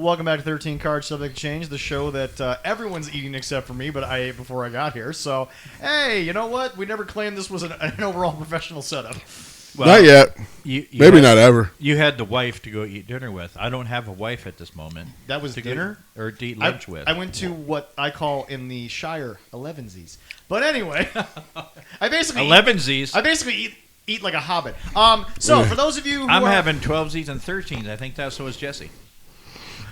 welcome back to 13 Card Subject Change, the show that everyone's eating except for me, but I ate before I got here. So, hey, you know what? We never claimed this was an overall professional setup. Well, not yet. Maybe not ever. You had the wife to go eat dinner with. I don't have a wife at this moment. That was dinner? Or to eat lunch with. I went to what I call in the Shire elevensies. But anyway, I basically eat like a hobbit. So for those of you who I'm having 12s and 13s. I think so is Jessie.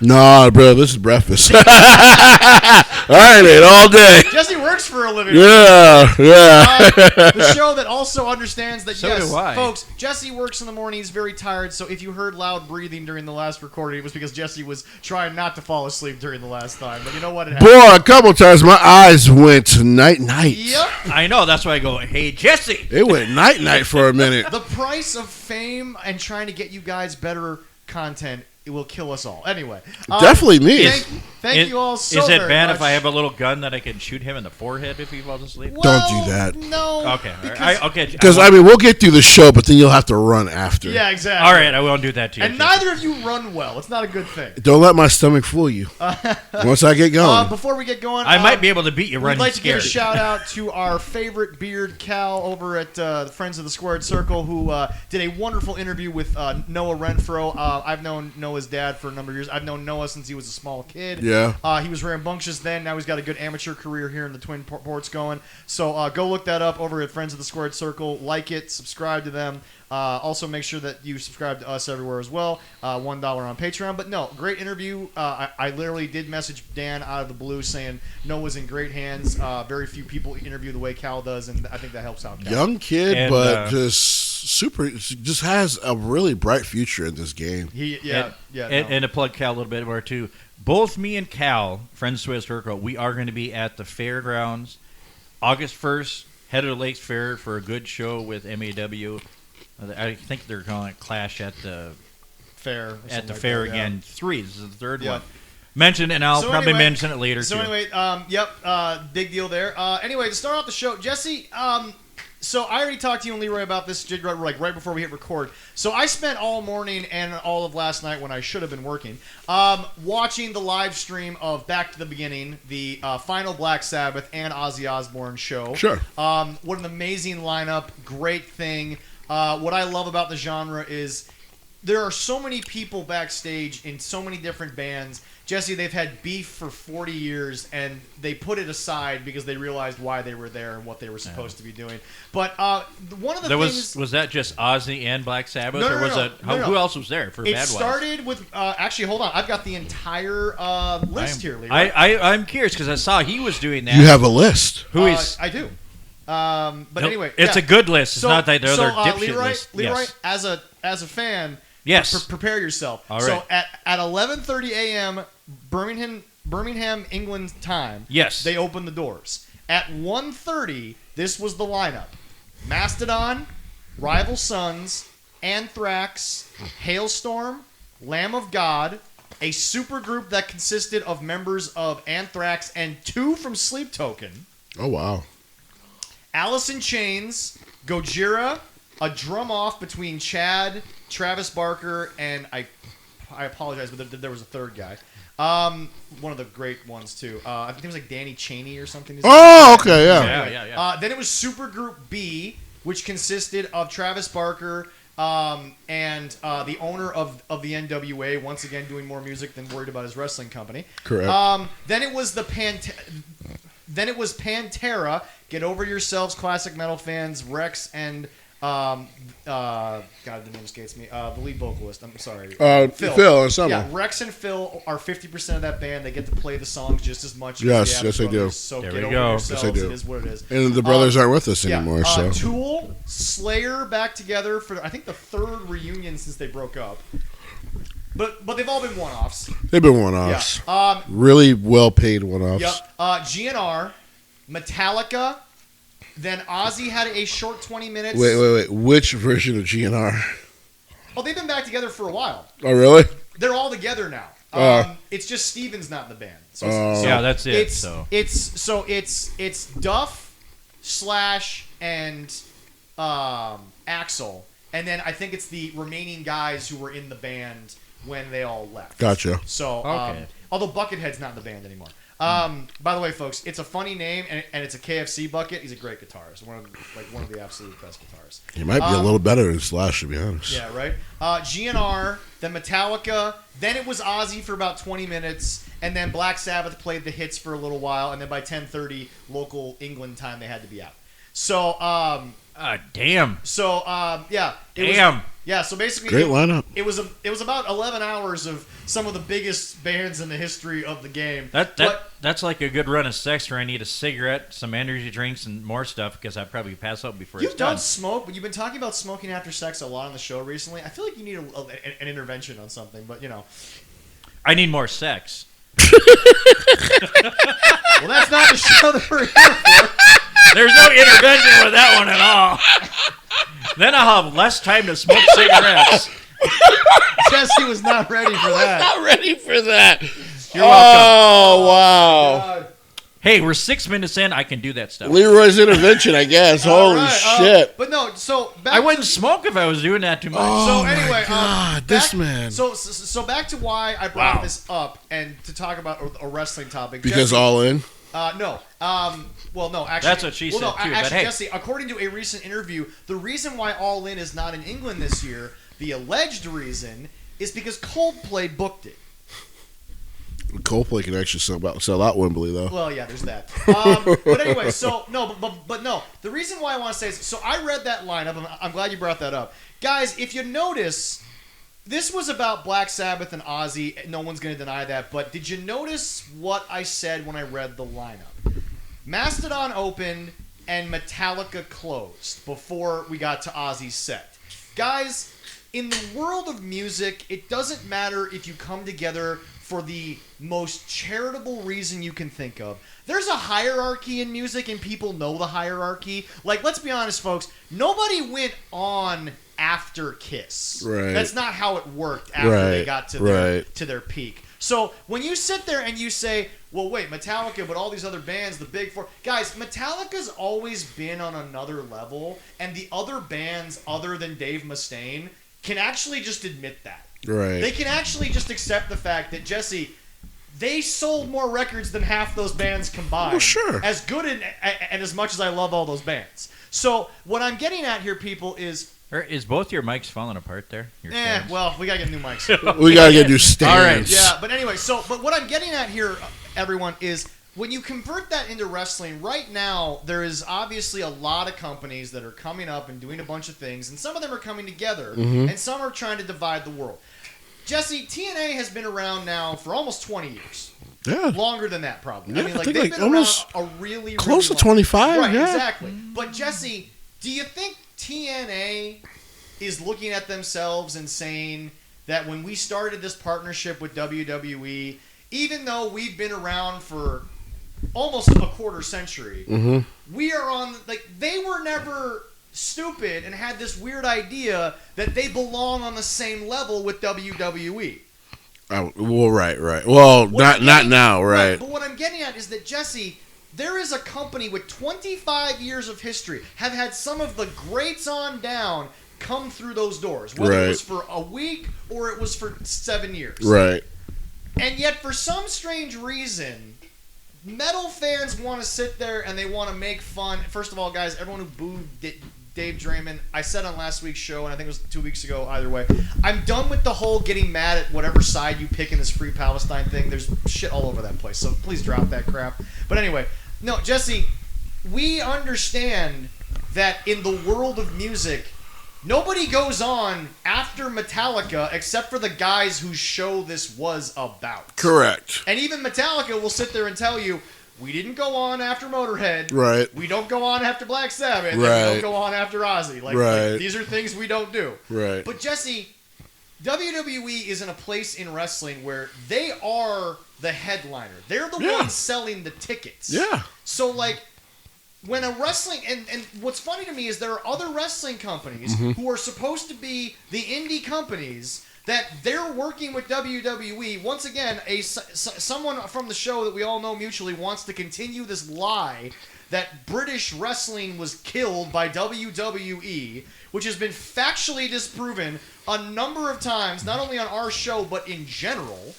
Nah, bro, this is breakfast. I ate all day. Jessie works for a living. Yeah. The show that also understands that, So yes, do I. folks, Jessie works in the morning. He's very tired, so if you heard loud breathing during the last recording, it was because Jessie was trying not to fall asleep during the last time. But you know what? It happened. Boy, a couple times my eyes went night-night. Yep. I know. That's why I go, hey, Jessie. It went night-night for a minute. The price of fame and trying to get you guys better content, it will kill us all. Anyway. Definitely me. Thank you all so Is it very bad much. if I have a little gun that I can shoot him in the forehead if he falls asleep? Well, Don't do that. No. Okay. Okay. Because, we'll get through the show, but then you'll have to run after. Yeah, exactly. All right, I won't do that to you. And neither of you run well. It's not a good thing. Don't let my stomach fool you. Once I get going. Before we get going, I might be able to beat you running we'd like to scared. give a shout out to our favorite beard Cal over at the Friends of the Squared Circle, who did a wonderful interview with Noah Renfro. I've known Noah's dad for a number of years. I've known Noah since he was a small kid. Yeah. He was rambunctious then. Now he's got a good amateur career here in the Twin Ports going. So go look that up over at Friends of the Squared Circle. Like it, subscribe to them. Also, make sure that you subscribe to us everywhere as well. $1 on Patreon. But no, great interview. I literally did message Dan out of the blue saying Noah's in great hands. Very few people interview the way Cal does, and I think that helps out Cal. Young kid, And, but just has a really bright future in this game. And to plug Cal a little bit more too. Both me and Cal, Friends of the Circle, we are going to be at the fairgrounds August 1st, head of the Lakes Fair for a good show with MAW. I think they're calling it Clash at the Fair. At the fair again. 3. This is the third Yeah. one. Mention, and I'll probably mention it later So too. anyway, big deal there. Anyway, to start off the show, Jessie, so I already talked to you and Leroy about this right before we hit record. So I spent all morning and all of last night when I should have been working, watching the live stream of Back to the Beginning, the final Black Sabbath and Ozzy Osbourne show. Sure. What an amazing lineup. Great thing. What I love about the genre is there are so many people backstage in so many different bands. Jessie, they've had beef for 40 years, and they put it aside because they realized why they were there and what they were supposed to be doing. But one of the things... Was that just Ozzy and Black Sabbath? No, or was no. Who else was there for It Bad Wise? started with... actually, hold on. I've got the entire list here, Leroy. I'm curious because I saw he was doing that. You have a list. Who is... I do. But anyway... It's a good list. It's not that they're other dipshit Leroy, list. Leroy, Yes. as a fan... Yes. Prepare yourself. All So right. at 11:30 a.m. Birmingham, England time. Yes. They opened the doors. At 1:30, this was the lineup: Mastodon, Rival Sons, Anthrax, Hailstorm, Lamb of God, a supergroup that consisted of members of Anthrax and 2 from Sleep Token. Oh, wow. Alice in Chains, Gojira, a drum off between Chad, Travis Barker, and I apologize, but there was a third guy. One of the great ones too. I think it was like Danny Chaney or something. Oh, okay, yeah. Yeah. Then it was Supergroup B, which consisted of Travis Barker and the owner of the NWA, once again doing more music than worried about his wrestling company. Correct. Then it was Pantera. Get over yourselves, classic metal fans. Rex and God, the name escapes me. The lead vocalist. I'm sorry. Phil and Summer. Yeah, Rex and Phil are 50% of that band. They get to play the songs just as much. Yes, as the yes, they do. So There get we over go. yourselves. Yes, they do. It is what it is. And the brothers aren't with us anymore. So Tool, Slayer back together for I think the 3rd reunion since they broke up. But they've all been one-offs. they've been one-offs. Yeah. Really well-paid one-offs. Yep. GNR, Metallica. Then Ozzy had a short 20 minutes. Wait. Which version of GNR? Oh, they've been back together for a while. Oh, really? They're all together now. It's just Steven's not in the band. So Yeah, that's it. It's Duff, Slash, and Axel, and then I think it's the remaining guys who were in the band when they all left. Gotcha. So, Okay. although Buckethead's not in the band anymore. By the way, folks, it's a funny name, and it's a KFC bucket. He's a great guitarist, one of the absolute best guitarists. He might be a little better than Slash, to be honest. Yeah, right. GNR, then Metallica, then it was Ozzy for about 20 minutes, and then Black Sabbath played the hits for a little while, and then by 10:30 local England time, they had to be out. So, Damn. So, yeah. Damn. Yeah, so basically, Great lineup. It was about 11 hours of some of the biggest bands in the history of the game. That's like a good run of sex where I need a cigarette, some energy drinks, and more stuff because I'd probably pass out before You it's done. don't smoke, but you've been talking about smoking after sex a lot on the show recently. I feel like you need an intervention on something, but you know. I need more sex. Well, that's not the show that we're here for. There's no intervention with that one at all. Then I'll have less time to smoke cigarettes. Jesse was not ready for that. Not ready for that. You're welcome. Oh, wow. Hey, we're 6 minutes in. I can do that stuff. Leroy's intervention, I guess. Holy shit. But no, so back I wouldn't smoke if I was doing that too much. So anyway, God, this man. So back to why I brought this up and to talk about a wrestling topic. Because Jesse, All In? No. Well, no. Actually, That's what she said, too, Actually, but hey. Jesse, according to a recent interview, the reason why All In is not in England this year, the alleged reason, is because Coldplay booked it. Coldplay can actually sell out Wembley, though. Well, yeah, there's that. But anyway, so no, but no. The reason why I want to say is, so I read that lineup. And I'm glad you brought that up, guys. If you notice, this was about Black Sabbath and Ozzy. No one's going to deny that. But did you notice what I said when I read the lineup? Mastodon opened and Metallica closed before we got to Ozzy's set. Guys, in the world of music, it doesn't matter if you come together for the most charitable reason you can think of. There's a hierarchy in music, and people know the hierarchy. Like, let's be honest, folks. Nobody went on after Kiss. Right. That's not how it worked after they got to their peak. So when you sit there and you say, well, wait, Metallica, but all these other bands, the big four. Guys, Metallica's always been on another level, and the other bands other than Dave Mustaine can actually just admit that. Right. They can actually just accept the fact that, Jesse, they sold more records than half those bands combined. Well, sure. As good and as much as I love all those bands. So what I'm getting at here, people, is... Is both your mics falling apart there? Your stands? well, we gotta get new mics. We got to get new stands. All right. Yeah, but anyway, but what I'm getting at here, everyone, is when you convert that into wrestling, right now, there is obviously a lot of companies that are coming up and doing a bunch of things, and some of them are coming together, and some are trying to divide the world. Jesse, TNA has been around now for almost 20 years. Yeah. Longer than that, probably. Yeah, I mean, like, I think they've like been almost around a really close to long 25, Right, yeah. exactly. But, Jesse, do you think TNA is looking at themselves and saying that when we started this partnership with WWE, even though we've been around for almost a quarter century, we are on, like, they were never stupid and had this weird idea that they belong on the same level with WWE. Oh, well, right. Well, not now, right. But what I'm getting at is that, Jesse, there is a company with 25 years of history, have had some of the greats on down come through those doors, whether it was for a week or it was for 7 years. Right. And yet, for some strange reason, metal fans want to sit there and they want to make fun. First of all, guys, everyone who booed Dave Draymond, I said on last week's show, and I think it was 2 weeks ago, either way, I'm done with the whole getting mad at whatever side you pick in this Free Palestine thing. There's shit all over that place, so please drop that crap. But anyway, no, Jesse, we understand that in the world of music, nobody goes on after Metallica except for the guys whose show this was about. Correct. And even Metallica will sit there and tell you, we didn't go on after Motorhead. Right. We don't go on after Black Sabbath. And Right. we don't go on after Ozzy. Like, these are things we don't do. Right. But Jesse, WWE is in a place in wrestling where they are the headliner. They're the ones selling the tickets. Yeah. So, like, when a wrestling... And what's funny to me is there are other wrestling companies who are supposed to be the indie companies that they're working with WWE. Once again, someone from the show that we all know mutually wants to continue this lie that British wrestling was killed by WWE, which has been factually disproven a number of times, not only on our show, but in general.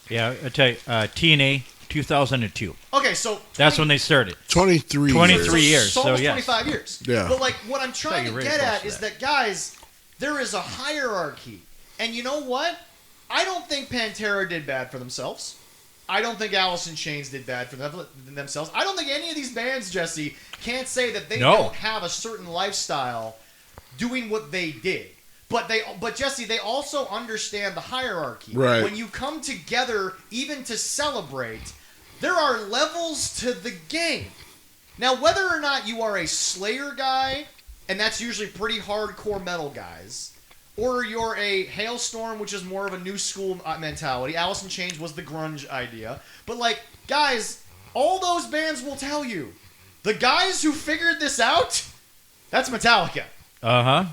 Yeah, I tell you, TNA 2002. Okay, so... That's when they started. 23 years. So almost yes. 25 years. Yeah. But, like, what I'm trying to you're get very at close is to that, guys, there is a hierarchy. And you know what? I don't think Pantera did bad for themselves. I don't think Alice in Chains did bad for themselves. I don't think any of these bands, Jesse, can't say that they don't have a certain lifestyle doing what they did. But Jesse, they also understand the hierarchy. Right. When you come together, even to celebrate, there are levels to the game. Now, whether or not you are a Slayer guy, and that's usually pretty hardcore metal guys, or you're a Hailstorm, which is more of a new school mentality. Alice in Chains was the grunge idea. But, like, guys, all those bands will tell you, the guys who figured this out, that's Metallica. Uh-huh.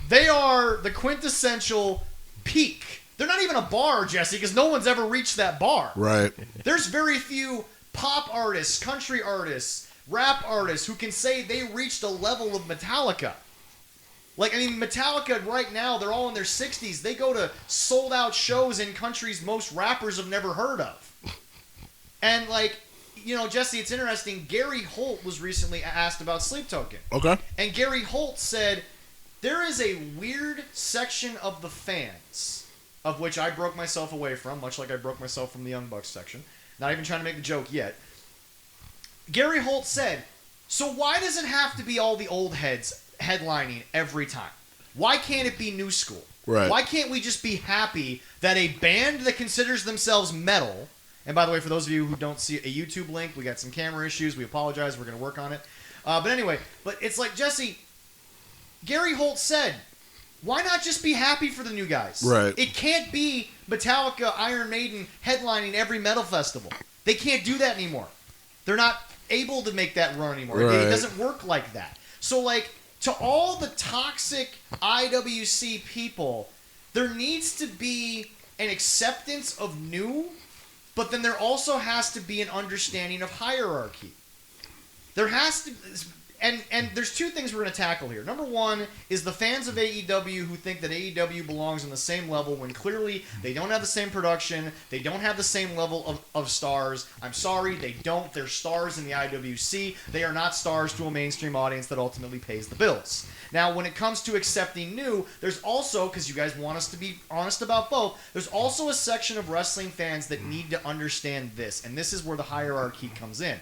They are the quintessential peak. They're not even a bar, Jesse, because no one's ever reached that bar. Right. There's very few pop artists, country artists, rap artists who can say they reached a level of Metallica. Like, I mean, Metallica right now, they're all in their 60s. They go to sold-out shows in countries most rappers have never heard of. And, like, you know, Jesse, it's interesting. Gary Holt was recently asked about Sleep Token. Okay. And Gary Holt said, there is a weird section of the fans, of which I broke myself away from, much like I broke myself from the Young Bucks section. Not even trying to make the joke yet. Gary Holt said, so why does it have to be all the old heads headlining every time? Why can't it be new school? Right. Why can't we just be happy that a band that considers themselves metal, and by the way, for those of you who don't see a YouTube link, we got some camera issues. We apologize. We're going to work on it. But anyway, but it's like, Jesse, Gary Holt said, why not just be happy for the new guys? Right. It can't be Metallica, Iron Maiden headlining every metal festival. They can't do that anymore. They're not able to make that run anymore. Right. It doesn't work like that. So, like, to all the toxic IWC people, there needs to be an acceptance of new, but then there also has to be an understanding of hierarchy. There has to... And there's two things we're going to tackle here. Number one is the fans of AEW who think that AEW belongs on the same level when clearly they don't have the same production, they don't have the same level of stars. I'm sorry, they don't. They're stars in the IWC. They are not stars to a mainstream audience that ultimately pays the bills. Now, when it comes to accepting new, there's also, because you guys want us to be honest about both, there's also a section of wrestling fans that need to understand this, and this is where the hierarchy comes in.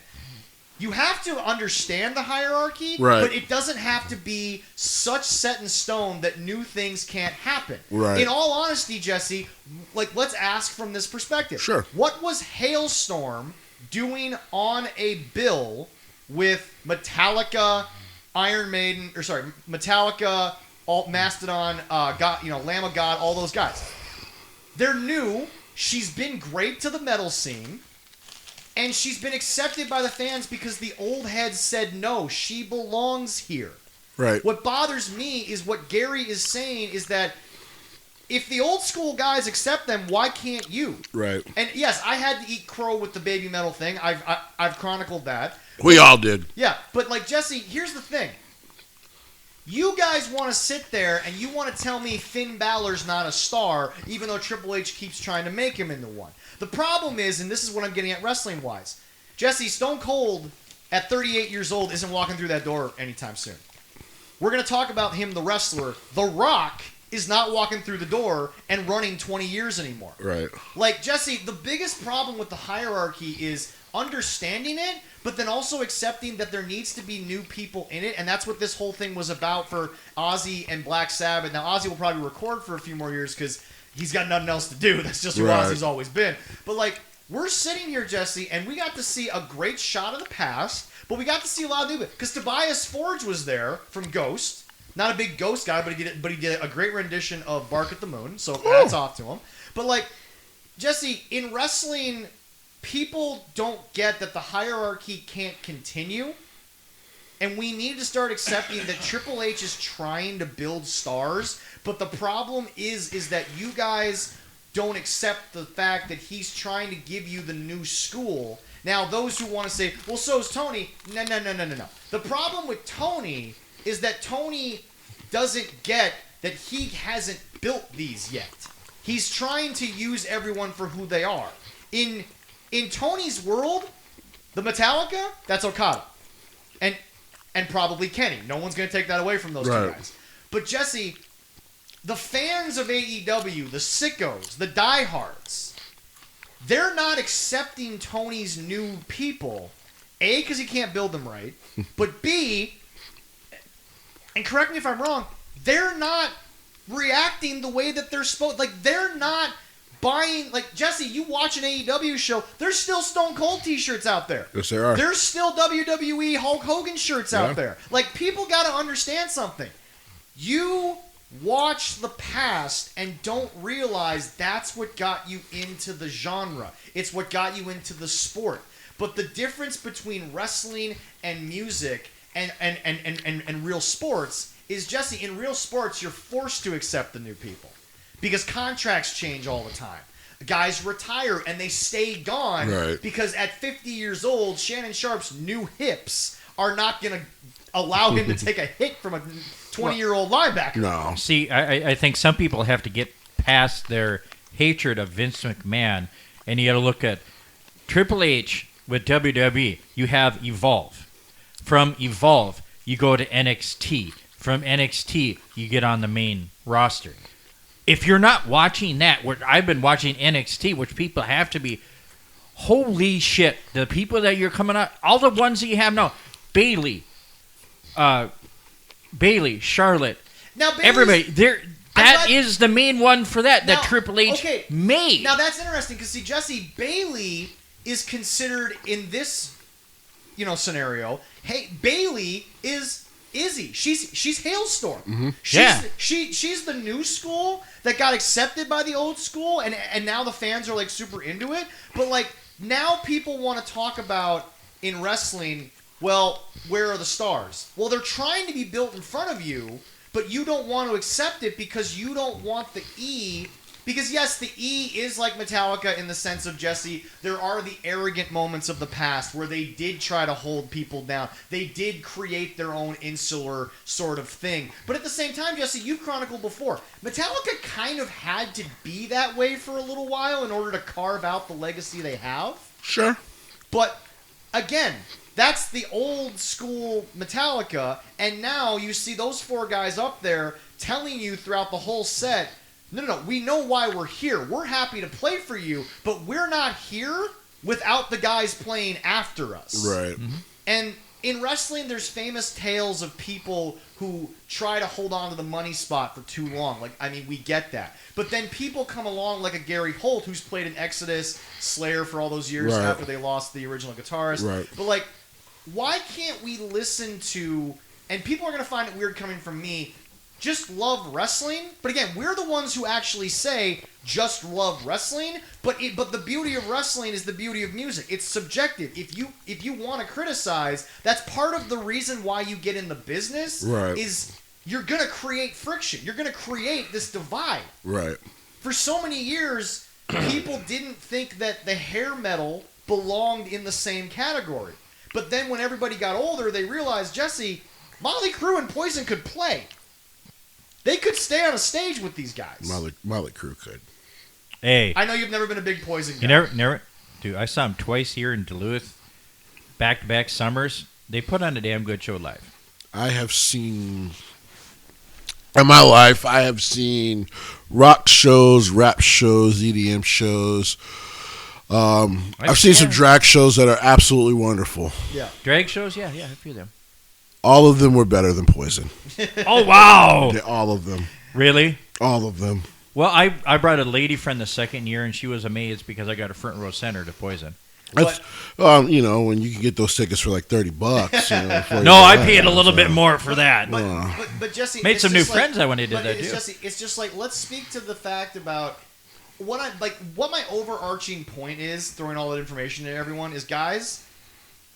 You have to understand the hierarchy, right, but it doesn't have to be such set in stone that new things can't happen. Right. In all honesty, Jesse, like, let's ask from this perspective. Sure. What was Hailstorm doing on a bill with Metallica, Iron Maiden, Metallica, Mastodon, God, Lamb of God, all those guys? They're new. She's been great to the metal scene. And she's been accepted by the fans because the old heads said, no, she belongs here. Right. What bothers me is what Gary is saying is that if the old school guys accept them, why can't you? Right. And yes, I had to eat crow with the baby metal thing. I've chronicled that. We all did. Yeah, but like, Jesse, here's the thing. You guys want to sit there and you want to tell me Finn Balor's not a star, even though Triple H keeps trying to make him into one. The problem is, and this is what I'm getting at wrestling-wise, Jesse, Stone Cold, at 38 years old, isn't walking through that door anytime soon. We're going to talk about him, the wrestler. The Rock is not walking through the door and running 20 years anymore. Right. Like, Jesse, the biggest problem with the hierarchy is understanding it, but then also accepting that there needs to be new people in it, and that's what this whole thing was about for Ozzy and Black Sabbath. Now, Ozzy will probably record for a few more years because he's got nothing else to do. That's just who Right. Ozzy's always been. But, like, we're sitting here, Jesse, and we got to see a great shot of the past, but we got to see a lot of new... Because Tobias Forge was there from Ghost. Not a big Ghost guy, but he did a great rendition of Bark at the Moon, so hats off to him. But, like, Jesse, in wrestling, people don't get that the hierarchy can't continue, and we need to start accepting that Triple H is trying to build stars, but the problem is that you guys don't accept the fact that he's trying to give you the new school, Now, those who want to say, well, so's Tony. No. The problem with Tony is that Tony doesn't get that he hasn't built these yet. He's trying to use everyone for who they are. In Tony's world, the Metallica, that's Okada. And probably Kenny. No one's going to take that away from those two guys. But Jesse, the fans of AEW, the sickos, the diehards, they're not accepting Tony's new people. A, because he can't build them right. But B, and correct me if I'm wrong, they're not reacting the way that they're supposed. Like, they're not buying. Like, Jesse, you watch an AEW show, there's still Stone Cold t-shirts out there. Yes, there are. There's still WWE Hulk Hogan shirts out there. Like, people got to understand something. You watch the past and don't realize that's what got you into the genre. It's what got you into the sport. But the difference between wrestling and music and real sports is, Jesse, in real sports, you're forced to accept the new people because contracts change all the time. Guys retire and they stay gone because at 50 years old, Shannon Sharp's new hips are not going to allow him to take a hit from a 20-year-old linebacker. No. See, I think some people have to get past their hatred of Vince McMahon, and you got to look at Triple H with WWE. You have Evolve. From Evolve, you go to NXT. From NXT, you get on the main roster. If you're not watching that, where I've been watching NXT, which people have to be, holy shit, the people that you're coming out, all the ones that you have now, Bayley, Charlotte, now, everybody, that is the main one for that Triple H made. Now that's interesting because, see, Jesse, Bayley is considered in this, scenario. Hey, Bayley is Izzy. She's Hailstorm. Mm-hmm. She's the new school that got accepted by the old school, and now the fans are like super into it. But like now people want to talk about in wrestling. Well, where are the stars? Well, they're trying to be built in front of you, but you don't want to accept it because you don't want the E. Because, yes, the E is like Metallica in the sense of, Jesse, there are the arrogant moments of the past where they did try to hold people down. They did create their own insular sort of thing. But at the same time, Jesse, you've chronicled before, Metallica kind of had to be that way for a little while in order to carve out the legacy they have. Sure. But, again, that's the old school Metallica, and now you see those four guys up there telling you throughout the whole set, no, we know why we're here. We're happy to play for you, but we're not here without the guys playing after us. Right. Mm-hmm. And in wrestling, there's famous tales of people who try to hold on to the money spot for too long. Like, I mean, we get that. But then people come along like a Gary Holt, who's played in Exodus, Slayer for all those years after they lost the original guitarist. Right. But, like, why can't we listen to, and people are going to find it weird coming from me, just love wrestling? But again, we're the ones who actually say just love wrestling. But the beauty of wrestling is the beauty of music. It's subjective. If you want to criticize, that's part of the reason why you get in the business. Right. Is you're going to create friction. You're going to create this divide. Right. For so many years, people didn't think that the hair metal belonged in the same category. But then when everybody got older, they realized, Jesse, Motley Crue and Poison could play. They could stay on a stage with these guys. Motley Crue could. Hey, I know you've never been a big Poison guy. you never, dude. I saw them twice here in Duluth, back-to-back summers. They put on a damn good show live. I have seen, in my life, rock shows, rap shows, EDM shows. I've seen some drag shows that are absolutely wonderful. Yeah. Drag shows, yeah, a few of them. All of them were better than Poison. Oh, wow. Yeah, all of them. Really? All of them. Well, I brought a lady friend the second year, and she was amazed because I got a front row center to Poison. That's, when you can get those tickets for like $30. No, I paid a little bit more for that. But Jesse, made some new like, friends when I did that, too. Jesse, it's just like, let's speak to the fact about what my overarching point is, throwing all that information to everyone, is, guys,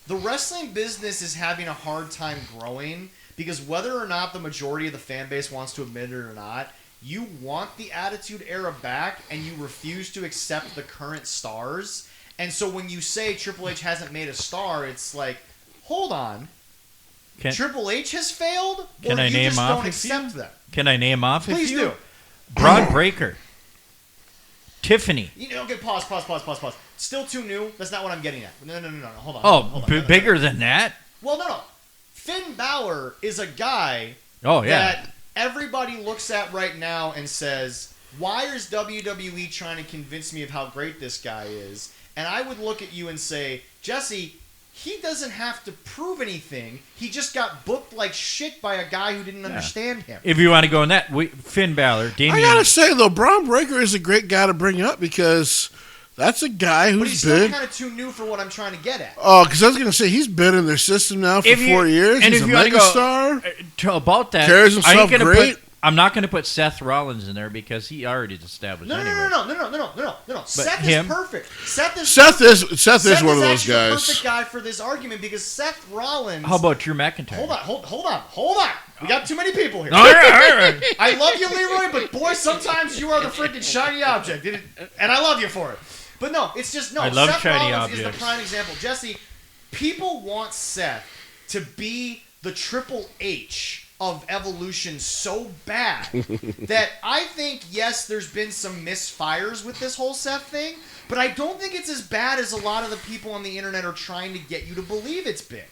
the wrestling business is having a hard time growing because whether or not the majority of the fan base wants to admit it or not, you want the Attitude Era back and you refuse to accept the current stars. And so when you say Triple H hasn't made a star, it's like, hold on. Triple H has failed? Can or I you name just off don't a accept few? them? Can I name off a Please few? do. Braun Breaker. Tiffany. Okay, pause. Still too new? That's not what I'm getting at. No. Hold on. Oh, hold on. bigger than that? Well, no. Finn Balor is a guy that everybody looks at right now and says, why is WWE trying to convince me of how great this guy is? And I would look at you and say, Jesse, he doesn't have to prove anything. He just got booked like shit by a guy who didn't understand him. If you want to go in that, Finn Balor, Damian. I gotta say though, Braun Breaker is a great guy to bring up because that's a guy who's but he's still kind of too new for what I'm trying to get at. Oh, because I was gonna say he's been in their system now for 4 years. And he's if a you want to megastar. About that, Carries himself great. I'm not going to put Seth Rollins in there because he already established. No. Seth is perfect. Seth is one of those guys. The perfect guy for this argument because Seth Rollins. How about Drew McIntyre? Hold on. We got too many people here. All right. I love you, Leroy, but boy, sometimes you are the freaking shiny object, and I love you for it. But no, it's just no. I love Seth shiny Rollins objects. is the prime example. Jesse, people want Seth to be the Triple H of Evolution so bad that I think, yes, there's been some misfires with this whole Seth thing, but I don't think it's as bad as a lot of the people on the internet are trying to get you to believe it's been.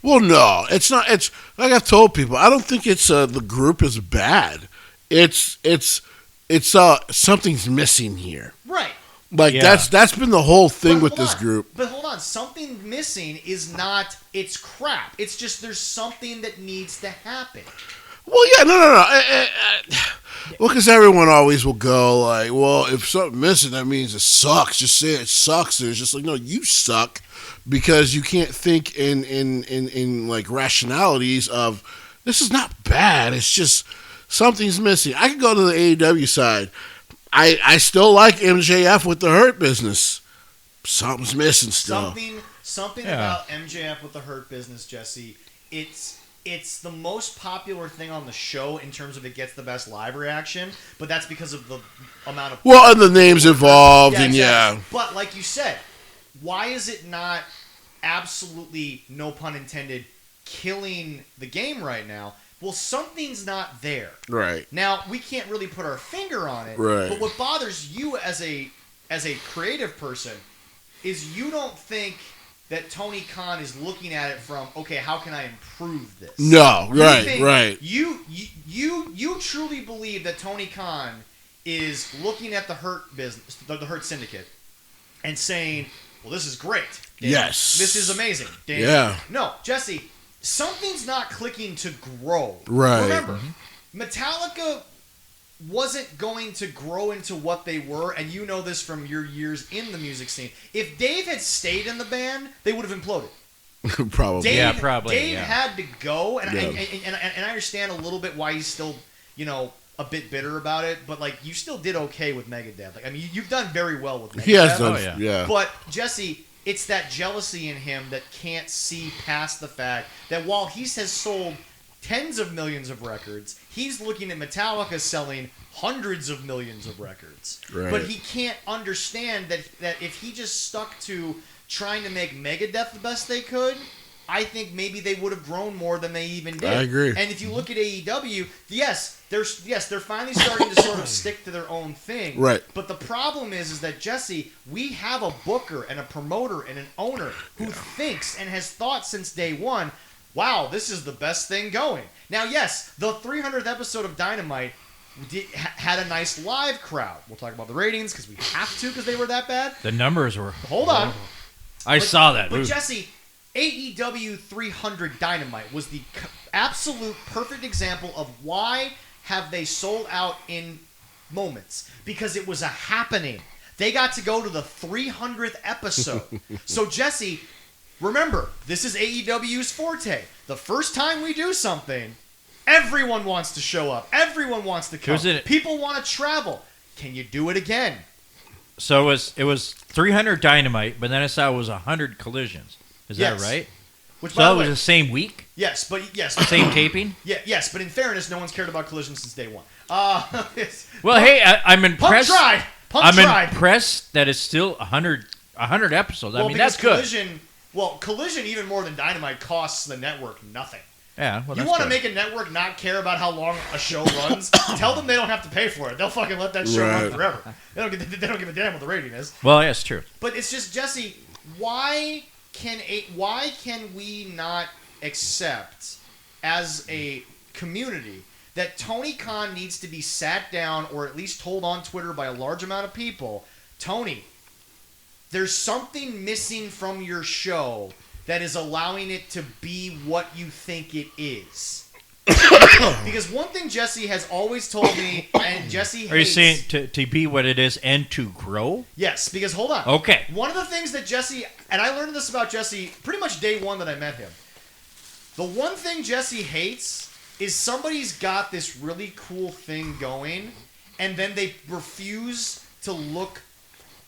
Well, no, it's not. It's like I've told people. I don't think it's the group is bad. It's something's missing here. Right. Like that's been the whole thing with this group. But hold on, something missing is not it's crap. It's just there's something that needs to happen. Well, yeah, no. Well, because everyone always will go like, well, if something missing, that means it sucks. Just say it sucks. And it's just like, no, you suck because you can't think in like rationalities of this is not bad. It's just something's missing. I could go to the AEW side. I still like MJF with the Hurt Business. Something's missing still. Something about MJF with the Hurt Business, Jesse. It's the most popular thing on the show in terms of it gets the best live reaction, but that's because of the amount of... Well, and the names involved, and exactly. But like you said, why is it not absolutely, no pun intended, killing the game right now? Well, something's not there. Right. Now, we can't really put our finger on it. Right. But what bothers you as a creative person is you don't think that Tony Khan is looking at it from, okay, how can I improve this? No, right. You truly believe that Tony Khan is looking at the Hurt business, the Hurt Syndicate, and saying, well, this is great. Damn. Yes. This is amazing. Damn. Yeah. No, Jesse, something's not clicking to grow. Right. Remember, Metallica wasn't going to grow into what they were, and you know this from your years in the music scene. If Dave had stayed in the band, they would have imploded. Probably. Dave, probably. Dave had to go, and Yeah. I understand a little bit why he's still, a bit bitter about it, but like you still did okay with Megadeth. Like, I mean, you've done very well with Megadeth. He has done. Yeah. But Jesse, it's that jealousy in him that can't see past the fact that while he has sold tens of millions of records, he's looking at Metallica selling hundreds of millions of records. Right. But he can't understand that if he just stuck to trying to make Megadeth the best they could, I think maybe they would have grown more than they even did. I agree. And if you look at AEW, they're finally starting to sort of stick to their own thing. Right. But the problem is that, Jesse, we have a booker and a promoter and an owner who thinks and has thought since day one, wow, this is the best thing going. Now, yes, the 300th episode of Dynamite had a nice live crowd. We'll talk about the ratings because we have to because they were that bad. The numbers were... Hold on. I saw that. But Jesse, AEW 300 Dynamite was the absolute perfect example of why have they sold out in moments. Because it was a happening. They got to go to the 300th episode. So, Jesse, remember, this is AEW's forte. The first time we do something, everyone wants to show up. Everyone wants to come. People want to travel. Can you do it again? So it was 300 Dynamite, but then I saw it was 100 Collisions. Is that right? Which, so that was the same week? Yes. Same taping? Yeah, yes, but in fairness, no one's cared about Collision since day one. Well, hey, I'm impressed. Punk tried. I'm impressed that it's still 100 100 episodes. I Well, mean, because that's good. Collision even more than Dynamite costs the network nothing. Yeah, well, You that's want to good. make a network not care about how long a show runs? Tell them they don't have to pay for it. They'll fucking let that show run Right. forever. They don't give a damn what the rating is. Well, yeah, it's true. But it's just, Jesse, why can we not accept as a community that Tony Khan needs to be sat down or at least told on Twitter by a large amount of people, Tony, there's something missing from your show that is allowing it to be what you think it is. Because one thing Jesse has always told me, and Jesse hates... Are you saying to be what it is and to grow? Yes, because hold on. Okay. One of the things that Jesse, and I learned this about Jesse pretty much day one that I met him. The one thing Jesse hates is somebody's got this really cool thing going, and then they refuse to look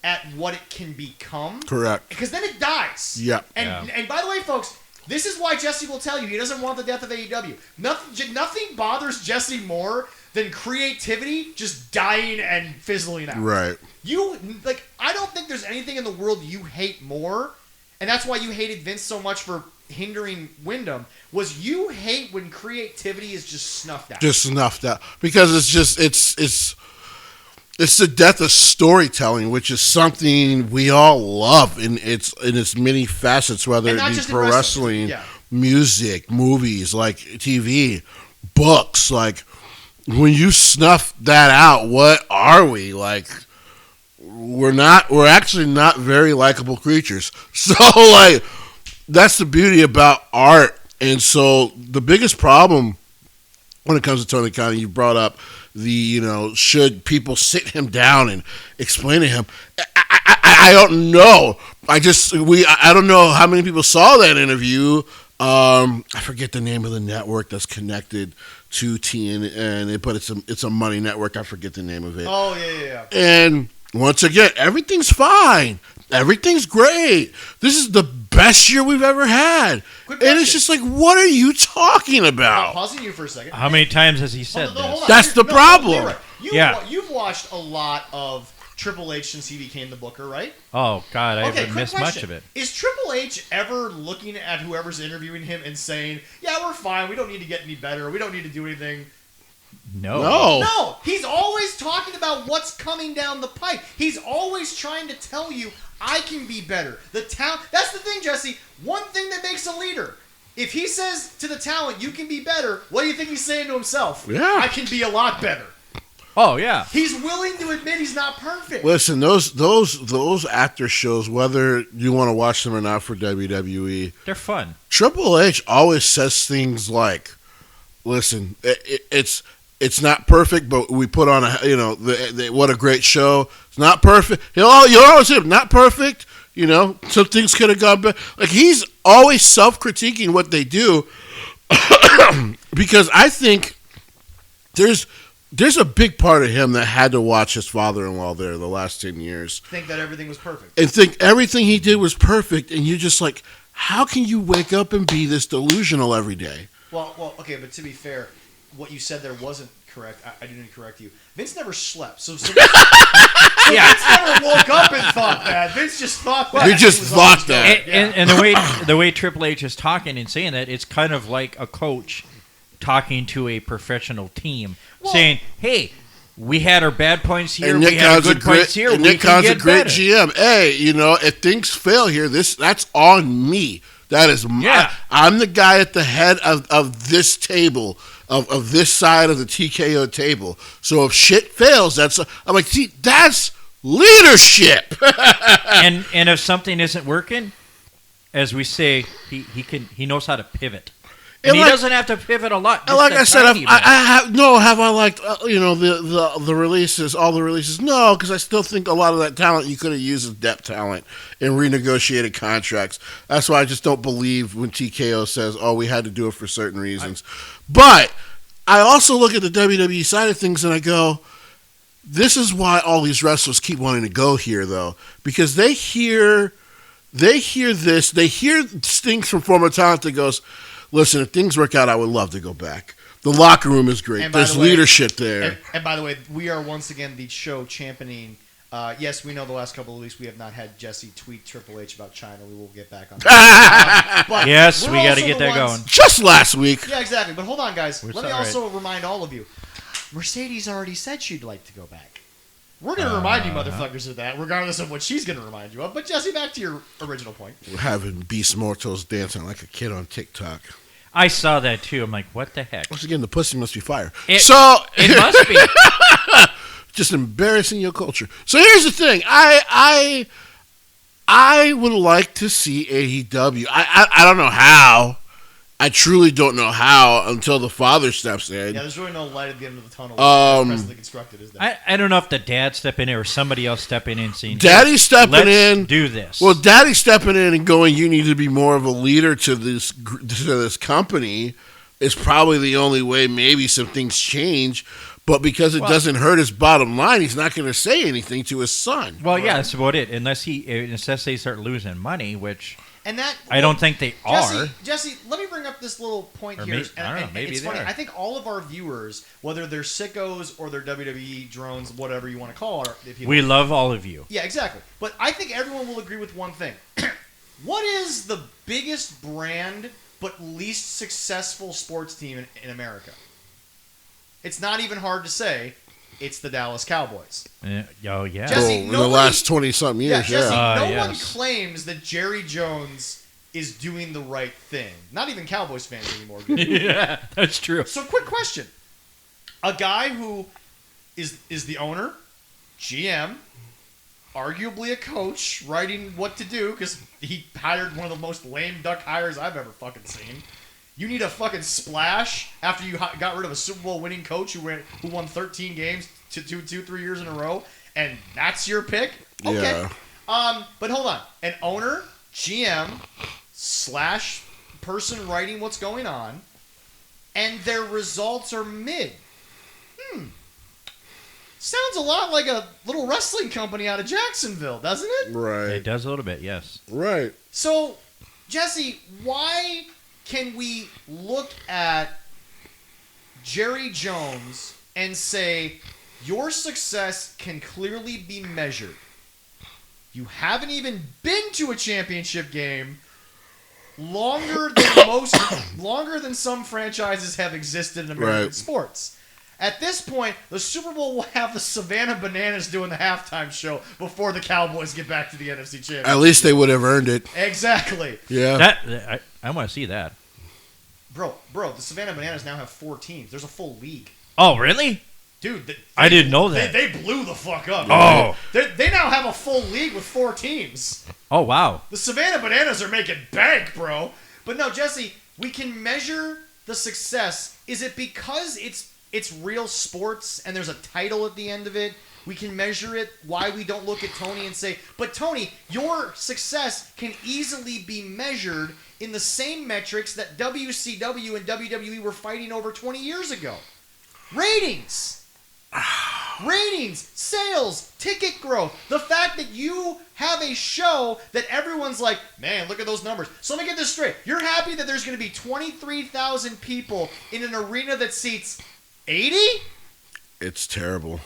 at what it can become. Correct. Because then it dies. Yep. And by the way, folks, this is why Jesse will tell you he doesn't want the death of AEW. Nothing bothers Jesse more than creativity just dying and fizzling out. Right. I don't think there's anything in the world you hate more, and that's why you hated Vince so much for hindering Wyndham, was you hate when creativity is just snuffed out. Just snuffed out. Because it's the death of storytelling, which is something we all love in its many facets, whether And it not be just in pro wrestling. wrestling, Yeah. music, movies, like TV, books. Like, when you snuff that out, what are we? Like, we're actually not very likable creatures. So, like, that's the beauty about art. And so the biggest problem when it comes to Tony Khan, you brought up should people sit him down and explain to him? I don't know. I don't know how many people saw that interview. I forget the name of the network that's connected to TN, but it's a money network. I forget the name of it. Oh, yeah. And once again, everything's fine. Everything's great. This is the best year we've ever had. Quick And it's question. just like, what are you talking I'm about? pausing you for a second. How many times has he said Hold on, this? That's the problem. You're right. Yeah. You've watched a lot of Triple H since he became the booker, right? Oh, God, I Okay, haven't quick missed much question. of it. Is Triple H ever looking at whoever's interviewing him and saying, yeah, we're fine. We don't need to get any better. We don't need to do anything. No. No, he's always talking about what's coming down the pipe. He's always trying to tell you, I can be better. That's the thing, Jesse. One thing that makes a leader. If he says to the talent, you can be better, what do you think he's saying to himself? Yeah. I can be a lot better. Oh, yeah. He's willing to admit he's not perfect. Listen, those actor shows, whether you want to watch them or not for WWE, They're fun. Triple H always says things like, "Listen, it's not perfect, but we put on what a great show. It's not perfect. You'll always say, not perfect. Some things could have gone better. Like, he's always self-critiquing what they do, because I think there's a big part of him that had to watch his father-in-law there the last 10 years. Think that everything was perfect. And think everything he did was perfect, and you're just like, how can you wake up and be this delusional every day? Well, okay, but to be fair, what you said there wasn't correct. I didn't correct you. Vince never slept, so Vince never woke up and thought that. Vince just thought that. He just was thought always that. going, yeah. And the way Triple H is talking and saying that, it's kind of like a coach talking to a professional team, saying, "Hey, we had our bad points here. And We Nick had Khan's our good points here. and We Nick can Khan's a get great better." GM. Hey, if things fail here, that's on me. That is Yeah. I'm the guy at the head of this table, of this side of the TKO table. So if shit fails, I'm like, see, that's leadership. and if something isn't working, as we say, he knows how to pivot. And he doesn't have to pivot a lot. And like I said, tiny bit. have I liked the releases, all the releases? No, because I still think a lot of that talent you could have used as depth talent in renegotiated contracts. That's why I just don't believe when TKO says, "Oh, we had to do it for certain reasons." But I also look at the WWE side of things and I go, this is why all these wrestlers keep wanting to go here, though, because they hear this, they hear things from former talent that goes, "Listen, if things work out, I would love to go back. The locker room is great. And by There's the way- leadership there." And by the way, we are once again the show championing Yes, we know the last couple of weeks we have not had Jesse tweet Triple H about China. We will get back on that. But Yes, we we're got to also get the that ones- going. Just last week. Yeah, exactly. But hold on, guys. We're Let me so also remind all of you, Mercedes already said she'd like to go back. We're going to remind you motherfuckers of that, regardless of what she's going to remind you of. But Jesse, back to your original point. We're having Beast Mortals dancing like a kid on TikTok. I saw that too. I'm like, what the heck? Once again, the pussy must be fire. It must be. Just embarrassing your culture. So here's the thing. I would like to see AEW. I don't know how. I truly don't know how until the father steps in. Yeah, there's really no light at the end of the tunnel. Presently constructed, is there? I don't know if the dad step in there or somebody else stepping in saying, Daddy stepping let's in. do this. Well, Daddy stepping in and going, you need to be more of a leader to this company is probably the only way maybe some things change. But because it doesn't hurt his bottom line, he's not going to say anything to his son. Well, yeah, that's about it. Unless they start losing money, which And that I don't think they are. Jesse, let me bring up this little point Or here. maybe- I don't know, maybe it's they funny. are. I think all of our viewers, whether they're sickos or they're WWE drones, whatever you want to call it, We love all of you. yeah, exactly. But I think everyone will agree with one thing. What is the biggest brand but least successful sports team in America? It's not even hard to say. It's the Dallas Cowboys. Oh, yeah. Jesse, in the nobody- last 20-something Yeah, years, Jesse, yeah. no one Yes. claims that Jerry Jones is doing the right thing. Not even Cowboys fans anymore. Yeah, that's true. So, quick question: a guy who is the owner, GM, arguably a coach, writing what to do because he hired one of the most lame duck hires I've ever fucking seen. You need a fucking splash after you got rid of a Super Bowl winning coach who won 13 games 3 years in a row, and that's your pick? Okay. Yeah. But hold on. An owner, GM, / person writing what's going on, and their results are mid. Sounds a lot like a little wrestling company out of Jacksonville, doesn't it? Right. It does a little bit, yes. Right. So, Jesse, why can we look at Jerry Jones and say your success can clearly be measured? You haven't even been to a championship game longer than some franchises have existed in American Right. sports. At this point, the Super Bowl will have the Savannah Bananas doing the halftime show before the Cowboys get back to the NFC Championship. At least they would have earned it. Exactly. Yeah. I want to see that. Bro, the Savannah Bananas now have 4 teams. There's a full league. Oh, really? Dude, I didn't know that. They blew the fuck up. Oh. They now have a full league with 4 teams. Oh, wow. The Savannah Bananas are making bank, bro. But no, Jesse, we can measure the success. Is it because it's real sports and there's a title at the end of it? We can measure it. Why we don't look at Tony and say, but Tony, your success can easily be measured in the same metrics that WCW and WWE were fighting over 20 years ago. Ratings. Ratings, sales, ticket growth. The fact that you have a show that everyone's like, man, look at those numbers. So let me get this straight. You're happy that there's going to be 23,000 people in an arena that seats 80? It's terrible.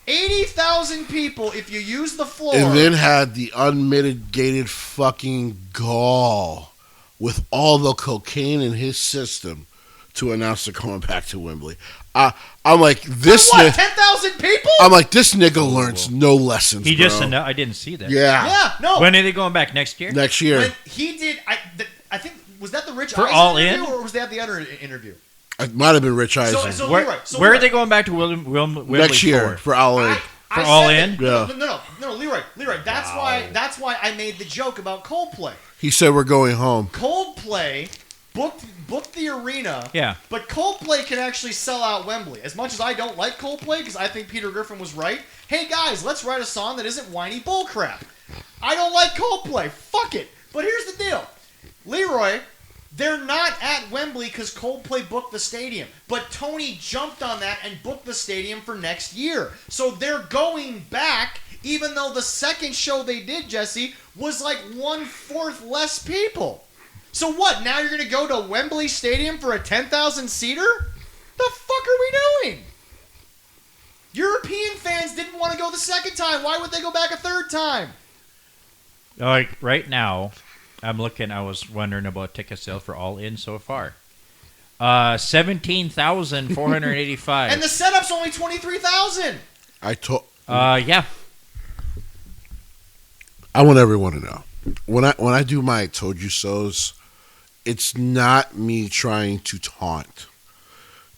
80,000 people if you use the floor. And then had the unmitigated fucking gall with all the cocaine in his system to announce they're going back to Wembley. I'm like, this. What, 10,000 people? I'm like, this nigga learns no lessons. He bro. just I didn't see that. Yeah. Yeah, no. When are they going back next year? Next year. When he did, I think, was that the Rich For Eisen All interview, In? or was that the other interview? It might have been Rich Eisen. So Where, Leroy, where are Leroy, they going back to Wembley Next year for All In. For All In? Yeah. No, Leroy, that's why I made the joke about Coldplay. He said we're going home. Coldplay booked the arena. Yeah. But Coldplay can actually sell out Wembley. As much as I don't like Coldplay, because I think Peter Griffin was right. Hey guys, let's write a song that isn't whiny bullcrap. I don't like Coldplay. Fuck it. But here's the deal, Leroy. They're not at Wembley because Coldplay booked the stadium. But Tony jumped on that and booked the stadium for next year. So they're going back, even though the second show they did, Jesse, was like 1/4 less people. So what, now you're going to go to Wembley Stadium for a 10,000 seater? The fuck are we doing? European fans didn't want to go go the second time? Why would they go back a third time? Like right now, I'm looking. I was wondering about ticket sales for All In so far. 17,485. And the setup's only 23,000. Yeah. I want everyone to know when I do my told you so's, it's not me trying to taunt,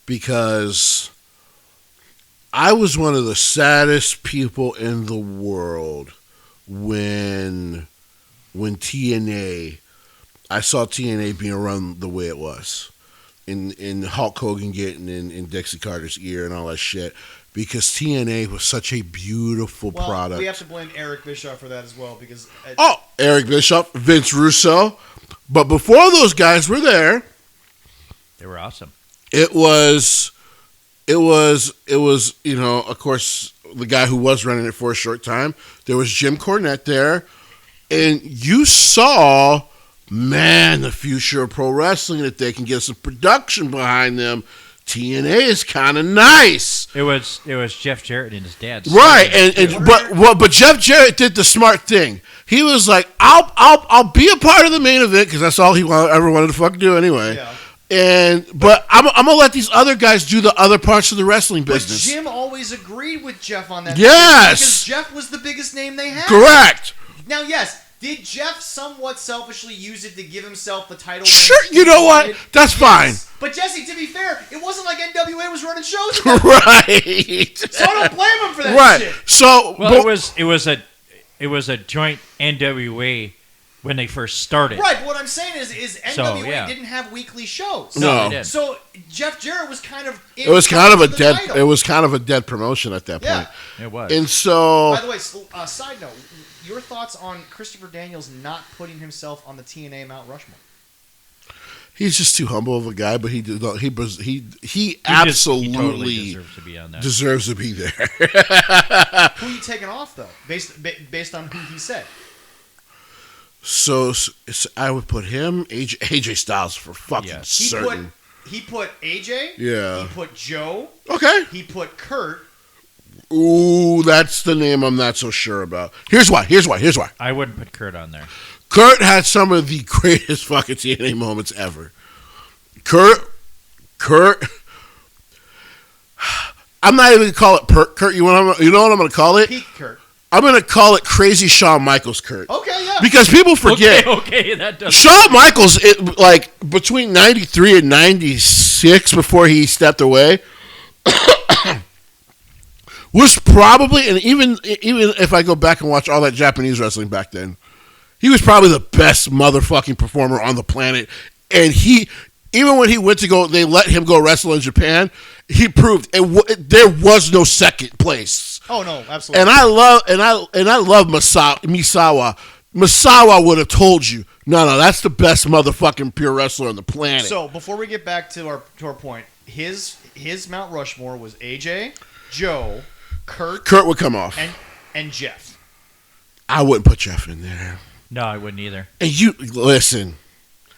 because I was one of the saddest people in the world when TNA, I saw TNA being run the way it was, in Hulk Hogan getting in Dixie Carter's ear and all that shit, because TNA was such a beautiful product. We have to blame Eric Bischoff for that as well, because Eric Bischoff, Vince Russo, but before those guys were there, they were awesome. It was, you know, of course, the guy who was running it for a short time. There was Jim Cornette there, and you saw, man, the future of pro wrestling, that they can get some production behind them. TNA is kind of nice. It was Jeff Jarrett and his dad. Right, but Jeff Jarrett did the smart thing. He was like, I'll be a part of the main event, because that's all he ever wanted to fucking do anyway. Yeah. But I'm gonna let these other guys do the other parts of the wrestling business. But Jim always agreed with Jeff on that. Yes, because Jeff was the biggest name they had. Correct. Now, yes, did Jeff somewhat selfishly use it to give himself the title? Sure, you know what? That's fine. But Jesse, to be fair, it wasn't like NWA was running shows. Right. So I don't blame him for that right. shit. So, well, it was a joint NWA when they first started. Right, but what I'm saying is NWA didn't have weekly shows. No. They did. So Jeff Jarrett was kind of it was kind of a dead. title. It was kind of a dead promotion at that point. It was. And so, by the way, side note, your thoughts on Christopher Daniels not putting himself on the TNA Mount Rushmore? he's just too humble of a guy, but he absolutely totally deserves to be on that. Deserves to be there. Who are you taking off though, based on who he said? So I would put him, AJ Styles, for fucking certain. He put AJ. Yeah. He put Joe. Okay. He put Kurt. Ooh, that's the name I'm not so sure about. Here's why. I wouldn't put Kurt on there. Kurt had some of the greatest fucking TNA moments ever. Kurt. I'm not even gonna call it Kurt. You know what I'm gonna call it? Peak Kurt. I'm gonna call it Crazy Shawn Michaels Kurt. Okay, yeah. Because people forget. Okay, that does. Shawn Michaels, like between '93 and '96, before he stepped away, was probably, and even if I go back and watch all that Japanese wrestling back then, he was probably the best motherfucking performer on the planet. And even when he went to go, they let him go wrestle in Japan. He proved there was no second place. Oh no, absolutely. And I love Misawa. Misawa would have told you, no, that's the best motherfucking pure wrestler on the planet. So before we get back to our point, his Mount Rushmore was AJ, Joe, Kurt would come off, and Jeff. I wouldn't put Jeff in there. No, I wouldn't either. And you listen.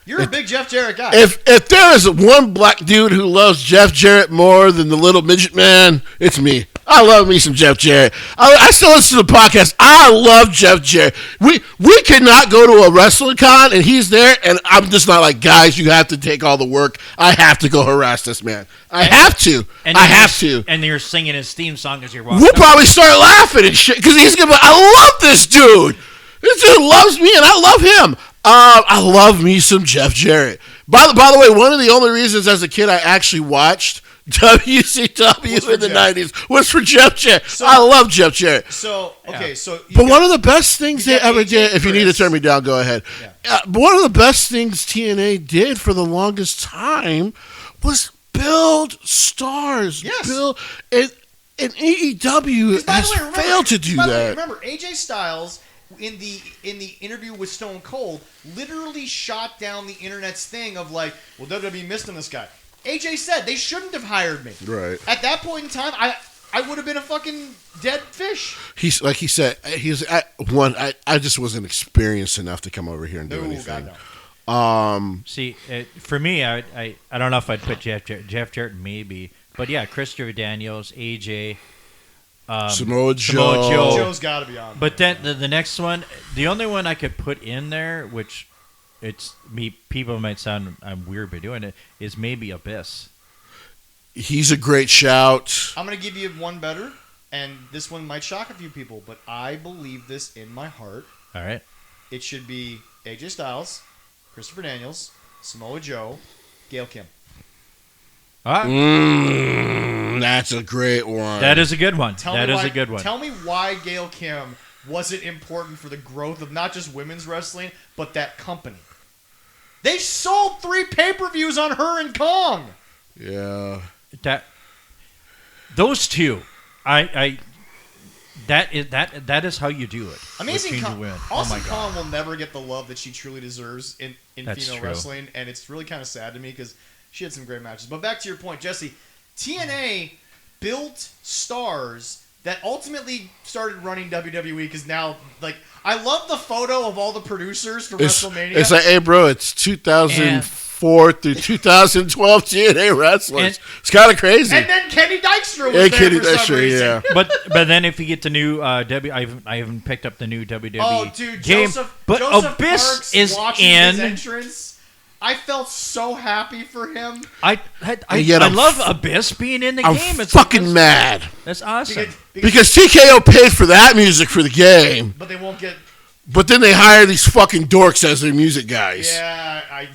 You're a big Jeff Jarrett guy. If there is one black dude who loves Jeff Jarrett more than the little midget man, it's me. I love me some Jeff Jarrett. I still listen to the podcast. I love Jeff Jarrett. We cannot go to a wrestling con and he's there, and I'm just not like, guys, you have to take all the work. I have to go harass this man. I have to. And you're singing his theme song as you're walking. We'll probably start laughing and shit because he's gonna be like, I love this dude. This dude loves me and I love him. I love me some Jeff Jarrett. By the way, one of the only reasons as a kid I actually watched WCW in the 90s was for Jeff Jarrett. So, I love Jeff Jarrett. So, okay, yeah. So... But one of the best things they ever did, if you need to turn me down, go ahead. Yeah. But one of the best things TNA did for the longest time was build stars. Yes. And AEW has failed to do that. Remember, AJ Styles... In the interview with Stone Cold, literally shot down the internet's thing of like, well, WWE missed on this guy. AJ said they shouldn't have hired me. Right. At that point in time, I would have been a fucking dead fish. He just wasn't experienced enough to come over here and do anything. God, no. See, for me, I don't know if I'd put Jeff Jarrett maybe, but yeah, Christopher Daniels, AJ. Samoa Joe. Joe's got to be on. But then the next one, the only one I could put in there, which it's me, people might sound I'm weird by doing it, is maybe Abyss. He's a great shout. I'm going to give you one better, and this one might shock a few people, but I believe this in my heart. All right. It should be AJ Styles, Christopher Daniels, Samoa Joe, Gail Kim. That's a great one. That is a good one. Tell me why Gail Kim wasn't important for the growth of not just women's wrestling, but that company. They sold 3 pay-per-views on her and Kong. Yeah. Those two, that is how you do it. Amazing Kong. Win. Awesome Oh my Kong God. will never get the love that she truly deserves in female true. wrestling, and it's really kind of sad to me because she had some great matches. But back to your point, Jesse, TNA built stars that ultimately started running WWE because now, like, I love the photo of all the producers for WrestleMania. It's like, hey, bro, it's 2004 through 2012 TNA wrestlers. It's kind of crazy. And then Kenny Dykstra was there for some reason. Yeah. But then if you get the new I haven't picked up the new WWE Oh, dude, game, Joseph Abyss Parks is watching in. his entrance. I felt so happy for him. I yet I'm love Abyss being in the I'm game. fucking mad. That's awesome. Because TKO paid for that music for the game. But they won't get... But then they hire these fucking dorks as their music guys. I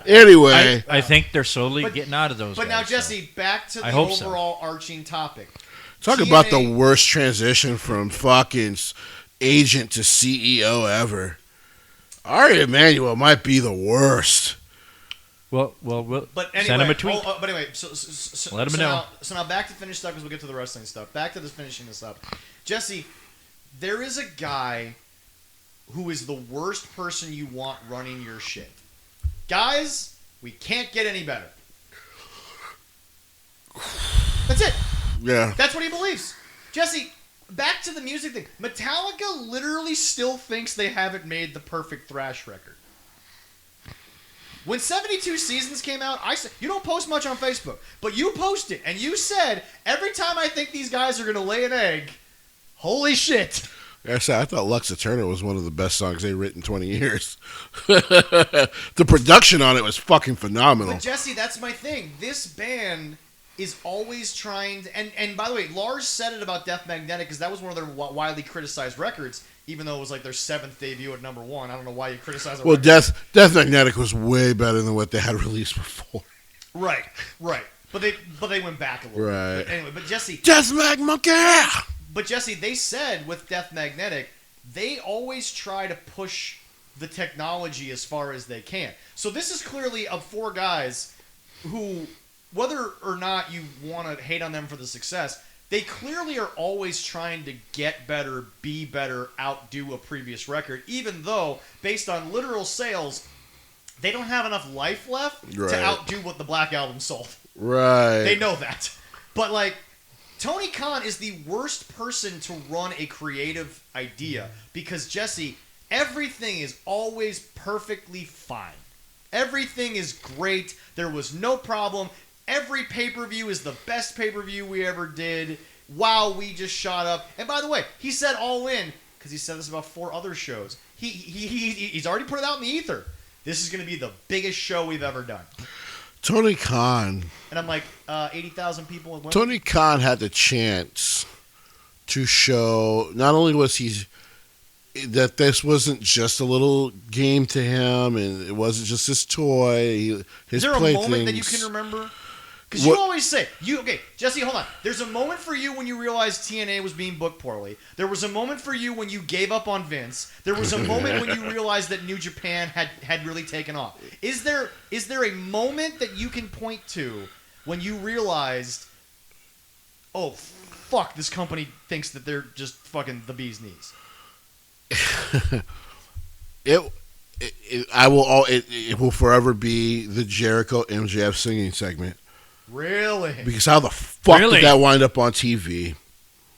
Anyway. I think they're slowly getting out of those But guys, now, Jesse, back to the overall arching topic. Talk about the worst transition from fucking agent to CEO ever. Ari Emanuel might be the worst. Well, but anyway, send him a tweet. But anyway, let him know. Now back to finish stuff because we'll get to the wrestling stuff. Back to this finishing this up. Jesse, there is a guy who is the worst person you want running your shit. Guys, we can't get any better. That's it. Yeah. That's what he believes. Jesse, back to the music thing. Metallica literally still thinks they haven't made the perfect thrash record. When 72 Seasons came out, I said, you don't post much on Facebook, but you posted, and you said, every time I think these guys are going to lay an egg, holy shit. I thought Lux Eterna was one of the best songs they've written in 20 years. The production on it was fucking phenomenal. But Jesse, that's my thing. This band is always trying to, and by the way, Lars said it about Death Magnetic because that was one of their widely criticized records, even though it was like their 7th debut at number 1. I don't know why you criticize it. Well, Death Magnetic was way better than what they had released before. Right. But they went back a little bit. Right. But anyway, but Jesse, Death Mag Monkey! But Jesse, they said with Death Magnetic, they always try to push the technology as far as they can. So this is clearly of 4 guys who, whether or not you want to hate on them for the success, they clearly are always trying to get better, be better, outdo a previous record, even though, based on literal sales, they don't have enough life left to outdo what the Black Album sold. Right. They know that. But, like, Tony Khan is the worst person to run a creative idea because, Jesse, everything is always perfectly fine. Everything is great. There was no problem. Every pay-per-view is the best pay-per-view we ever did. Wow, we just shot up. And by the way, he said All In because he said this about 4 other shows. He's already put it out in the ether. This is going to be the biggest show we've ever done. Tony Khan. And I'm like, 80,000 people in women? Tony Khan had the chance to show, not only was he, that this wasn't just a little game to him, and it wasn't just his toy, his Is there a playthings. moment that you can remember? Because you always say, okay, Jesse, hold on. There's a moment for you when you realized TNA was being booked poorly. There was a moment for you when you gave up on Vince. There was a moment when you realized that New Japan had really taken off. Is there a moment that you can point to when you realized, oh, fuck, this company thinks that they're just fucking the bee's knees? It will forever be the Jericho MJF singing segment. Really? Because how the fuck did that wind up on TV?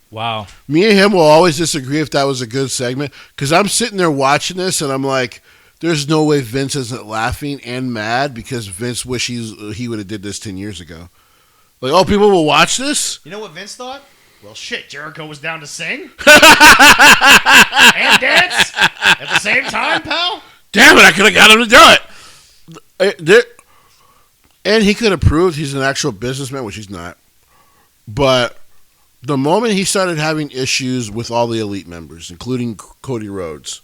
Wow. Me and him will always disagree if that was a good segment. Because I'm sitting there watching this and I'm like, there's no way Vince isn't laughing and mad because Vince wish he would have did this 10 years ago. Like, oh, people will watch this? You know what Vince thought? Well, shit, Jericho was down to sing and dance at the same time, pal. Damn it, I could have got him to do it. And he could have proved he's an actual businessman, which he's not. But the moment he started having issues with all the elite members, including Cody Rhodes,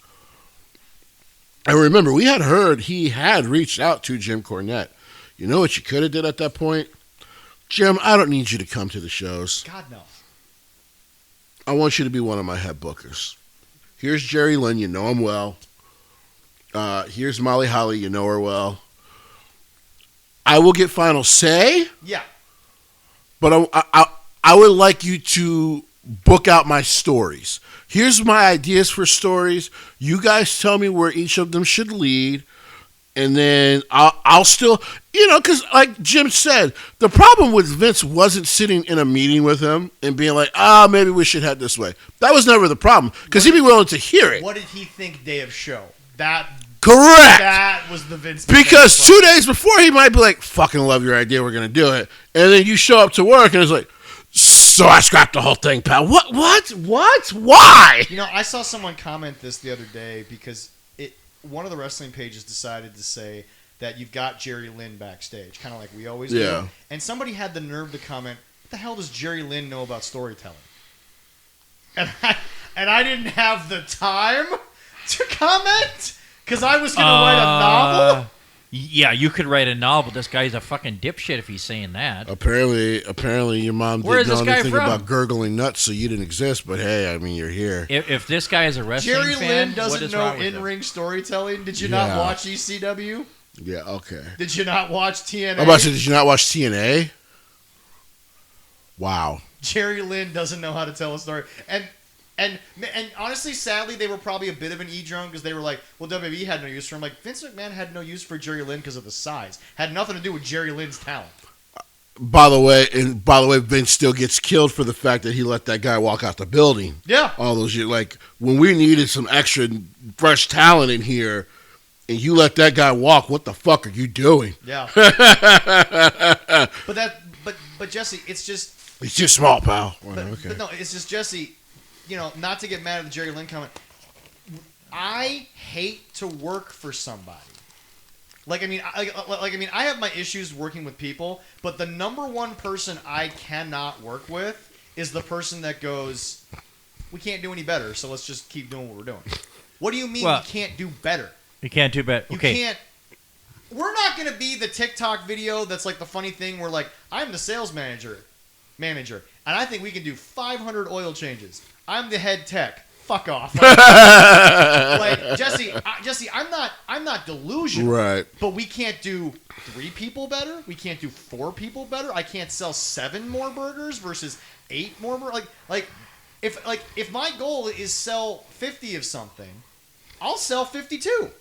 and remember, we had heard he had reached out to Jim Cornette. You know what you could have did at that point? Jim, I don't need you to come to the shows. God, no. I want you to be one of my head bookers. Here's Jerry Lynn, you know him well. Here's Molly Holly, you know her well. I will get final say. Yeah. But I would like you to book out my stories. Here's my ideas for stories. You guys tell me where each of them should lead. And then I'll still, because like Jim said, the problem with Vince wasn't sitting in a meeting with him and being like, maybe we should head this way. That was never the problem because he'd be willing to hear it. What did he think day of show? Correct. That was the Vince. Because 2 days before he might be like, fucking love your idea, we're going to do it. And then you show up to work and it's like, so I scrapped the whole thing, pal. What? Why? I saw someone comment this the other day because one of the wrestling pages decided to say that you've got Jerry Lynn backstage, kind of like we always do. And somebody had the nerve to comment, what the hell does Jerry Lynn know about storytelling? And I didn't have the time to comment because I was going to write a novel. Yeah, you could write a novel. This guy's a fucking dipshit if he's saying that. Apparently your mom didn't know anything about gurgling nuts, so you didn't exist. But hey, I mean, you're here. If this guy is a wrestling Jerry fan, Lynn doesn't know in-ring storytelling. Did you not watch ECW? Yeah, okay. Did you not watch TNA? I'm about to say, did you not watch TNA? Wow. Jerry Lynn doesn't know how to tell a story. And honestly, sadly, they were probably a bit of an e-drone because they were like, well, WWE had no use for him. Like, Vince McMahon had no use for Jerry Lynn because of the size. Had nothing to do with Jerry Lynn's talent. By the way, Vince still gets killed for the fact that he let that guy walk out the building. Yeah. All those years. Like, when we needed some extra fresh talent in here, and you let that guy walk, what the fuck are you doing? Yeah. But Jesse, it's just... He's too small, pal. But no, it's just, Jesse... not to get mad at the Jerry Lynn comment, I hate to work for somebody. I have my issues working with people, but the number one person I cannot work with is the person that goes, we can't do any better, so let's just keep doing what we're doing. What do you mean we can't do better? You can't do better. Okay. You can't. We're not going to be the TikTok video that's like the funny thing where like, I'm the sales manager, and I think we can do 500 oil changes. I'm the head tech. Fuck off. Jesse, I'm not delusional. Right. But we can't do 3 people better. We can't do 4 people better. I can't sell 7 more burgers versus 8 more burgers. If my goal is sell 50 of something, I'll sell 52.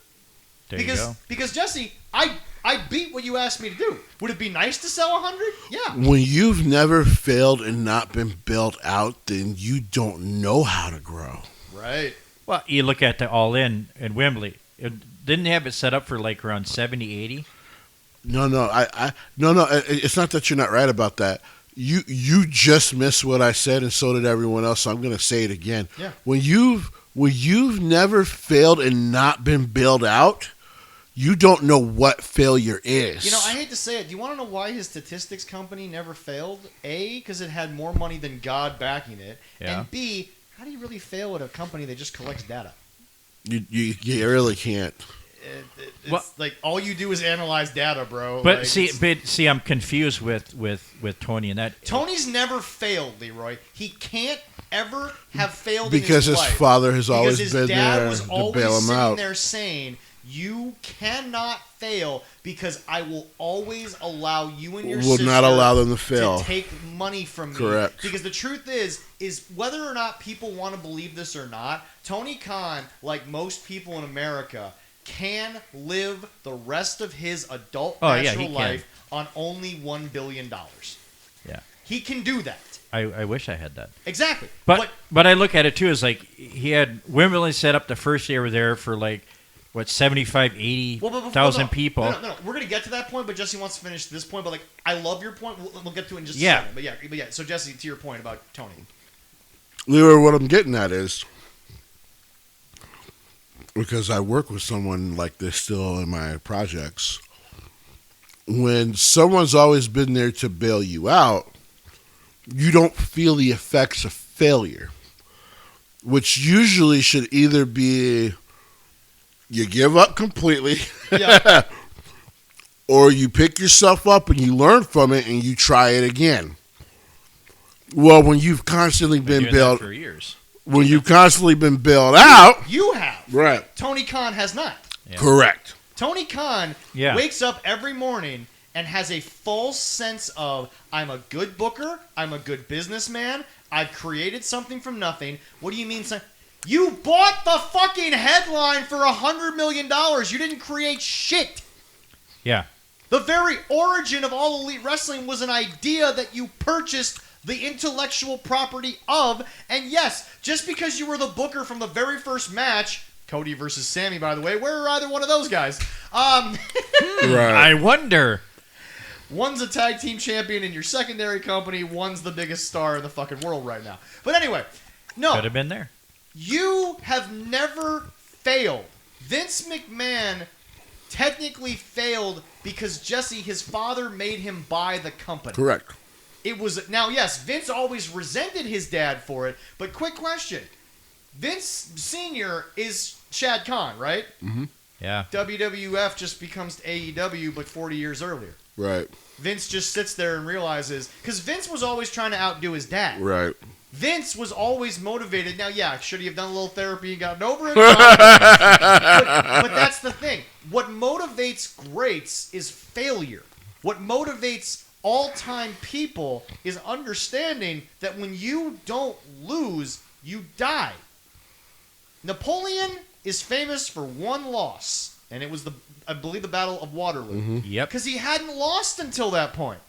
There you go. Because Jesse, I beat what you asked me to do. Would it be nice to sell 100? Yeah. When you've never failed and not been built out, then you don't know how to grow. Right. Well, you look at the All In Wembley. Didn't they have it set up for like around 70, 80? No. It's not that you're not right about that. You just missed what I said, and so did everyone else. So I'm going to say it again. Yeah. When you've never failed and not been built out, you don't know what failure is. I hate to say it. Do you want to know why his statistics company never failed? A, because it had more money than God backing it. Yeah. And B, how do you really fail at a company that just collects data? You really can't. It's like all you do is analyze data, bro. But see, I'm confused with Tony and that. Tony's never failed, Leroy. He can't ever have failed because in his his life. father has always his been dad there was to always bail him sitting out. there saying, you cannot fail because I will always allow you and your sister not allow them to fail. To take money from me. Correct. Because the truth is whether or not people want to believe this or not, Tony Khan, like most people in America, can live the rest of his adult natural life on only $1 billion. Yeah. He can do that. I wish I had that. Exactly. But I look at it too as like he had Wimbledon set up the first year we were there for like 75, 80,000 people. No. We're gonna get to that point, but Jesse wants to finish this point. But I love your point. We'll get to it in just a second. But yeah. So Jesse, to your point about Tony. Leroy, what I'm getting at is, because I work with someone like this still in my projects, when someone's always been there to bail you out, you don't feel the effects of failure, which usually should either be you give up completely Yeah. or you pick yourself up and you learn from it and you try it again. Well, when you've constantly been doing bailed that for years. when you've constantly been bailed out, You have. right? Tony Khan has not. Yeah. Correct. Tony Khan Yeah. wakes up every morning and has a full sense of, I'm a good booker, I'm a good businessman, I've created something from nothing. What do you mean, son? You bought the fucking headline for $100 million. You didn't create shit. Yeah. The very origin of All Elite Wrestling was an idea that you purchased the intellectual property of. And yes, just because you were the booker from the very first match, Cody versus Sammy, by the way, where are either one of those guys? Right. I wonder. One's a tag team champion in your secondary company. One's the biggest star in the fucking world right now. But anyway, no. Could have been there. You have never failed. Vince McMahon technically failed because Jessie, his father, made him buy the company. Correct. It was now, yes, Vince always resented his dad for it, but quick question. Vince Sr. is Shad Khan, right? Mm-hmm. Yeah. WWF just becomes AEW, but 40 years earlier. Right. Vince just sits there and realizes, because Vince was always trying to outdo his dad. Right. Vince was always motivated. Now, yeah, should he have done a little therapy and gotten over it? but that's the thing. What motivates greats is failure. What motivates all-time people is understanding that when you don't lose, you die. Napoleon is famous for one loss, and it was I believe the Battle of Waterloo. Mm-hmm. Yep. Because he hadn't lost until that point.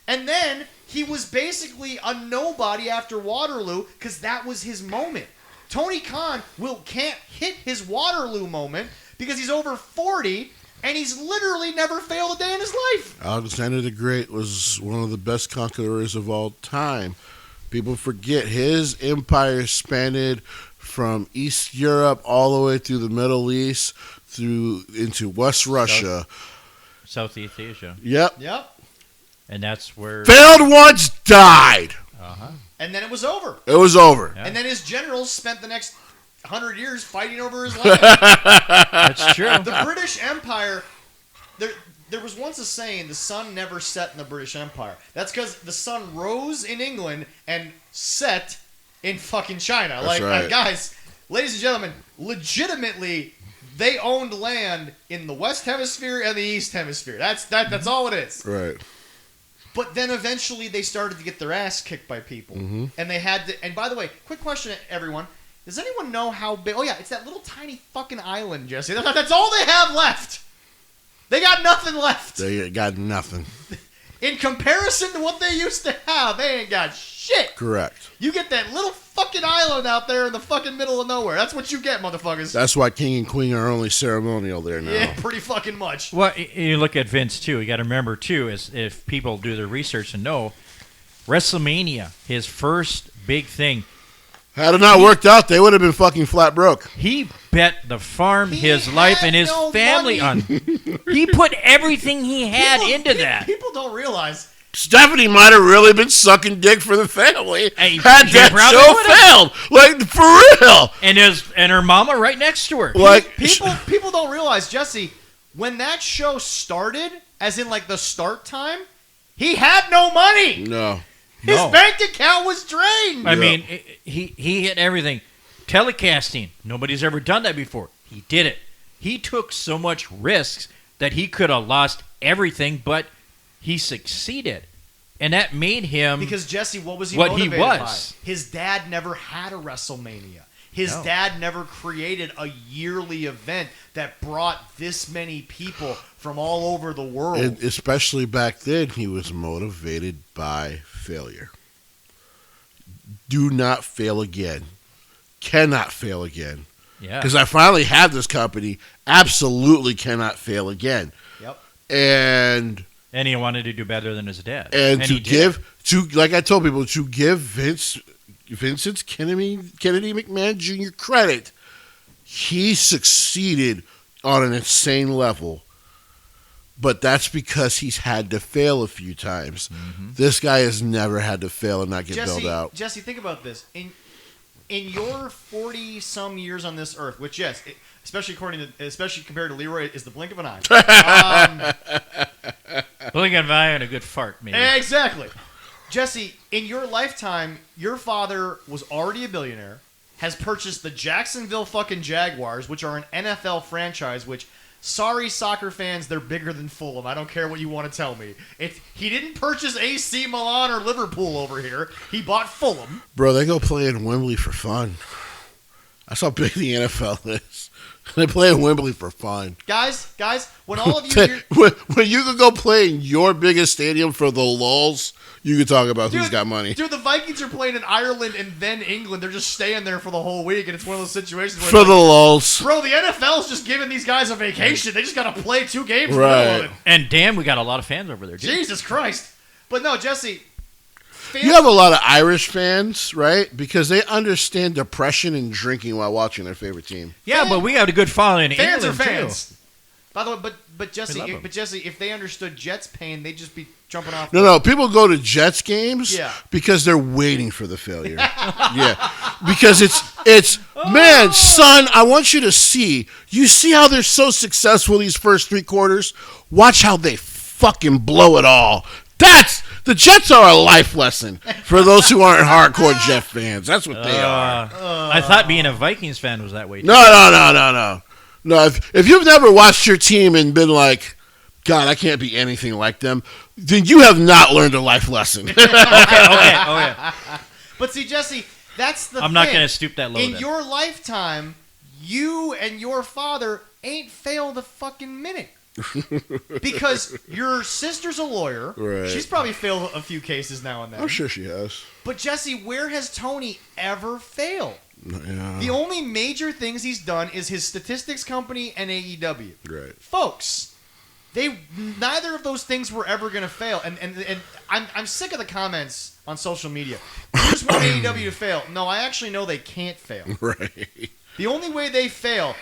And then he was basically a nobody after Waterloo because that was his moment. Tony Khan can't hit his Waterloo moment because he's over 40 and he's literally never failed a day in his life. Alexander the Great was one of the best conquerors of all time. People forget his empire spanned from East Europe all the way through the Middle East through into West Russia. Southeast Asia. Yep. Yep. And that's where. Failed once, died. Uh-huh. And then it was over. It was over. Yeah. And then his generals spent the next 100 years fighting over his land. That's true. The British Empire, there was once a saying, the sun never set in the British Empire. That's because the sun rose in England and set in fucking China. That's right. Guys, ladies and gentlemen, legitimately, they owned land in the West Hemisphere and the East Hemisphere. That's all it is. Right. But then eventually they started to get their ass kicked by people. Mm-hmm. And they had to, and by the way, quick question everyone. Does anyone know how big, oh yeah, it's that little tiny fucking island, Jesse. That's all they have left. They got nothing left. They got nothing. In comparison to what they used to have, they ain't got shit. Correct. You get that little fucking island out there in the fucking middle of nowhere. That's what you get, motherfuckers. That's why king and queen are only ceremonial there now. Yeah, pretty fucking much. Well, you look at Vince, too. You got to remember, too, is if people do their research and know, WrestleMania, his first big thing, Had it not worked out, they would have been fucking flat broke. he bet the farm, He his life, had and his no family money. on. He put everything he had into that. People don't realize. Stephanie might have really been sucking dick for the family Hey, had she that probably show would've. failed. Like, for real. And her mama right next to her. Like, People don't realize, Jesse, when that show started, as in like the start time, he had no money. no. His No. bank account was drained. I mean, he hit everything. Telecasting. Nobody's ever done that before. He did it. He took so much risks that he could have lost everything, but he succeeded. And that made him Because Jesse, what was he what he motivated was. by? His dad never had a WrestleMania. His No. dad never created a yearly event that brought this many people from all over the world. And especially back then, he was motivated by failure. Do not fail again. Cannot fail again. Yeah. Because I finally have this company. Absolutely cannot fail again. Yep. And And he wanted to do better than his dad. to he did. give to like I told people to give Vince Vincent Kennedy McMahon Jr. credit, he succeeded on an insane level. But that's because he's had to fail a few times. Mm-hmm. This guy has never had to fail and not get bailed out. Jesse, think about this. In your 40-some years on this earth, which, yes, especially compared to Leroy, is the blink of an eye. Blink of an eye and a good fart, maybe. Exactly. Jesse, in your lifetime, your father was already a billionaire, has purchased the Jacksonville fucking Jaguars, which are an NFL franchise, which... Sorry, soccer fans, they're bigger than Fulham. I don't care what you want to tell me. He didn't purchase AC Milan or Liverpool over here. He bought Fulham. Bro, they go play in Wembley for fun. That's how big the NFL is. They play in Wembley for fun. Guys, when all of you... when you can go play in your biggest stadium for the lulz, you can talk about who's got money. Dude, the Vikings are playing in Ireland and then England. They're just staying there for the whole week, and it's one of those situations where... For the lulz. Bro, the NFL's just giving these guys a vacation. They just got to play 2 games. Right. And damn, we got a lot of fans over there, dude. Jesus Christ. But no, Jesse... You have a lot of Irish fans, right? Because they understand depression and drinking while watching their favorite team. Yeah, but we have a good following in fans England, are fans. too. By the way, but Jesse, if they understood Jets' pain, they'd just be jumping off. No, people go to Jets games Yeah. because they're waiting for the failure. Yeah, because it's man, son, I want you to see. You see how they're so successful these first 3 quarters? Watch how they fucking blow it all. The Jets are a life lesson for those who aren't hardcore Jet fans. That's what they are. I thought being a Vikings fan was that way, too. No. No, if you've never watched your team and been like, God, I can't be anything like them, then you have not learned a life lesson. Okay. Oh, yeah. But see, Jesse, that's the I'm thing. not going to stoop that low. In your lifetime, you and your father ain't failed a fucking minute. Because your sister's a lawyer. Right. She's probably failed a few cases now and then. I'm sure she has. But Jesse, where has Tony ever failed? Yeah. The only major things he's done is his statistics company and AEW. Right. Folks, neither of those things were ever going to fail. And I'm sick of the comments on social media. You just want AEW to fail. No, I actually know they can't fail. Right. The only way they fail,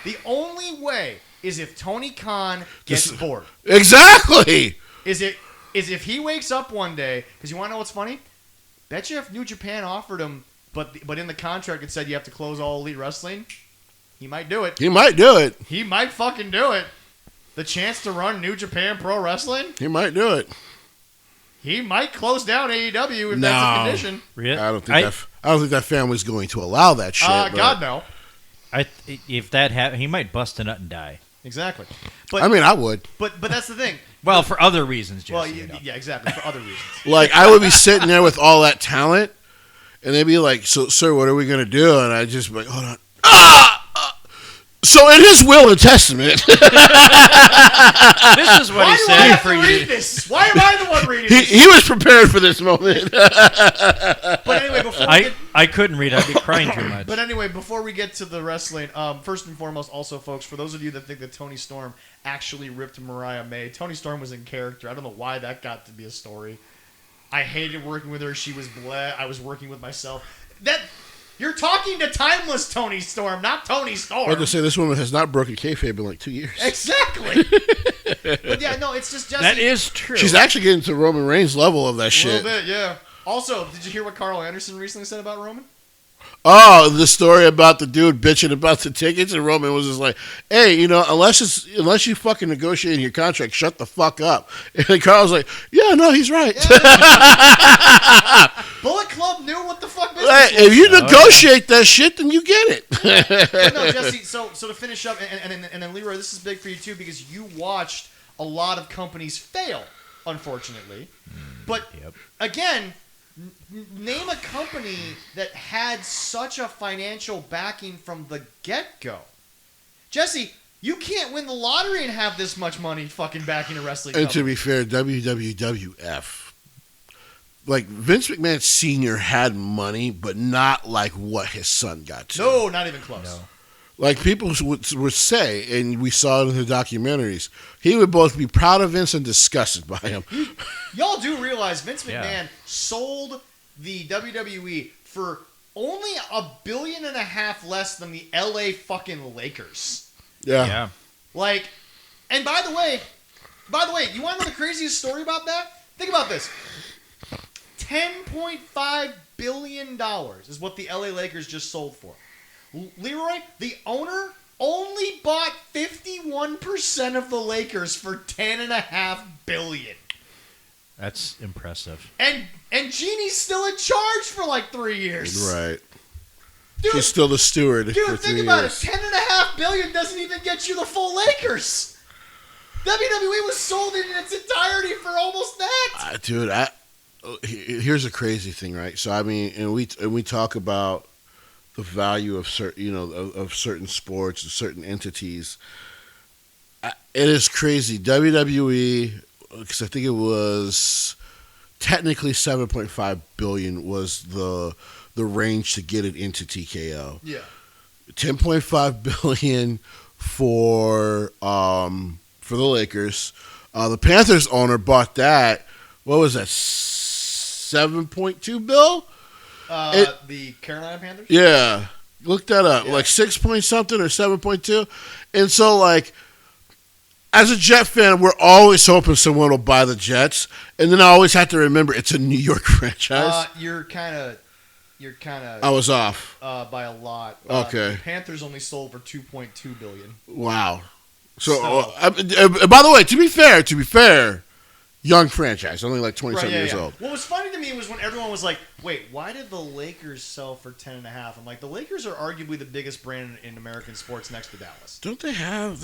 is if Tony Khan gets bored. Exactly. Is if he wakes up one day, because you want to know what's funny? Bet you if New Japan offered him, but in the contract it said you have to close all Elite Wrestling, he might do it. He might do it. He might fucking do it. The chance to run New Japan Pro Wrestling? He might do it. He might close down AEW if that's a condition. Really? I don't think that family's going to allow that shit. God, no. If that happened, he might bust a nut and die. Exactly. But I would. But that's the thing. Well, for other reasons, Jesse. Well, yeah, exactly. For other reasons. Like, I would be sitting there with all that talent, and they'd be like, "So, sir, what are we going to do?" And I'd just be like, "Hold on." So in his will and testament, This is what he said for you. Read this? Why am I the one reading this? he was prepared for this moment. But anyway, I couldn't read. I'd be crying too much. But anyway, before we get to the wrestling, first and foremost, also, folks, for those of you that think that Tony Storm actually ripped Mariah May, Tony Storm was in character. I don't know why that got to be a story. I hated working with her. She was bleh. I was working with myself. You're talking to timeless Tony Storm, not Tony Storm. I was going to say, this woman has not broken kayfabe in like 2 years. Exactly. But yeah, no, it's just Jesse. That is true. She's actually getting to Roman Reigns' level of that shit. A little bit, yeah. Also, did you hear what Carl Anderson recently said about Roman? Oh, the story about the dude bitching about the tickets, and Roman was just like, "Hey, unless you fucking negotiate your contract, shut the fuck up." And Carl's like, "Yeah, no, he's right." Yeah. Bullet Club knew what the fuck business was. If you negotiate that shit, then you get it. But no, Jesse. So to finish up, and then Leroy, this is big for you too because you watched a lot of companies fail, unfortunately. But again. Name a company that had such a financial backing from the get-go. Jesse, you can't win the lottery and have this much money fucking backing a wrestling company. And to be fair, WWF, like Vince McMahon Sr. had money, but not like what his son got to. No, not even close. No. Like people would say, and we saw it in the documentaries, he would both be proud of Vince and disgusted by him. Y'all do realize Vince McMahon sold the WWE for only $1.5 billion less than the LA fucking Lakers. Yeah. Like, and by the way, you want to know the craziest story about that? Think about this. $10.5 billion is what the LA Lakers just sold for. Leroy, the owner, only bought 51% of the Lakers for $10.5 billion. That's impressive. And Jeannie's still in charge for like 3 years. Right. Dude, She's still the steward. Dude, for think 3 about years. it. $10.5 billion doesn't even get you the full Lakers. WWE was sold in its entirety for almost that. Dude, here's a crazy thing, right? So I mean, and we talk about the value of certain, of certain sports and certain entities. It is crazy. WWE, because I think it was technically $7.5 billion was the range to get it into TKO. Yeah. $10.5 billion for the Lakers. The Panthers owner bought that. What was that? 7.2 bill? The Carolina Panthers? Yeah. Look that up. Yeah. Like 6 point something or 7.2. And so, like, as a Jet fan, we're always hoping someone will buy the Jets. And then I always have to remember it's a New York franchise. You're kind of I was off. by a lot. Okay. The Panthers only sold for $2.2 billion. Wow. So, by the way, to be fair, young franchise, only like 27 years old. What was funny to me was when everyone was like, "Wait, why did the Lakers sell for 10.5?" I'm like, the Lakers are arguably the biggest brand in American sports next to Dallas. Don't they have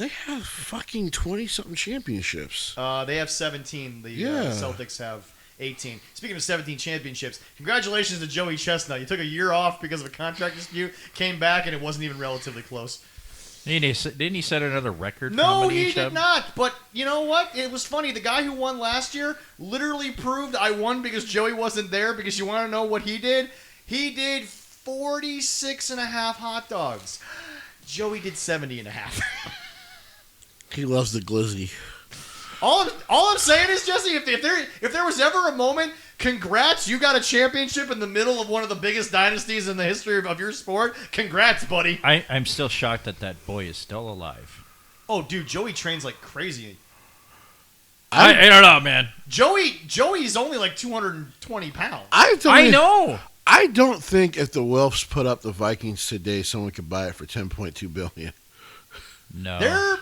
fucking 20-something championships? They have 17. The Celtics have 18. Speaking of 17 championships, congratulations to Joey Chestnut. You took a year off because of a contract dispute, came back, and it wasn't even relatively close. Didn't he set another record? No, he did not. But you know what? It was funny. The guy who won last year literally proved I won because Joey wasn't there. Because you want to know what he did? He did 46.5 hot dogs. Joey did 70.5. He loves the glizzy. All I'm saying is, Jesse, if there was ever a moment, congrats, you got a championship in the middle of one of the biggest dynasties in the history of your sport. Congrats, buddy. I'm still shocked that boy is still alive. Oh, dude, Joey trains like crazy. I don't know, man. Joey's only like 220 pounds. I know. I don't think if the Wilfs put up the Vikings today, someone could buy it for $10.2 billion. No.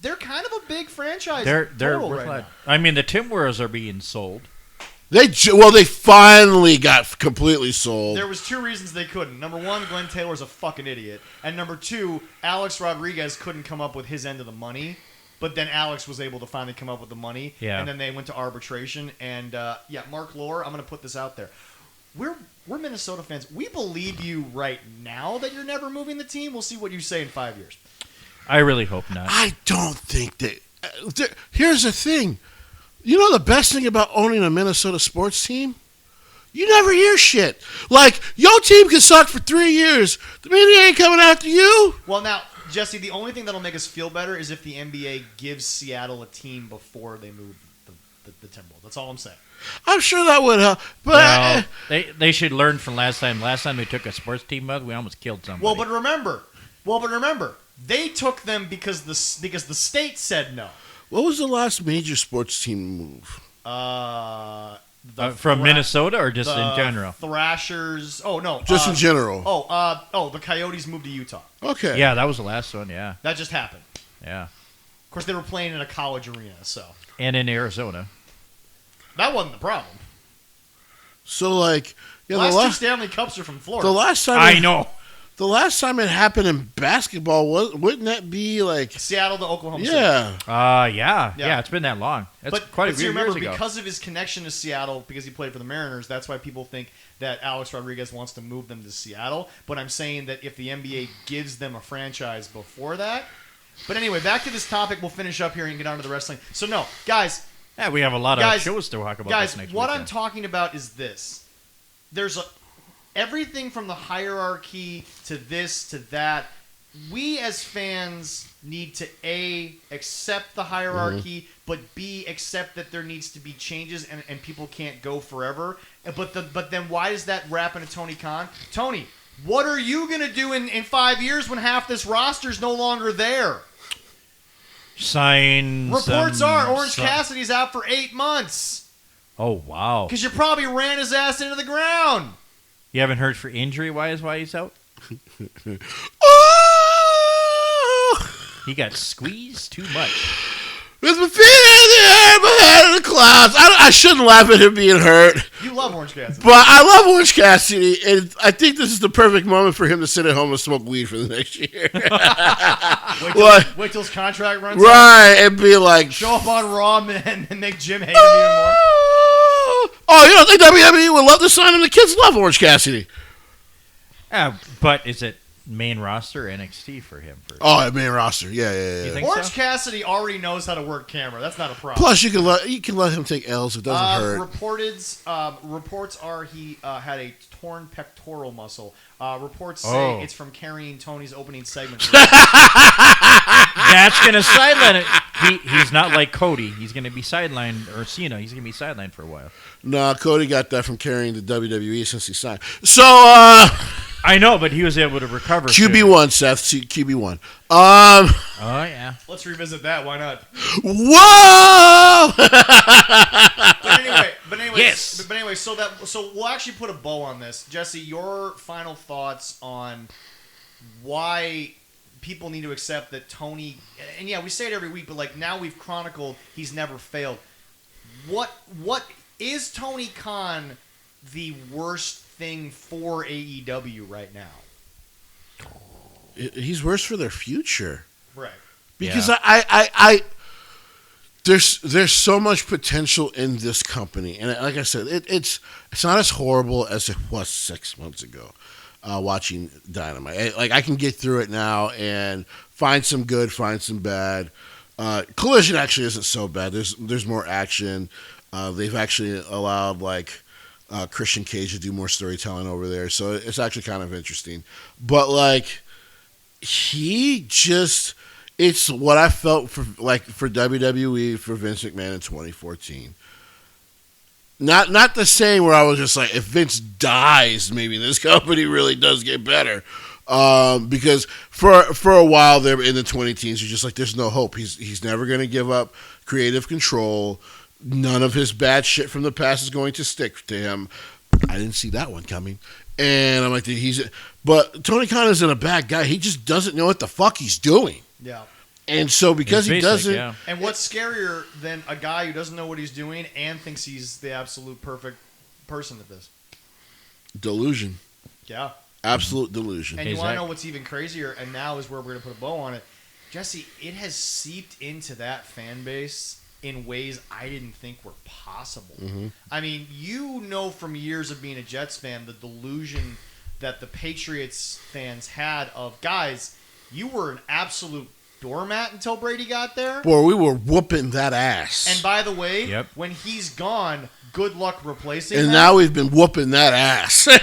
They're kind of a big franchise. They're total worth right now. now. I mean, the Timberwolves are being sold. They finally got completely sold. There was two reasons they couldn't. Number one, Glenn Taylor's a fucking idiot. And number two, Alex Rodriguez couldn't come up with his end of the money. But then Alex was able to finally come up with the money. Yeah. And then they went to arbitration. And, Mark Lohr, I'm going to put this out there. We're Minnesota fans. We believe you right now that you're never moving the team. We'll see what you say in 5 years. I really hope not. I don't think that. Here's the thing. You know the best thing about owning a Minnesota sports team? You never hear shit. Like, your team can suck for 3 years. The media ain't coming after you. Well, now, Jesse, the only thing that'll make us feel better is if the NBA gives Seattle a team before they move the Timberwolves. That's all I'm saying. I'm sure that would help. But they should learn from last time. Last time we took a sports team out, we almost killed somebody. Well, but remember, they took them because the state said no. what was the last major sports team move? From Minnesota or just in general? Thrashers. Oh no, Just in general. The Coyotes moved to Utah. Okay. Yeah, that was the last one. Yeah, That just happened. yeah, Of course, they were playing in a college arena, so and in Arizona. that wasn't the problem. So, like, yeah, Last two Stanley Cups are from Florida. the last time I know. The last time it happened in basketball, wouldn't that be like? Seattle to Oklahoma City. Yeah. Yeah. It's been that long. That's But quite a you few remember, years ago. because of his connection to Seattle, because he played for the Mariners, that's why people think that Alex Rodriguez wants to move them to Seattle. But I'm saying that if the NBA gives them a franchise before that. But anyway, back to this topic. We'll finish up here and get on to the wrestling. So, no, guys. Yeah, we have a lot of shows to talk about Guys, this next what weekend. I'm talking about is this. There's everything from the hierarchy to this to that. We as fans need to A, accept the hierarchy, but B, accept that there needs to be changes and people can't go forever. But then why does that wrap into Tony Khan? Tony, What are you going to do in 5 years when half this roster's no longer there? Sign. Reports are Orange Cassidy's out for 8 months. Oh, wow. Because you probably ran his ass into the ground. You haven't heard for injury-wise why he's out? Oh! He got squeezed too much. With my feet in the air, my head in the clouds. I shouldn't laugh at him being hurt. You love Orange Cassidy. But I love Orange Cassidy, and I think this is the perfect moment for him to sit at home and smoke weed for the next year. Wait till his contract runs out. Right, and be like... Show up on Raw and make Jim hate him even more. Oh, you don't think WWE would love to sign him? The kids love Orange Cassidy. But is it main roster or NXT for him? Oh, main roster. Yeah. You think Orange so? Cassidy already knows how to work camera. That's not a problem. Plus, you can let him take L's. It doesn't hurt. Reports are he had a torn pectoral muscle. Reports say it's from carrying Tony's opening segment. That's gonna sideline it. He's not like Cody. He's gonna be sidelined, or Cena. He's gonna be sidelined for a while. No, Cody got that from carrying the WWE since he signed. So, I know, but he was able to recover. QB1, Seth. QB1. Oh yeah. Let's revisit that. Why not? Whoa! But anyway, Yes. But anyway, so we'll actually put a bow on this. Jesse, your final thoughts on why people need to accept that Tony, and yeah, we say it every week, but like now we've chronicled he's never failed. What is Tony Khan the worst thing for AEW right now? He's worse for their future. Right. Because I there's so much potential in this company, and like I said, it's not as horrible as it was 6 months ago. Watching Dynamite, I can get through it now and find some good, find some bad. Collision actually isn't so bad. There's more action. They've actually allowed Christian Cage to do more storytelling over there, so it's actually kind of interesting. But it's what I felt for WWE for Vince McMahon in 2014. Not the same where I was just like, if Vince dies, maybe this company really does get better. Because for a while there in the 2010s, you're just like, there's no hope. He's never going to give up creative control. None of his bad shit from the past is going to stick to him. I didn't see that one coming. And I'm like, but Tony Khan isn't a bad guy. He just doesn't know what the fuck he's doing. Yeah. And so because he doesn't... Yeah. And what's scarier than a guy who doesn't know what he's doing and thinks he's the absolute perfect person at this? Delusion. Yeah. Absolute delusion. And you want to know what's even crazier, and now is where we're going to put a bow on it. Jesse, it has seeped into that fan base in ways I didn't think were possible. Mm-hmm. I mean, you know from years of being a Jets fan, the delusion that the Patriots fans had of, guys, you were an absolute doormat until Brady got there. Boy, we were whooping that ass. And by the way, when he's gone, good luck replacing him. And now we've been whooping that ass. But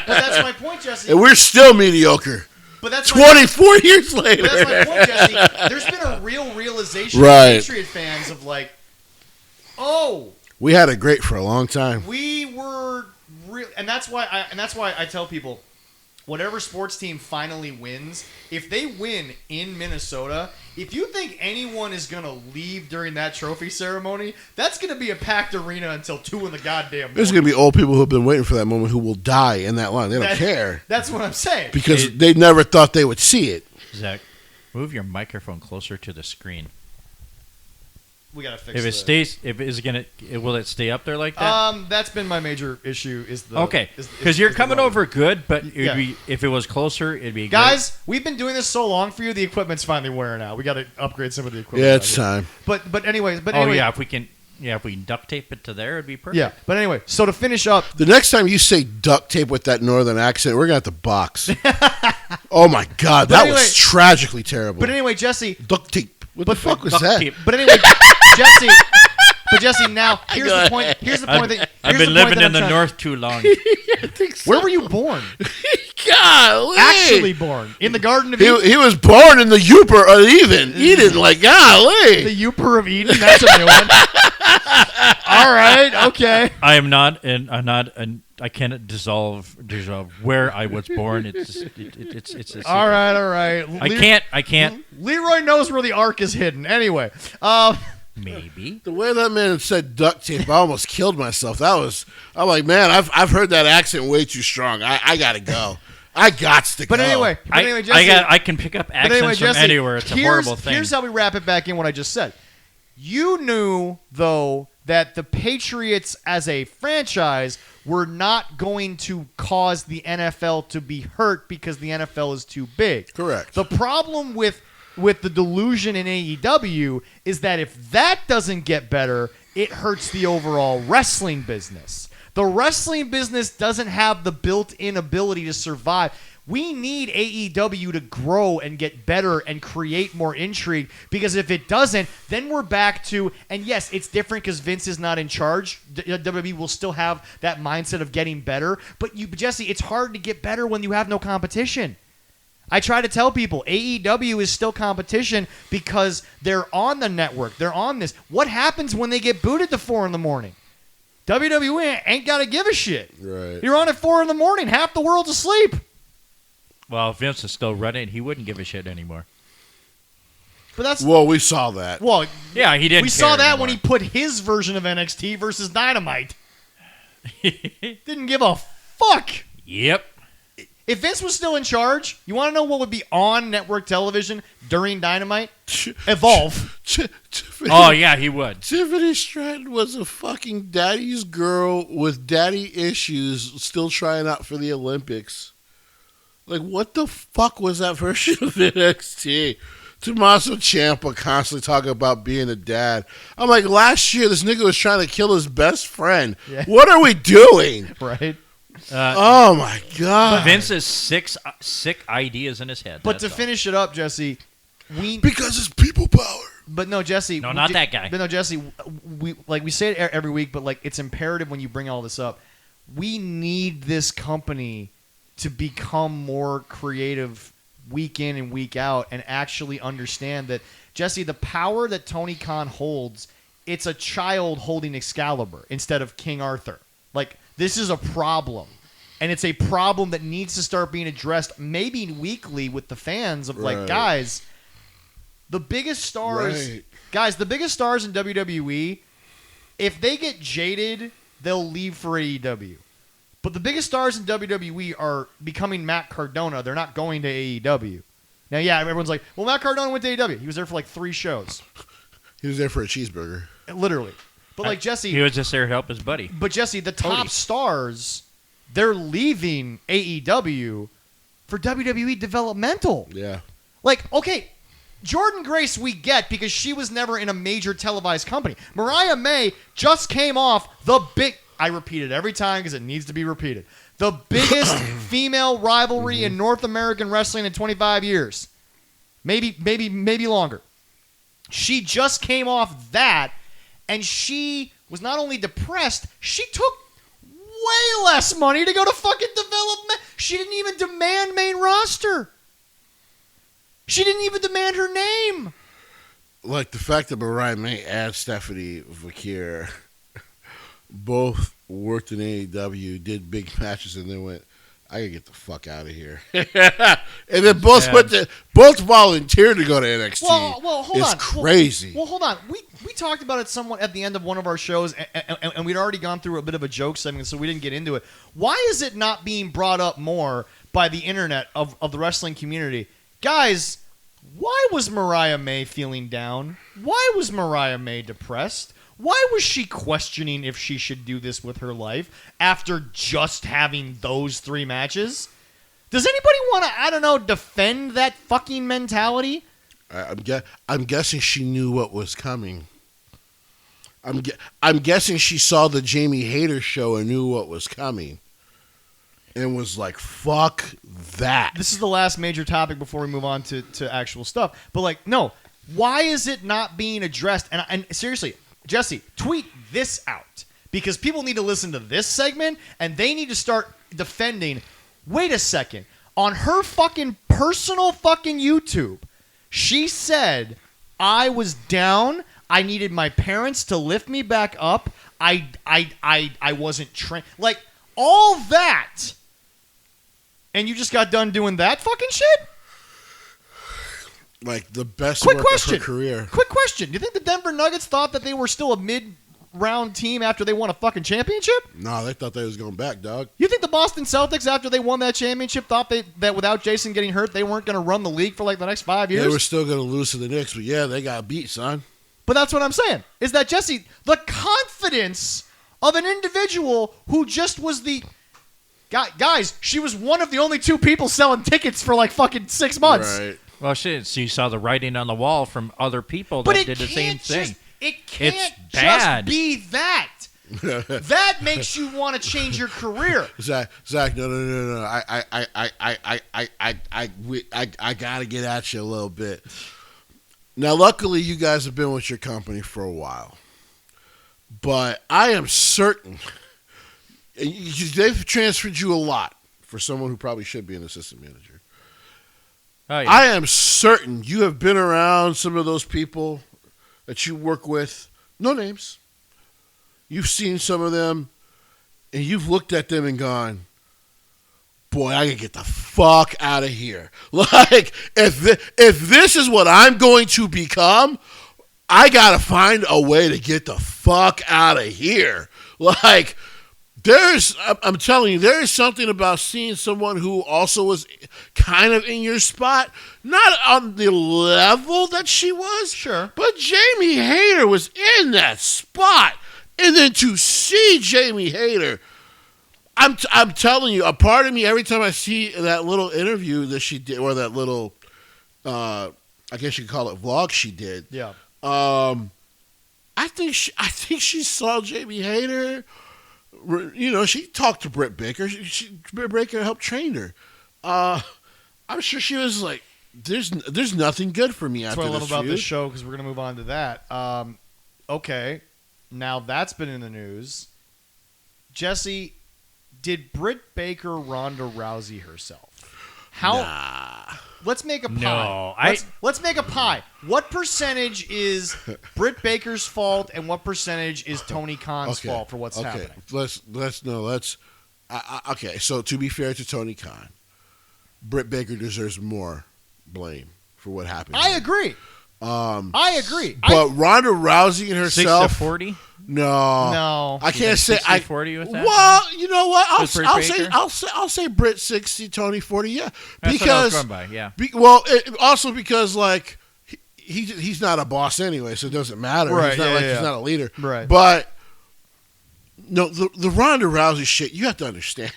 that's my point, Jesse. And we're still mediocre. But that's 24 years later. But that's my point, Jesse. There's been a real realization right. of Patriot fans of we had it great for a long time. We were real, and that's why I tell people, whatever sports team finally wins, if they win in Minnesota, if you think anyone is going to leave during that trophy ceremony, that's going to be a packed arena until 2 in the goddamn morning. There's going to be old people who have been waiting for that moment who will die in that line. They don't care. That's what I'm saying. Because they never thought they would see it. Zach, move your microphone closer to the screen. We gotta fix if it stays. If it's gonna, will it stay up there like that? That's been my major issue. Because you're coming over good, but it'd be, if it was closer, it'd be. Guys, great. we've been doing this so long for you. The equipment's finally wearing out. We got to upgrade some of the equipment. Yeah, it's time. But anyway. Oh yeah, if we can duct tape it to there, it'd be perfect. Yeah, but anyway, so to finish up, the next time you say duct tape with that northern accent, we're gonna have to box. Oh my god, that was tragically terrible. But anyway, Jesse, duct tape. What the fuck was that? Tape. But anyway, Jesse, now here's the point. I've been living in the north too long. I think so. Where were you born? Golly. Actually born in the Garden of Eden. He was born in the Youper of Eden. Golly. The Youper of Eden. That's a new one. right, okay. I am not, and I'm not, and I cannot dissolve where I was born. It's a All right. I can't. Leroy knows where the ark is hidden. Anyway, Maybe. The way that man said duct tape, I almost killed myself. I'm like, man, I've heard that accent way too strong. I gotta go. I gots to go. But anyway, Jesse, I can pick up accents from anywhere. It's a horrible thing. Here's how we wrap it back in what I just said. You knew, though, that the Patriots as a franchise were not going to cause the NFL to be hurt because the NFL is too big. Correct. The problem with the delusion in AEW is that if that doesn't get better, it hurts the overall wrestling business. The wrestling business doesn't have the built-in ability to survive. We need AEW to grow and get better and create more intrigue, because if it doesn't, then we're back to, and yes, it's different because Vince is not in charge. WWE will still have that mindset of getting better, but Jesse, it's hard to get better when you have no competition. I try to tell people AEW is still competition because they're on the network. They're on this. What happens when they get booted to 4 a.m? WWE ain't got to give a shit. Right. You're on at 4 a.m. Half the world's asleep. Well, if Vince is still running, he wouldn't give a shit anymore. But we saw that. Well, yeah, he didn't. We saw that anymore. when he put his version of NXT versus Dynamite. Didn't give a fuck. Yep. If Vince was still in charge, you want to know what would be on network television during Dynamite? Evolve. Oh, yeah, he would. Tiffany Stratton was a fucking daddy's girl with daddy issues still trying out for the Olympics. Like, what the fuck was that version of NXT? Tommaso Ciampa constantly talking about being a dad. I'm like, last year this nigga was trying to kill his best friend. Yeah. What are we doing? Right. Oh my god! Vince's sick ideas in his head. But to finish it up, Jesse, because it's people power. But no, Jesse. No, not that guy. But no, Jesse. We say it every week, but like it's imperative when you bring all this up. We need this company to become more creative week in and week out, and actually understand that, Jesse, the power that Tony Khan holds, it's a child holding Excalibur instead of King Arthur. Like, this is a problem. And it's a problem that needs to start being addressed maybe weekly with the fans of, like, guys, the biggest stars in WWE, if they get jaded, they'll leave for AEW. But the biggest stars in WWE are becoming Matt Cardona. They're not going to AEW. Now, yeah, everyone's like, well, Matt Cardona went to AEW. He was there for like 3 shows. He was there for a cheeseburger. Literally. But like Jesse... He was just there to help his buddy. But Jesse, the top stars, they're leaving AEW for WWE developmental. Yeah. Like, okay, Jordan Grace we get because she was never in a major televised company. Mariah May just came off the big... I repeat it every time because it needs to be repeated. The biggest female rivalry in North American wrestling in 25 years. Maybe longer. She just came off that, and she was not only depressed, she took way less money to go to fucking development. She didn't even demand main roster. She didn't even demand her name. Like the fact that Mariah May and Stephanie Vakir both worked in AEW, did big matches, and then went, I gotta get the fuck out of here. And then both both volunteered to go to NXT. Well, hold on. It's crazy. Well, hold on. We talked about it somewhat at the end of one of our shows, and we'd already gone through a bit of a joke segment, so we didn't get into it. Why is it not being brought up more by the internet of the wrestling community? Guys, why was Mariah May feeling down? Why was Mariah May depressed? Why was she questioning if she should do this with her life after just having those 3 matches? Does anybody want to, I don't know, defend that fucking mentality? I'm guessing she knew what was coming. I'm guessing she saw the Jamie Hayter show and knew what was coming. And was like, fuck that. This is the last major topic before we move on to actual stuff. But like, no, why is it not being addressed? And seriously, Jesse, tweet this out, because people need to listen to this segment and they need to start defending. Wait a second. On her fucking personal fucking YouTube, she said, I was down. I needed my parents to lift me back up. I wasn't trained. Like, all that. And you just got done doing that fucking shit? Like the best Quick work question. of her career. Quick question. Do you think the Denver Nuggets thought that they were still a mid-round team after they won a fucking championship? No, they thought they was going back, dog. You think the Boston Celtics, after they won that championship, thought that without Jason getting hurt, they weren't going to run the league for like the next 5 years? They were still going to lose to the Knicks, but yeah, they got beat, son. But that's what I'm saying. Is that, Jesse, the confidence of an individual who just was the... Guys, she was one of the only 2 people selling tickets for like fucking 6 months. Right. Well, shit. So you saw the writing on the wall from other people But that did the same thing. It can't It's just bad. be that. That makes you want to change your career. Zach, no. I gotta get at you a little bit. Now, luckily, you guys have been with your company for a while, but I am certain they've transferred you a lot for someone who probably should be an assistant manager. Oh, yeah. I am certain you have been around some of those people that you work with. No names. You've seen some of them, and you've looked at them and gone, boy, I gotta get the fuck out of here. Like, if this is what I'm going to become, I gotta find a way to get the fuck out of here. Like, I'm telling you, there is something about seeing someone who also was kind of in your spot, not on the level that she was, Sure. but Jamie Hayter was in that spot. And then to see Jamie Hayter, I'm telling you, a part of me, every time I see that little interview that she did, or that little, I guess you could call it vlog she did. Yeah. I think she saw Jamie Hayter. You know, she talked to Britt Baker. Britt Baker helped train her. I'm sure she was like, "There's nothing good for me That's after what I this love about feud." this show, because we're going to move on to that. Okay. Now that's been in the news. Jesse, did Britt Baker Ronda Rousey herself? How? Nah. Let's make a pie. No, let's make a pie. What percentage is Britt Baker's fault, and what percentage is Tony Khan's fault for what's happening? Okay, so to be fair to Tony Khan, Britt Baker deserves more blame for what happened. I agree. I agree. But Ronda Rousey and herself, 6-40. no, I can't say. 60-40 with that? Well, you know what? I'll say Britt 60, Tony 40. Yeah, That's what I was going by. Yeah. Also because like he's not a boss anyway, so it doesn't matter. Right, He's not he's not a leader. Right. But no, the Ronda Rousey shit, you have to understand.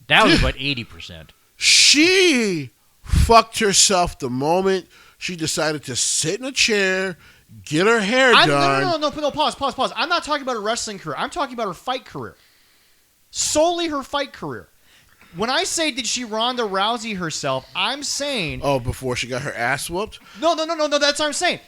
That was about 80%. She fucked herself the moment she decided to sit in a chair, get her hair done. No, pause. I'm not talking about her wrestling career. I'm talking about her fight career. Solely her fight career. When I say did she Ronda Rousey herself, I'm saying... Oh, before she got her ass whooped? No, that's what I'm saying.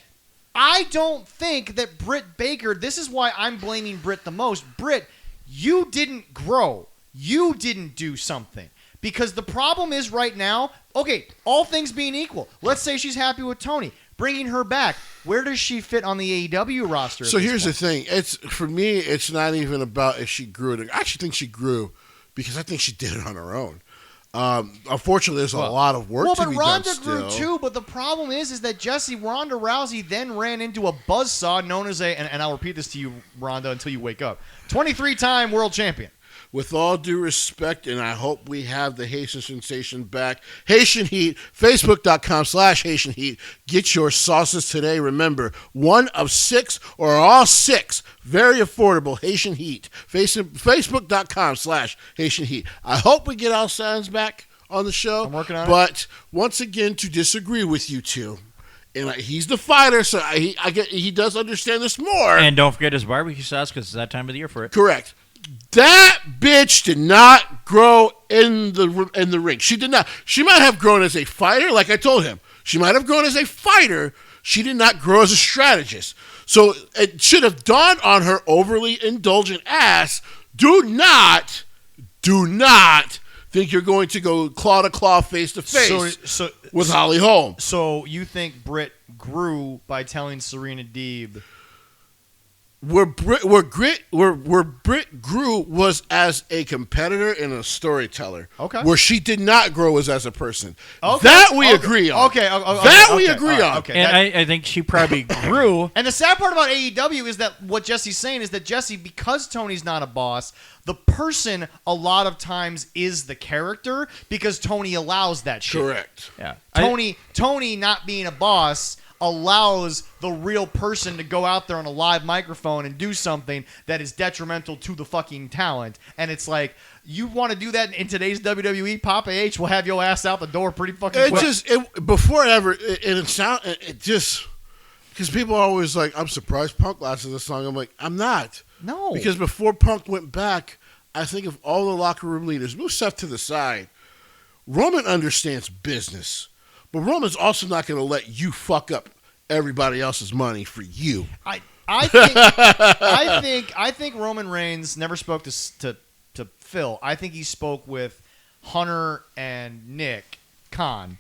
I don't think that Britt Baker... This is why I'm blaming Britt the most. Britt, you didn't grow. You didn't do something. Because the problem is right now, okay, all things being equal, let's say she's happy with Tony. Bringing her back, where does she fit on the AEW roster? So here's the thing. For me, it's not even about if she grew. I actually think she grew because I think she did it on her own. Unfortunately, there's a lot of work to be done still. Ronda grew too, but the problem is that Ronda Rousey then ran into a buzzsaw known as and I'll repeat this to you, Ronda, until you wake up, 23-time world champion. With all due respect, and I hope we have the Haitian sensation back. Haitian Heat, Facebook.com/Haitian Heat. Get your sauces today. Remember, 1 of 6 or all 6. Very affordable Haitian Heat. Facebook.com/Haitian Heat. I hope we get our sounds back on the show. I'm working on it. But once again, to disagree with you two. And he's the fighter, so he does understand this more. And don't forget his barbecue sauce because it's that time of the year for it. Correct. That bitch did not grow in the ring. She did not. She might have grown as a fighter, like I told him. She might have grown as a fighter. She did not grow as a strategist. So it should have dawned on her overly indulgent ass. Do not think you're going to go claw to claw, face to face with Holly Holm. So you think Britt grew by telling Serena Deeb where Britt grew was as a competitor and a storyteller. Okay. Where she did not grow as a person. Okay. That we agree on. Okay. We agree on. Okay. And I think she probably grew. And the sad part about AEW is that what Jesse's saying is that Jesse, because Tony's not a boss, the person a lot of times is the character because Tony allows that shit. Correct. Yeah. Tony not being a boss allows the real person to go out there on a live microphone and do something that is detrimental to the fucking talent. And it's like, you want to do that in today's WWE? Papa H will have your ass out the door pretty fucking quick. Before it ever, it just, because people are always like, I'm surprised Punk lasted this long. I'm like, I'm not. No. Because before Punk went back, I think of all the locker room leaders, move stuff to the side. Roman understands business. But Roman's also not going to let you fuck up everybody else's money for you. I think Roman Reigns never spoke to Phil. I think he spoke with Hunter and Nick Khan,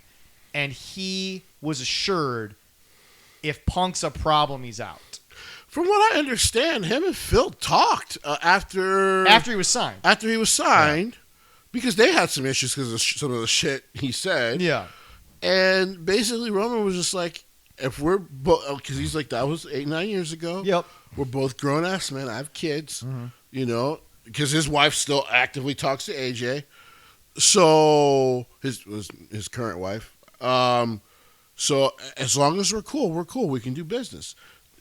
and he was assured if Punk's a problem, he's out. From what I understand, him and Phil talked after he was signed. After he was signed, because they had some issues because of some of the shit he said. Yeah. And basically, Roman was just like, if we're both, because he's like, that was 8-9 years ago. Yep. We're both grown ass men. I have kids, because his wife still actively talks to AJ. So his current wife. So as long as we're cool. We can do business.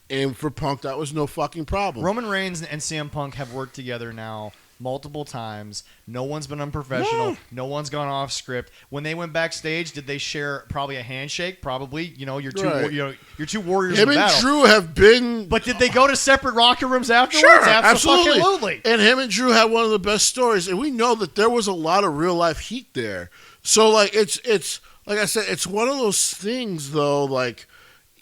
And for Punk, that was no fucking problem. Roman Reigns and CM Punk have worked together now multiple times. No one's been unprofessional. No one's gone off script. When they went backstage, did they share probably a handshake? Probably. Your two warriors him in and battle. Drew have been. But did they go to separate locker rooms afterwards? Sure, absolutely. Absolutely. And him and Drew had one of the best stories, and we know that there was a lot of real life heat there. So like it's like I said, it's one of those things though, like.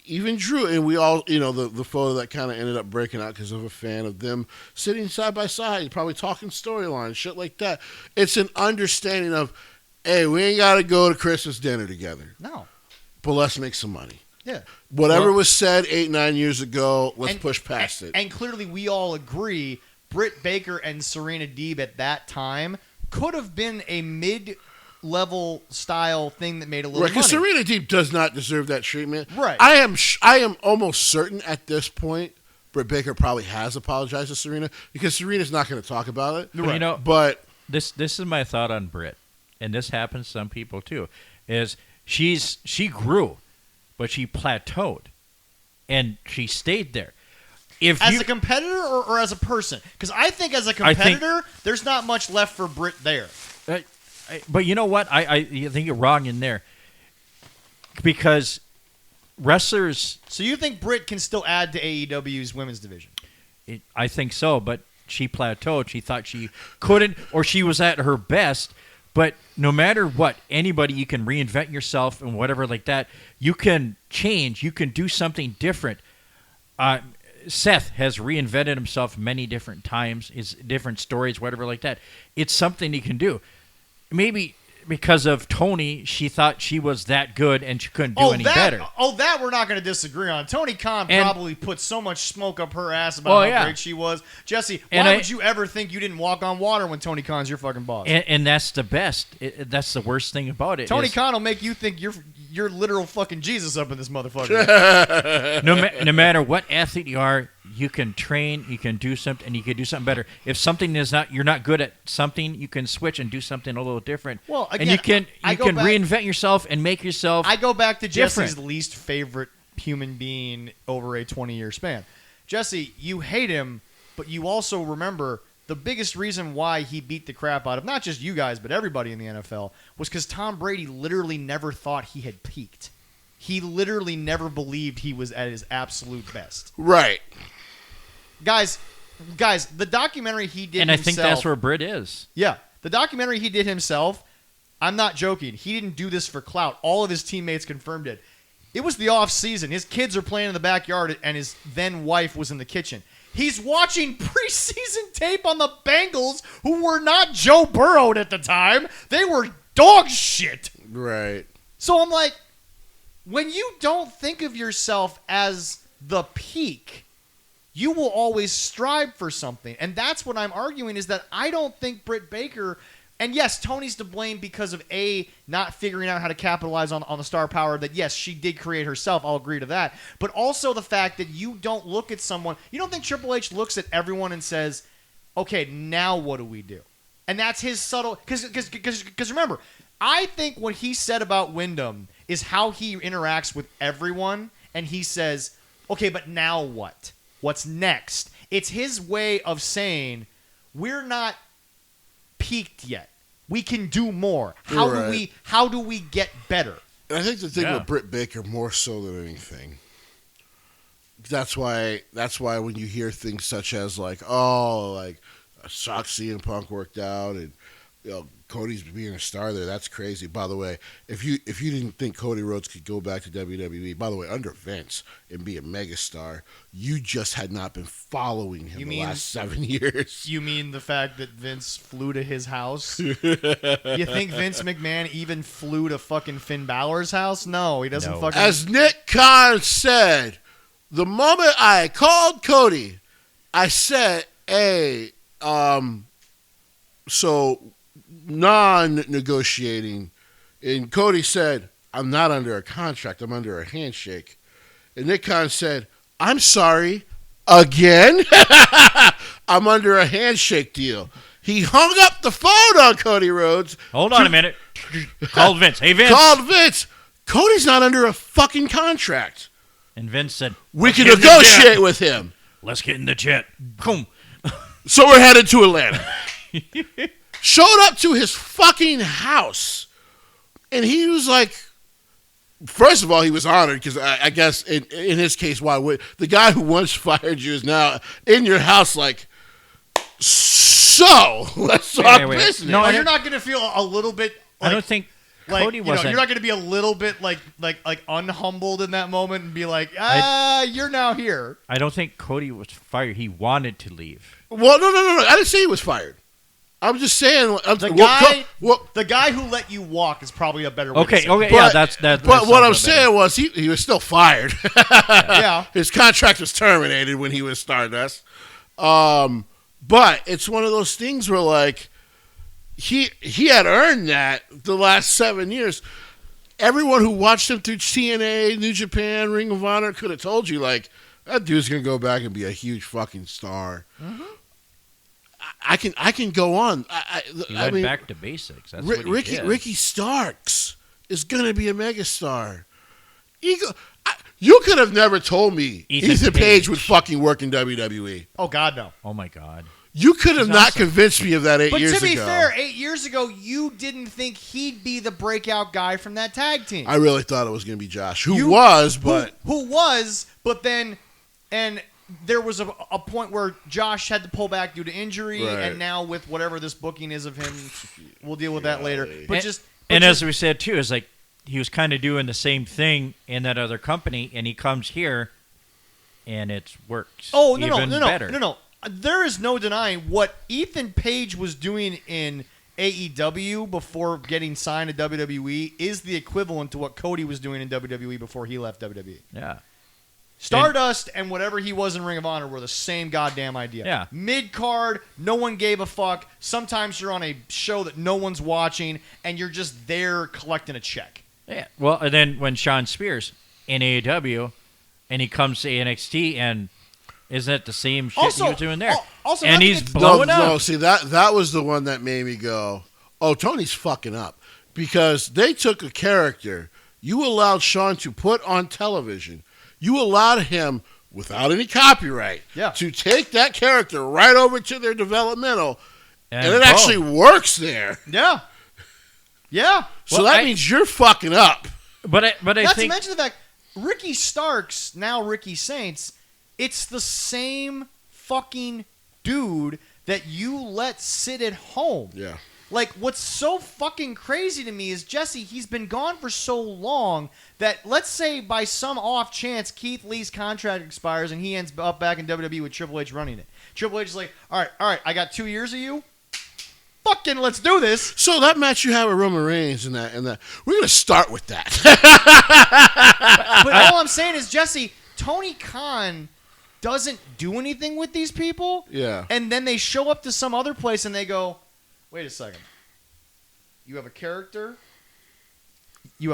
Even Drew, and we all, the photo that kind of ended up breaking out because of a fan of them sitting side by side, probably talking storylines, shit like that. It's an understanding of, hey, we ain't got to go to Christmas dinner together. No. But let's make some money. Yeah. Whatever was said 8-9 years ago, let's push past it. And clearly we all agree Britt Baker and Serena Deeb at that time could have been a mid-level style thing that made a little money. Because Serena Deeb does not deserve that treatment. Right. I am almost certain at this point Britt Baker probably has apologized to Serena because Serena's not going to talk about it. Right. But this is my thought on Britt, and this happens to some people too, is she grew, but she plateaued, and she stayed there. As a competitor or as a person? Because I think as a competitor, there's not much left for Britt there. But you know what? I think you're wrong in there. Because wrestlers... So you think Britt can still add to AEW's women's division? I think so, but she plateaued. She thought she couldn't, or she was at her best. But no matter what, anybody, you can reinvent yourself and whatever like that. You can change. You can do something different. Seth has reinvented himself many different times, his different stories, whatever like that. It's something he can do. Maybe because of Tony, she thought she was that good and she couldn't do any better. That we're not going to disagree on. Tony Khan probably put so much smoke up her ass about how great she was. Jesse, why would you ever think you didn't walk on water when Tony Khan's your fucking boss? And that's the best. That's the worst thing about it. Tony Khan will make you think you're literal fucking Jesus up in this motherfucker. No matter what athlete you are, you can train, you can do something, and you can do something better. If something you're not good at something, you can switch and do something a little different. Well, again, and you can reinvent yourself and make yourself. I go back to different. Jesse's least favorite human being over a 20-year span. Jesse, you hate him, but you also remember the biggest reason why he beat the crap out of not just you guys, but everybody in the NFL was because Tom Brady literally never thought he had peaked. He literally never believed he was at his absolute best. Right. Guys, the documentary he did himself... And I think that's where Britt is. Yeah. The documentary he did himself, I'm not joking. He didn't do this for clout. All of his teammates confirmed it. It was the off season. His kids are playing in the backyard, and his then wife was in the kitchen. He's watching preseason tape on the Bengals, who were not Joe Burrow at the time. They were dog shit. Right. So I'm like, when you don't think of yourself as the peak, you will always strive for something. And that's what I'm arguing, is that I don't think Britt Baker, and yes, Tony's to blame because of not figuring out how to capitalize on the star power that, yes, she did create herself. I'll agree to that. But also the fact that you don't look at someone, you don't think Triple H looks at everyone and says, okay, now what do we do? And that's his subtle, because remember, I think what he said about Wyndham is how he interacts with everyone, and he says, okay, but now what? What's next? It's his way of saying, we're not peaked yet. We can do more. How do we get better? And I think the thing with Britt Baker, more so than anything, that's why when you hear things such as like, oh, like Shotzi and Punk worked out, and Cody's being a star there, that's crazy. By the way, if you didn't think Cody Rhodes could go back to WWE, by the way, under Vince and be a megastar, you just had not been following him last 7 years. You mean the fact that Vince flew to his house? You think Vince McMahon even flew to fucking Finn Balor's house? No, he doesn't fucking... As Nick Khan said, the moment I called Cody, I said, hey, so non-negotiating, and Cody said, I'm not under a contract, I'm under a handshake. And Nick Khan said, I'm sorry, again? I'm under a handshake deal. He hung up the phone on Cody Rhodes. Hold on a minute. Called Vince. Hey, Vince. Called Vince. Cody's not under a fucking contract. And Vince said, we can negotiate with him. Let's get in the jet. Boom. So we're headed to Atlanta. Showed up to his fucking house. And he was like, first of all, he was honored because I guess in his case, why would the guy who once fired you is now in your house like, so let's talk business. No, you're not going to feel a little bit like, I don't think Cody wasn't. You're not going to be a little bit like unhumbled in that moment and be like, you're now here. I don't think Cody was fired. He wanted to leave. Well, no. I didn't say he was fired. I'm just saying the guy who let you walk is probably a better way to say it. Yeah, that's But what I'm saying was he was still fired. Yeah. His contract was terminated when he was Stardust. But it's one of those things where like he had earned that the last 7 years. Everyone who watched him through TNA, New Japan, Ring of Honor could have told you like that dude's gonna go back and be a huge fucking star. Mm-hmm. I can go on. He went back to basics. That's what he did. Ricky Starks is going to be a megastar. You could have never told me Ethan Page would fucking work in WWE. Oh, God, no. Oh, my God. You could have not convinced me of that 8 years ago. But to be fair, 8 years ago, you didn't think he'd be the breakout guy from that tag team. I really thought it was going to be Josh, who was, but then, and there was a point where Josh had to pull back due to injury, right. And now with whatever this booking is of him, we'll deal with that later. But as we said too, is like he was kind of doing the same thing in that other company, and he comes here, and it works. Oh better. No. There is no denying what Ethan Page was doing in AEW before getting signed to WWE is the equivalent to what Cody was doing in WWE before he left WWE. Yeah. Stardust and whatever he was in Ring of Honor were the same goddamn idea. Yeah. Mid-card, no one gave a fuck. Sometimes you're on a show that no one's watching, and you're just there collecting a check. Yeah. Well, and then when Sean Spears in AEW, and he comes to NXT, and isn't it the same shit he was doing there? And he's blowing up. No, see, that was the one that made me go, oh, Tony's fucking up. Because they took a character you allowed Sean to put on television. You allowed him, without any copyright, to take that character right over to their developmental, and it actually works there. Yeah. Yeah. So that means you're fucking up. But I not think... to mention the fact, Ricky Starks, now Ricky Saints, it's the same fucking dude that you let sit at home. Yeah. Like, what's so fucking crazy to me is, Jesse, he's been gone for so long that, let's say, by some off chance, Keith Lee's contract expires and he ends up back in WWE with Triple H running it. Triple H is like, all right, I got 2 years of you. Fucking let's do this. So that match you have with Roman Reigns and that, we're going to start with that. but all I'm saying is, Jesse, Tony Khan doesn't do anything with these people. Yeah. And then they show up to some other place and they go, wait a second. You have a character. You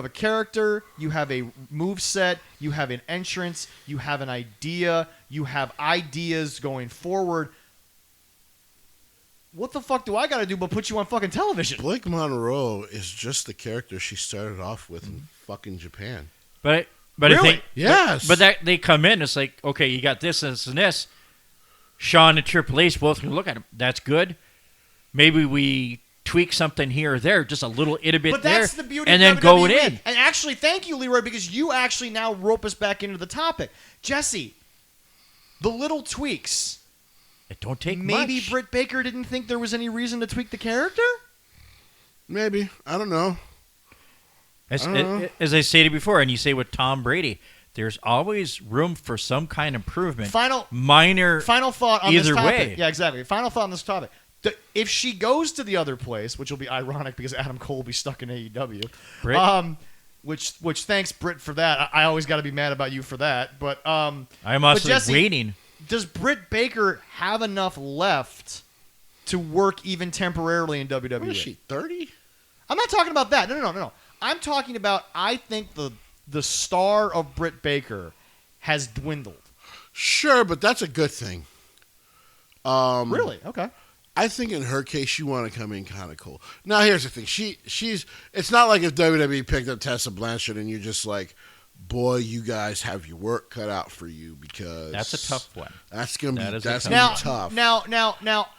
have a move set, you have an entrance, you have an idea, you have ideas going forward. What the fuck do I got to do but put you on fucking television? Blake Monroe is just the character she started off with in fucking Japan. But Really? I think, Yes. but that they come in, it's like, okay, you got this and this and this. Sean and Triple H both can look at him. That's good. Maybe we tweak something here or there, just a little itty bit But there, that's the beauty and of then going WWE. in. And actually, thank you, Leroy, because you actually now rope us back into the topic. Jesse, the little tweaks. It don't take Maybe much. Britt Baker didn't think there was any reason to tweak the character? Maybe. I don't know. As I stated before, and you say with Tom Brady, there's always room for some kind of improvement. Minor Final thought on either this topic. way. Yeah, exactly. Final thought on this topic. If she goes to the other place, which will be ironic because Adam Cole will be stuck in AEW, Britt? which thanks Britt for that. I always got to be mad about you for that. But I'm also Jesse, waiting. Does Britt Baker have enough left to work even temporarily in WWE? What is she, 30? I'm not talking about that. No. I'm talking about I think the star of Britt Baker has dwindled. Sure, but that's a good thing. Really? Okay. I think in her case, she want to come in kind of cool. Now, here's the thing. She's. It's not like if WWE picked up Tessa Blanchard and you're just like, boy, you guys have your work cut out for you because That's a tough one. That's gonna be That tough. Now,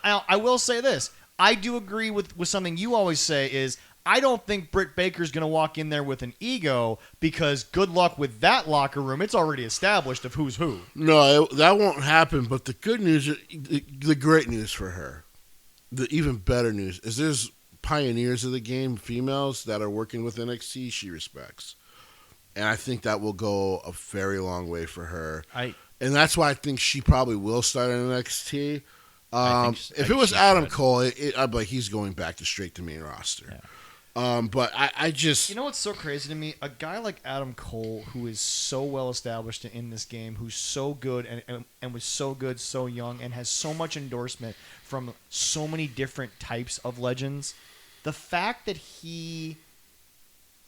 I will say this. I do agree with something you always say is I don't think Britt Baker's going to walk in there with an ego because good luck with that locker room. It's already established of who's who. No, that won't happen. But the good news, the great news for her, the even better news is there's pioneers of the game, females that are working with NXT she respects. And I think that will go a very long way for her. And that's why I think she probably will start in NXT. If it was Adam Cole, I'd be like, he's going back to straight to main roster. Yeah. But I just... You know what's so crazy to me? A guy like Adam Cole, who is so well established in this game, who's so good and was so good, so young, and has so much endorsement from so many different types of legends, the fact that he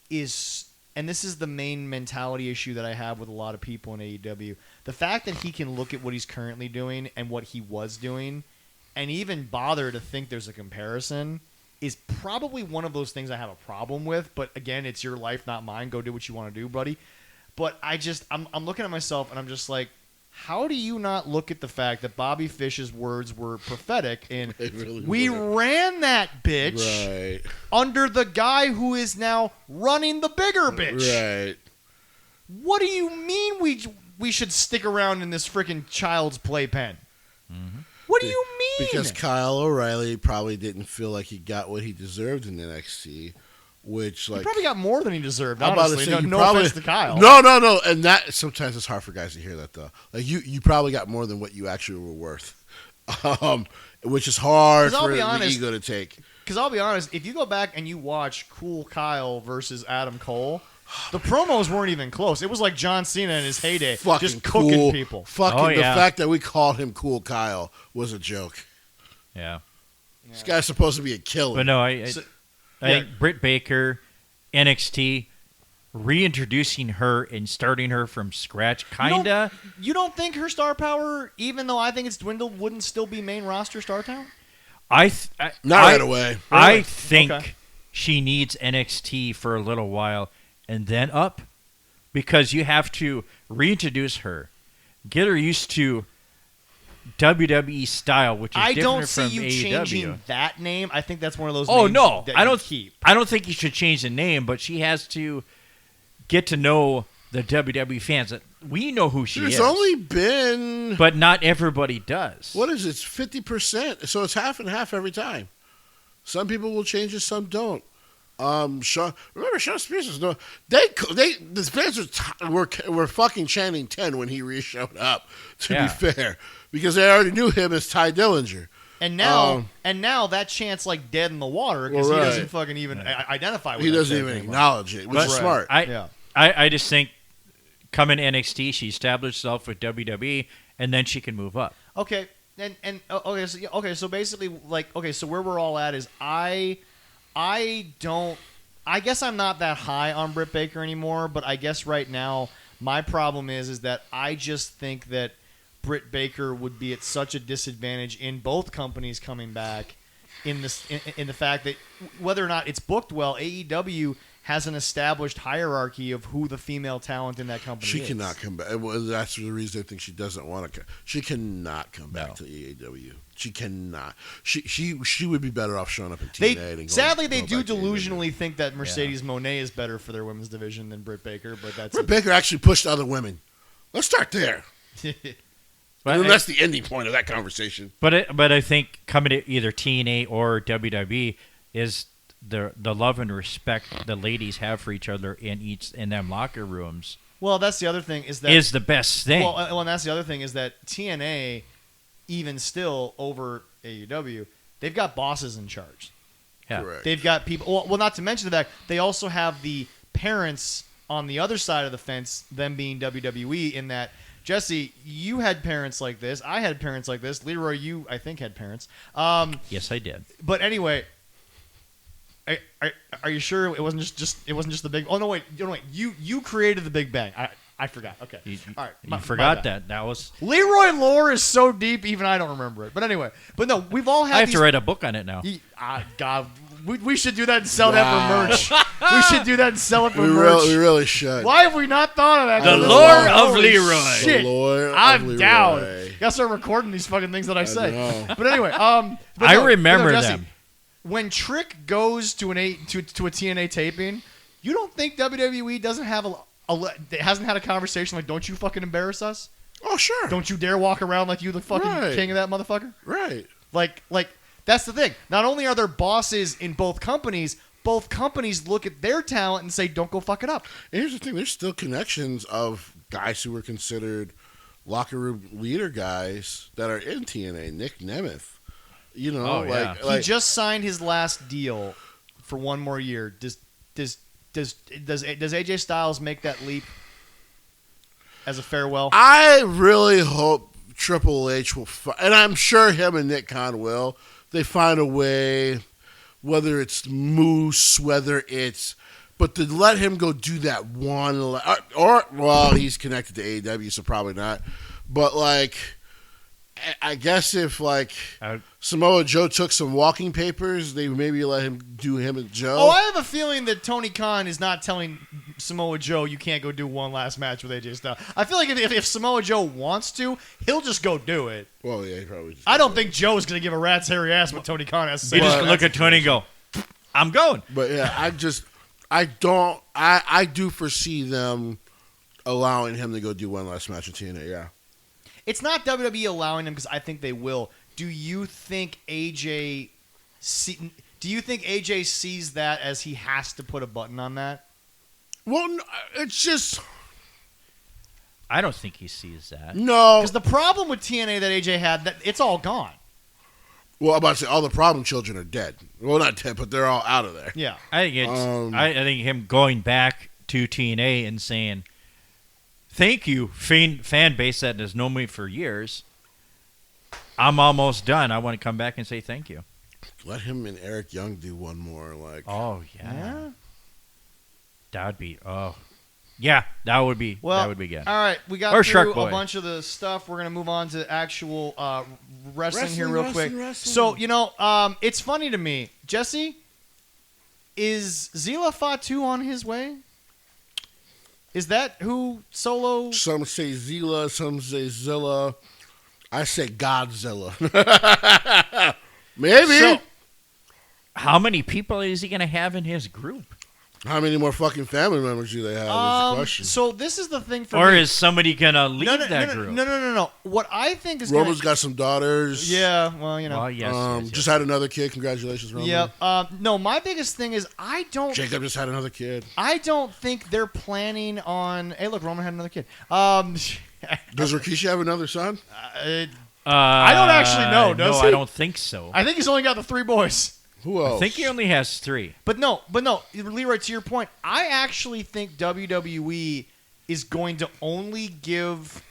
is... And this is the main mentality issue that I have with a lot of people in AEW. The fact that he can look at what he's currently doing and what he was doing and even bother to think there's a comparison is probably one of those things I have a problem with. But again, it's your life, not mine. Go do what you want to do, buddy. But I'm looking at myself and I'm just like, how do you not look at the fact that Bobby Fish's words were prophetic and we ran that bitch under the guy who is now running the bigger bitch? Right. What do you mean we should stick around in this freaking child's playpen? Mm-hmm. What do you mean? Because Kyle O'Reilly probably didn't feel like he got what he deserved in NXT. Which, like, he probably got more than he deserved, I'm about to honestly. say, No probably, offense to Kyle. No. And that sometimes it's hard for guys to hear that, though. Like, you probably got more than what you actually were worth. Which is hard for the ego to take. Because I'll be honest, if you go back and you watch Cool Kyle versus Adam Cole, the promos weren't even close. It was like John Cena in his heyday, just cooking people. The fact that we called him Cool Kyle was a joke. Yeah. This guy's supposed to be a killer. But no, I think Britt Baker, NXT, reintroducing her and starting her from scratch, kinda. You don't think her star power, even though I think it's dwindled, wouldn't still be main roster star talent? Not right away. Really? I think she needs NXT for a little while and then up, because you have to reintroduce her, get her used to WWE style, which is different from AEW. I don't see you changing that name. I think that's one of those names that I don't keep. I don't think you should change the name, but she has to get to know the WWE fans. We know who she is. There's only been... But not everybody does. What is it? It's 50%. So it's half and half every time. Some people will change it, some don't. Sean Spears was no. The fans were fucking chanting 10 when he re-showed up. To be fair, because they already knew him as Ty Dillinger. And now that chant's like dead in the water because he doesn't fucking even identify with it. He doesn't even acknowledge it, which is smart. I just think coming to NXT, she established herself with WWE, and then she can move up. Okay, so basically, so where we're all at is I guess I'm not that high on Britt Baker anymore, but I guess right now my problem is that I just think that Britt Baker would be at such a disadvantage in both companies coming back in the fact that whether or not it's booked well, AEW has an established hierarchy of who the female talent in that company is. She cannot come back. Well, that's the reason I think she doesn't want to. She cannot come back to AEW. She cannot. She would be better off showing up in TNA. Sadly, they do delusionally think that Mercedes Moné is better for their women's division than Britt Baker, but that's Britt Baker actually pushed other women. Let's start there. But that's the ending point of that conversation. But I think coming to either TNA or WWE is the love and respect the ladies have for each other in them locker rooms. Well, that's the other thing is the best thing. Well, and that's the other thing is that TNA, even still over AEW, they've got bosses in charge. Yeah. Correct. They've got people. Well, not to mention the fact they also have the parents on the other side of the fence, them being WWE, in that. Jesse, you had parents like this. I had parents like this. Leroy, you, I think, had parents. Yes, I did. But anyway, are you sure it wasn't just the big? Oh no, wait. You created the Big Bang. I forgot. Okay, all right. You forgot that. That was Leroy lore is so deep, even I don't remember it. But anyway, no, we've all had. I have to write a book on it now. God, we should do that and sell that for merch. We should do that and sell it for merch. We really should. Why have we not thought of that? The lore of Leroy. Shit. The lore of I'm Leroy. down. Gotta start recording these fucking things that I say. But anyway, I remember Jesse, them. When Trick goes to a TNA taping, you don't think WWE doesn't have hasn't had a conversation like, don't you fucking embarrass us? Oh, sure. Don't you dare walk around like you the fucking king of that motherfucker? Right. Like that's the thing. Not only are there bosses in both companies look at their talent and say, don't go fuck it up. And here's the thing. There's still connections of guys who were considered locker room leader guys that are in TNA. Nick Nemeth. You know, he just signed his last deal for one more year. Does AJ Styles make that leap as a farewell? I really hope Triple H will, and I'm sure him and Nick Khan will. They find a way, whether it's Moose, whether it's, but to let him go do that one, or well, he's connected to AEW, so probably not. But like, I guess if Samoa Joe took some walking papers, they maybe let him do him and Joe. Oh, I have a feeling that Tony Khan is not telling Samoa Joe you can't go do one last match with AJ Styles. I feel like if Samoa Joe wants to, he'll just go do it. Well, yeah, he probably. I don't think Joe's going to give a rat's hairy ass what Tony Khan has to say. You just look at Tony and go, I'm going. But yeah, I do foresee them allowing him to go do one last match with TNA, yeah. It's not WWE allowing him because I think they will. Do you think AJ sees that as he has to put a button on that? Well, no, it's just I don't think he sees that. no. Because the problem with TNA that AJ had, that it's all gone. Well, I'm about to say all the problem children are dead. Well, not dead, but they're all out of there. Yeah. I think it's I think him going back to TNA and saying, thank you, fan base that has known me for years. I'm almost done. I want to come back and say thank you. Let him and Eric Young do one more. Oh yeah. That would be that would be good. All right, we got through a bunch of the stuff. We're gonna move on to actual wrestling here real quick. So it's funny to me, Jesse. Is Zila Fatu on his way? Is that who Solo? Some say Zila, some say Zilla. I say Godzilla. Maybe. So, how many people is he going to have in his group? How many more fucking family members do they have? Is the question. So this is the thing for me. Or me. is somebody going to leave that group? No. What I think is Roman's got some daughters. Yeah, well, Well, yes. Just had another kid. Congratulations, Roman. Yep. No, my biggest thing is Jacob just had another kid. I don't think they're planning on. Hey, look, Roman had another kid. Does Rikishi have another son? I don't actually know. Does he? I don't think so. I think he's only got the 3 boys. Who else? I think he only has 3. But no, Leroy, to your point, I actually think WWE is going to only give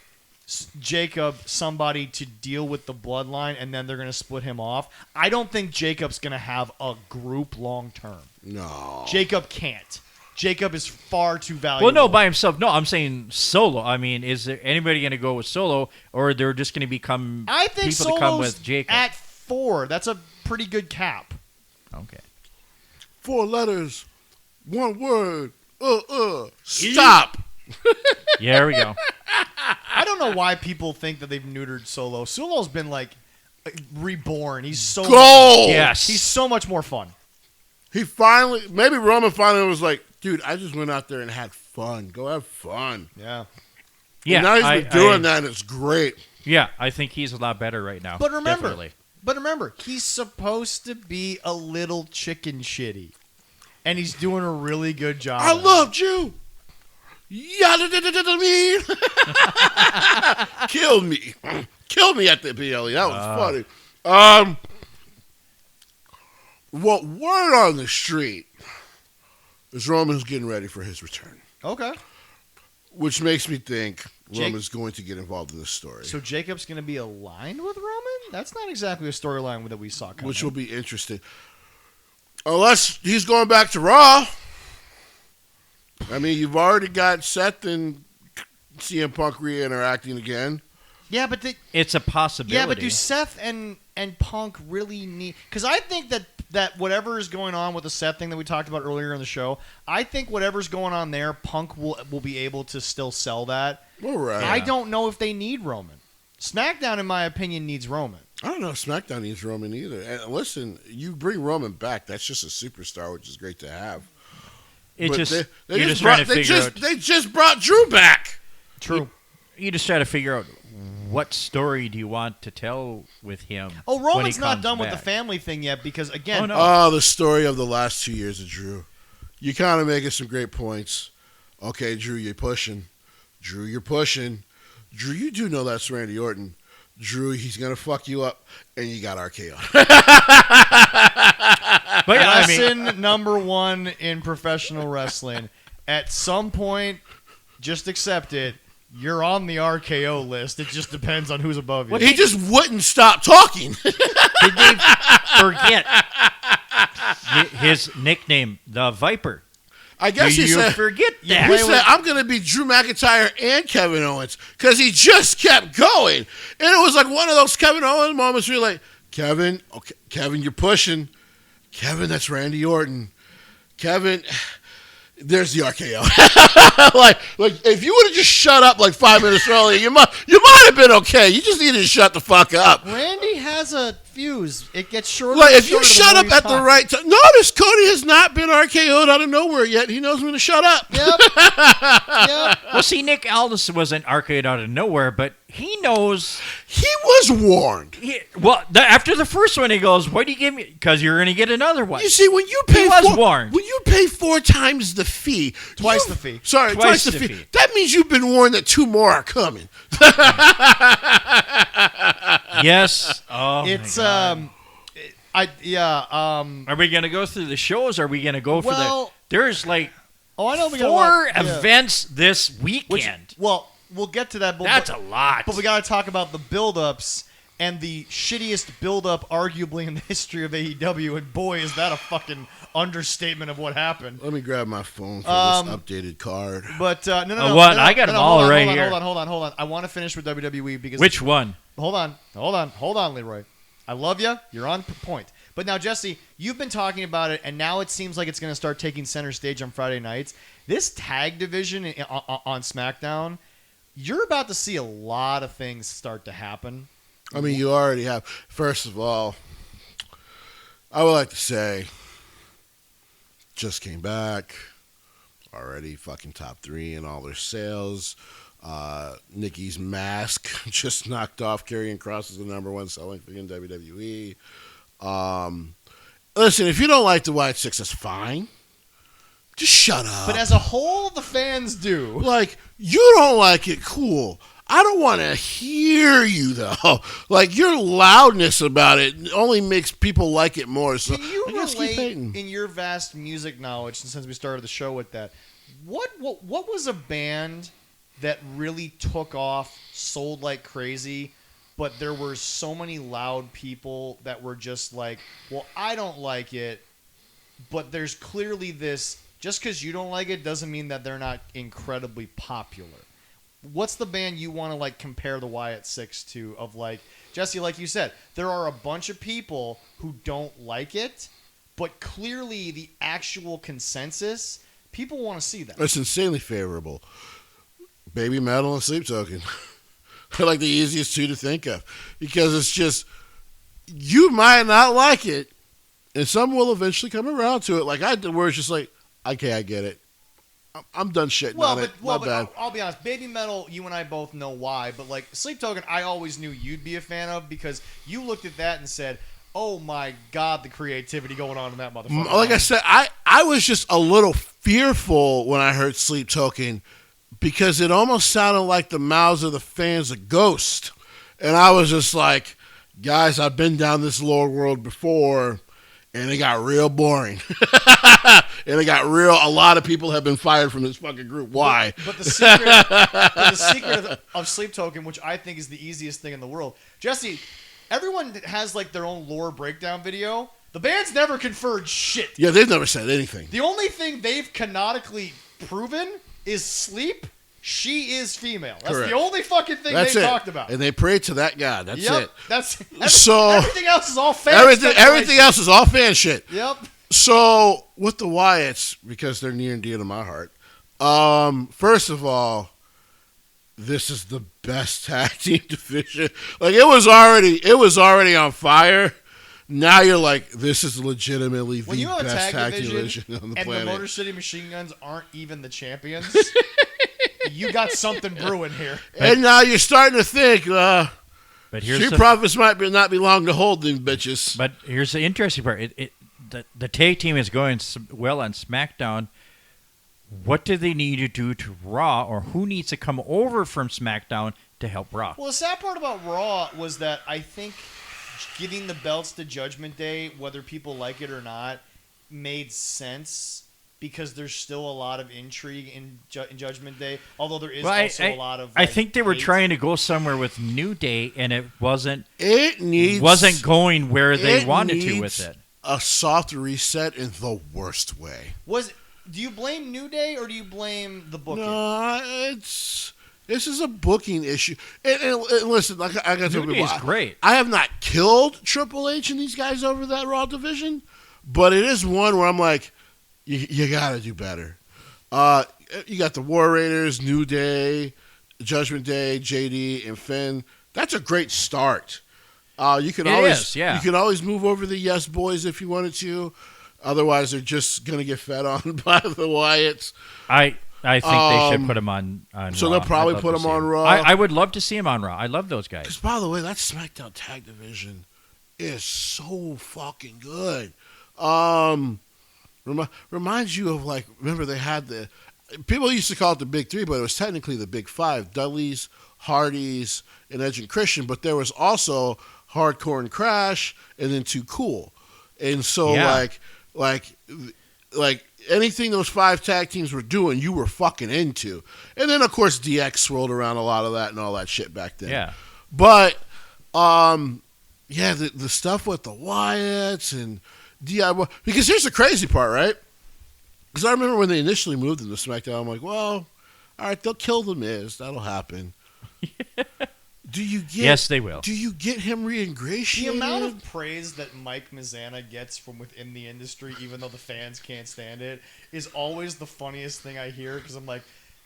Jacob somebody to deal with the bloodline, and then they're going to split him off. I don't think Jacob's going to have a group long term. No. Jacob can't. Jacob is far too valuable. Well, no, by himself. No, I'm saying solo. I mean, is there anybody going to go with solo, or they're just going to become I think people to come Solo's with Jacob? at 4. That's a pretty good cap. Okay. 4 letters, 1 word. Stop. Yeah, there we go. I don't know why people think that they've neutered Solo. Solo's been like reborn. He's so Gold. Yes. He's so much more fun. He finally, maybe Roman finally was like, dude, I just went out there and had fun. Go have fun. Yeah. Yeah, And now he's been doing that, and it's great. Yeah, I think he's a lot better right now. But remember, Definitely. he's supposed to be a little chicken shitty. And he's doing a really good job. I loved you. Yada me. Killed me. Killed me at the BLE. That was funny. What word on the street is Roman's getting ready for his return. Okay. Which makes me think Roman's going to get involved in this story. So Jacob's going to be aligned with Roman? That's not exactly a storyline that we saw coming. Which will be interesting. Unless he's going back to Raw. I mean, you've already got Seth and CM Punk re-interacting again. Yeah, but it's a possibility. Yeah, but do Seth and Punk really need? Because I think that whatever is going on with the Seth thing that we talked about earlier in the show, I think whatever's going on there, Punk will be able to still sell that. All right. I don't know if they need Roman. SmackDown, in my opinion, needs Roman. I don't know if SmackDown needs Roman either. And listen, you bring Roman back, that's just a superstar, which is great to have. It But just they you're just just trying brought- to they figure just- out. They just brought Drew back. True. You just try to figure out what story do you want to tell with him. Oh, when he Roman's not comes done with the back. family thing yet because, again, Oh, no. Oh, the story of the last 2 years of Drew. You kind of making some great points. Okay, Drew, you're pushing. Drew, you're pushing. Drew, you do know that's Randy Orton. Drew, he's going to fuck you up, and you got RKO. But yeah, I mean, lesson number 1 in professional wrestling. At some point, just accept it. You're on the RKO list. It just depends on who's above you. He just wouldn't stop talking. did they forget his nickname, the Viper? I guess Do he you said, forget he that? said, I'm going to be Drew McIntyre and Kevin Owens because he just kept going. And it was like one of those Kevin Owens moments where you're like, Kevin, okay, Kevin, you're pushing. Kevin, that's Randy Orton. Kevin, there's the RKO. like if you would have just shut up like 5 minutes earlier, you might have been okay. You just needed to shut the fuck up. Randy has a fuse. It gets shorter. Like and if you shorter the shut more up you at the talk. right time. Notice Cody has not been RKO'd out of nowhere yet. He knows when to shut up. Yep. Well, see, Nick Aldis wasn't arcade out of nowhere, but he knows. He was warned. After the first one, he goes, "Why do you give me? Because you're going to get another one." You see, when you pay warned. when you pay 4 times the fee, Twice the fee. Sorry, twice the fee. That means you've been warned that 2 more are coming. Yes. Oh, It's my God. Are we going to go through the shows? Are we going to go for the? There's like I know we got 4 events this weekend. We'll get to that. But, That's a lot. But we got to talk about the build-ups and the shittiest build-up arguably in the history of AEW. And boy, is that a fucking understatement of what happened. Let me grab my phone for this updated card. But no. What? I got them all right here. Hold on. I want to finish with WWE because Which one? Hold on, Leroy. I love you. You're on point. But now, Jesse, you've been talking about it, and now it seems like it's going to start taking center stage on Friday nights. This tag division on SmackDown, you're about to see a lot of things start to happen. I mean, you already have. First of all, I would like to say, just came back, already fucking top 3 in all their sales. Nikki's mask just knocked off Karrion Kross as the #1 selling thing in WWE. Listen, if you don't like the White Six, that's fine. Just shut up. But as a whole, the fans do. Like, you don't like it, cool. I don't want to hear you, though. Like, your loudness about it only makes people like it more. So Can you I guess keep relate hating. in your vast music knowledge, and since we started the show with that, what was a band that really took off, sold like crazy, but there were so many loud people that were just like, well, I don't like it, but there's clearly this, just because you don't like it doesn't mean that they're not incredibly popular. What's the band you want to like compare the Wyatt Six to? Of like, Jesse, like you said, there are a bunch of people who don't like it, but clearly the actual consensus, people want to see that. It's insanely favorable. Baby Metal and Sleep Token. They're like the easiest two to think of. Because it's just, you might not like it, and some will eventually come around to it. Like I did, where it's just like, okay, I get it. I'm done shitting on it. Not bad. I'll be honest. Baby Metal, you and I both know why. But like Sleep Token, I always knew you'd be a fan of because you looked at that and said, "Oh my God, the creativity going on in that motherfucker." Like I said, I was just a little fearful when I heard Sleep Token because it almost sounded like the mouths of the fans of Ghost, and I was just like, guys, I've been down this lore world before. And it got real boring. And it got real. A lot of people have been fired from this fucking group. Why? But the secret of Sleep Token, which I think is the easiest thing in the world, Jesse, everyone has like their own lore breakdown video. The band's never conferred shit. Yeah, they've never said anything. The only thing they've canonically proven is Sleep. She is female. That's Correct. the only fucking thing they talked about. And they prayed to that God. That's it. Everything else is all fan. Everything else is all fan shit. Yep. So with the Wyatts, because they're near and dear to my heart. First of all, this is the best tag team division. Like it was already on fire. Now you're like, this is legitimately the best tag team division on the planet. And the Motor City Machine Guns aren't even the champions. You got something brewing here. And now you're starting to think, but here's Street Profits might not be long to hold them bitches. But here's the interesting part. The tag team is going well on SmackDown. What do they need to do to Raw, or who needs to come over from SmackDown to help Raw? Well, the sad part about Raw was that I think giving the belts to Judgment Day, whether people like it or not, made sense. Because there's still a lot of intrigue in Judgment Day, although there is also a lot of. I think they were trying to go somewhere with New Day, and it wasn't. It wasn't going where they wanted to with it. A soft reset in the worst way. Do you blame New Day or do you blame the booking? No, this is a booking issue. And listen, like I got to tell people, great. I have not killed Triple H and these guys over that Raw division, but it is one where I'm like. You got to do better. You got the War Raiders, New Day, Judgment Day, JD, and Finn. That's a great start. You can always move over the Yes Boys if you wanted to. Otherwise, they're just going to get fed on by the Wyatts. I think they should put them on so Raw. They'll probably put them on Raw. I would love to see them on Raw. I love those guys. Because, by the way, that SmackDown Tag Division is so fucking good. Reminds you of, like, remember they had people used to call it the Big Three, but it was technically the Big Five: Dudley's, Hardy's, and Edge and Christian. But there was also Hardcore and Crash, and then Too Cool. And so, like anything those five tag teams were doing, you were fucking into. And then, of course, DX swirled around a lot of that and all that shit back then. Yeah. But, the stuff with the Wyatts and DIY, because here's the crazy part, right? Because I remember when they initially moved into SmackDown, I'm like, well, all right, they'll kill the Miz. That'll happen. Yes, they will. Do you get him reingratiated? The amount of praise that Mike Mizzana gets from within the industry, even though the fans can't stand it, is always the funniest thing I hear. Because I'm like,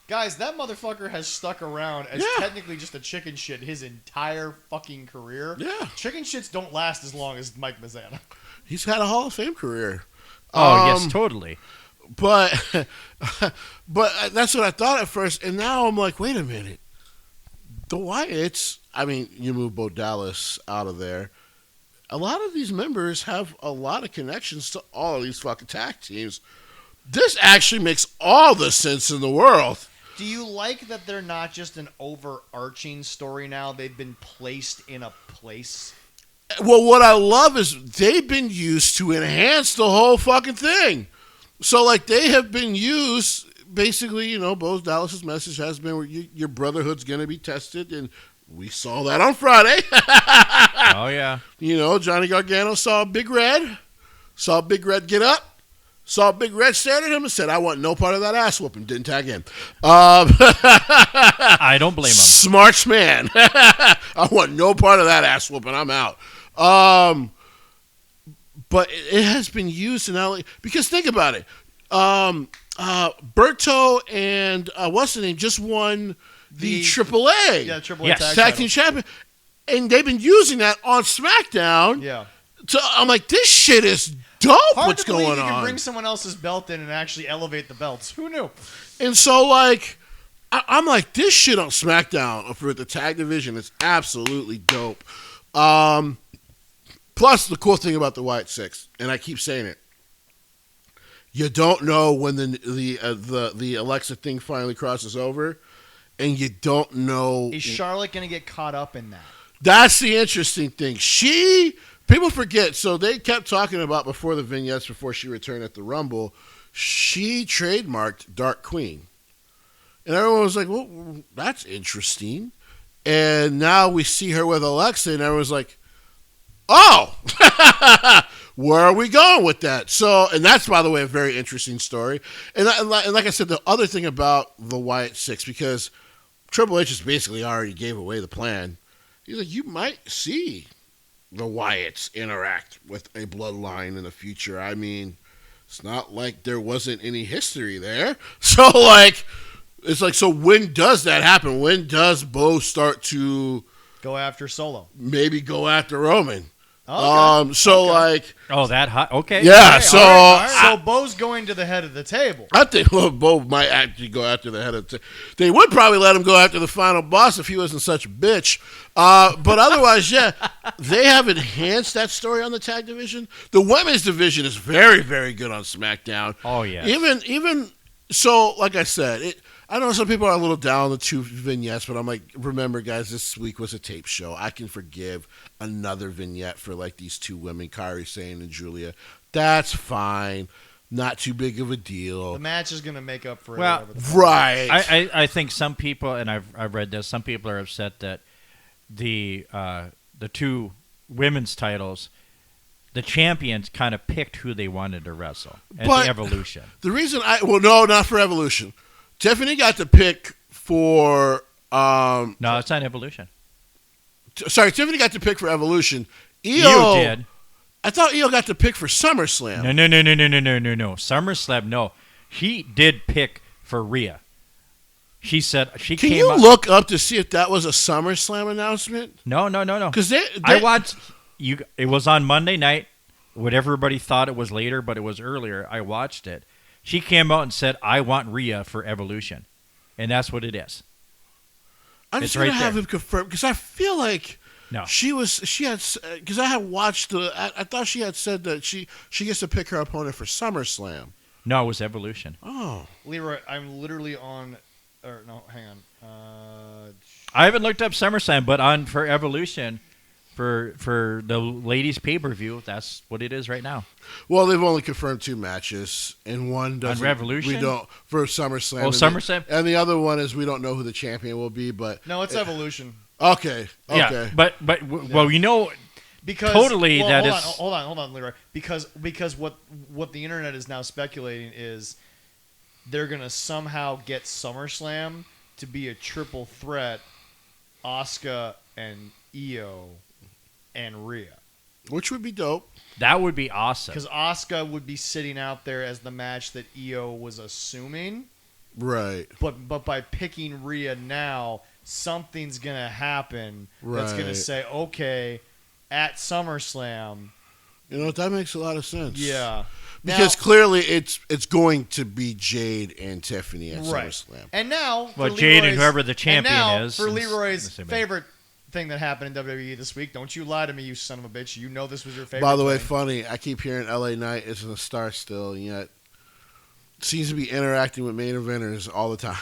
guys, that motherfucker has stuck around as technically just a chicken shit his entire fucking career. Yeah. Chicken shits don't last as long as Mike Mizzana. He's had a Hall of Fame career. Oh, yes, totally. But that's what I thought at first. And now I'm like, wait a minute. The Wyatts, I mean, you move Bo Dallas out of there. A lot of these members have a lot of connections to all of these fucking tag teams. This actually makes all the sense in the world. Do you like that they're not just an overarching story now? They've been placed in a place? Well, what I love is they've been used to enhance the whole fucking thing. So, like, they have been used basically, Bo Dallas's message has been your brotherhood's going to be tested, and we saw that on Friday. Oh, yeah. Johnny Gargano saw Big Red get up. Saw Big Red stared at him and said, I want no part of that ass whooping. Didn't tag in. I don't blame him. Smart man. I want no part of that ass whooping. I'm out. But it has been used in LA. Because think about it. Berto and what's the name just won the AAA. Yeah, AAA Yes. Tag Team Champion. And they've been using that on SmackDown. Yeah. So I'm like, this shit is dope. Hard What's to believe going you can on? bring someone else's belt in and actually elevate the belts. Who knew? And so, I'm like, this shit on SmackDown for the tag division is absolutely dope. Plus, the cool thing about the Wyatt Six, and I keep saying it, you don't know when the Alexa thing finally crosses over, and you don't know. Is Charlotte going to get caught up in that? That's the interesting thing. People forget, so they kept talking about before the vignettes, before she returned at the Rumble, she trademarked Dark Queen. And everyone was like, well, that's interesting. And now we see her with Alexa, and everyone's like, oh, where are we going with that? So, and that's, by the way, a very interesting story. And like I said, the other thing about the Wyatt Six, because Triple H just basically already gave away the plan, he's like, you might see the Wyatts interact with a bloodline in the future. I mean, it's not like there wasn't any history there. So, it's like, so when does that happen? When does Bo start to Go after Solo. maybe go after Roman? Okay. Oh, that hot? Okay. Yeah, Okay, so all right. So Bo's going to the head of the table. I think Bo might actually go after the head of they would probably let him go after the final boss if he wasn't such a bitch. But otherwise, yeah, they have enhanced that story on the tag division. The women's division is very, very good on SmackDown. Oh, yeah. Even so, like I said, I know some people are a little down on the two vignettes, but I'm like, remember, guys, this week was a tape show. I can forgive another vignette for these two women, Kairi Sane and Julia. That's fine. Not too big of a deal. The match is going to make up for it. Well, whatever the Right. I think some people, and I've read this, some people are upset that the two women's titles, the champions kind of picked who they wanted to wrestle at But the Evolution. The reason no, not for Evolution. Tiffany got the pick for No, it's not Evolution. Tiffany got the pick for Evolution. You did. I thought Io got the pick for SummerSlam. No. SummerSlam, no. He did pick for Rhea. She said she Can came you up. look up to see if that was a SummerSlam announcement? No. Because I watched. It was on Monday night. What everybody thought it was later, but it was earlier. I watched it. She came out and said, "I want Rhea for Evolution," and that's what it is. I'm It's just gonna right have there. him confirm because I feel like No. she had because I had watched I thought she had said that she gets to pick her opponent for SummerSlam. No, it was Evolution. Oh, Leroy, I'm literally on. Or no, hang on. I haven't looked up SummerSlam, but for Evolution, for the ladies pay-per-view, that's what it is right now. well, they've only confirmed 2 matches, and one doesn't. Revolution? We don't for SummerSlam. Oh, and SummerSlam? and the other one is we don't know who the champion will be, but No, it's Evolution. okay. Yeah, but well, Because Totally, well, that hold is- hold on, Leroy. Because what the internet is now speculating is they're gonna somehow get SummerSlam to be a triple threat, Asuka and Io and Rhea. which would be dope. that would be awesome. Because Asuka would be sitting out there as the match that Io was assuming, Right. but by picking Rhea now, something's gonna happen that's gonna Right. say, okay, at SummerSlam, That makes a lot of sense. yeah. Because Now- clearly it's going to be Jade and Tiffany at Right. SummerSlam. And now, Well, for Jade and Leroy's- whoever the champion and now, is, for it's Leroy's the same favorite thing that happened in WWE this week, don't you lie to me, you son of a bitch. You know this was your favorite. By the way, thing. funny, I keep hearing LA Knight isn't a star still, and yet seems to be interacting with main eventers all the time.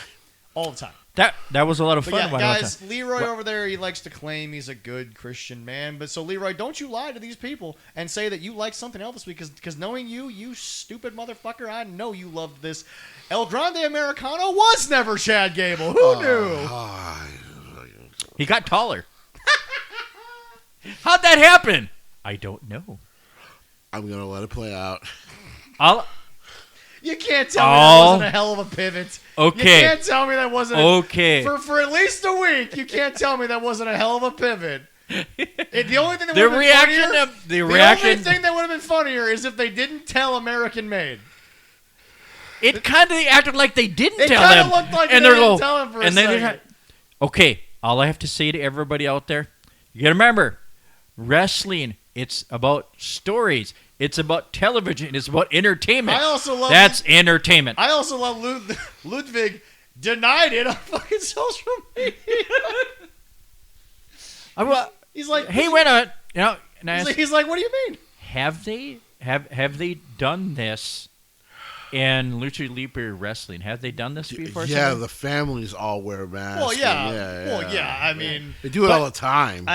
all the time. That was a lot of But fun. yeah, guys, time. Leroy over there, he likes to claim he's a good Christian man. But so, Leroy, don't you lie to these people and say that you like something else this week. Because knowing you stupid motherfucker, I know you loved this. El Grande Americano was never Chad Gable. Who knew? He got taller. How'd that happen? I don't know. I'm going to let it play out. You can't tell me that wasn't a hell of a pivot. Okay. You can't tell me that wasn't okay. For at least a week, you can't tell me that wasn't a hell of a pivot. The only thing that The would have been reaction funnier, of the reaction. only thing that would have been funnier is if they didn't tell American Made. It kind of acted like they didn't It tell kind him. of looked like and they they're didn't go- tell him for a and then second. Okay, all I have to say to everybody out there, you gotta remember, wrestling, it's about stories. It's about television. It's about entertainment. I also love That's entertainment. I also love Ludwig denied it on fucking social media. He's like, hey, wait a minute. You know, and I he's like, what do you mean? have they done this in Lucha Libre wrestling? Have they done this before? Yeah, somebody? the families all wear masks. Well, yeah. Yeah. Well, yeah. I mean, They do it all the time.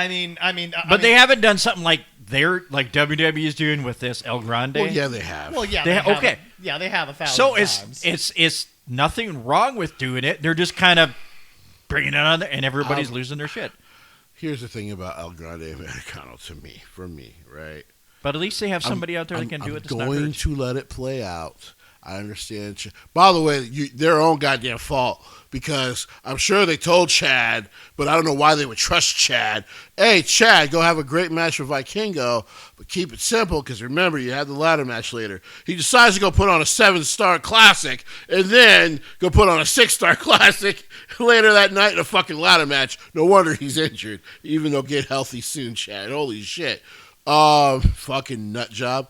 But they haven't done something like WWE is doing with this El Grande. Well, yeah, they have. Well, yeah. They They have, okay. Yeah, they have 1,000 So times. it's nothing wrong with doing it. They're just kind of bringing it on there, and everybody's losing their shit. Here's the thing about El Grande Americano for me, right? But at least they have somebody out there that can do it. I'm going to let it play out. I understand. By the way, their own goddamn fault, because I'm sure they told Chad, but I don't know why they would trust Chad. Hey, Chad, go have a great match with Vikingo, but keep it simple, because remember, you have the ladder match later. He decides to go put on a 7-star classic and then go put on a 6-star classic later that night in a fucking ladder match. No wonder he's injured. Even though get healthy soon, Chad. Holy shit. Fucking nut job.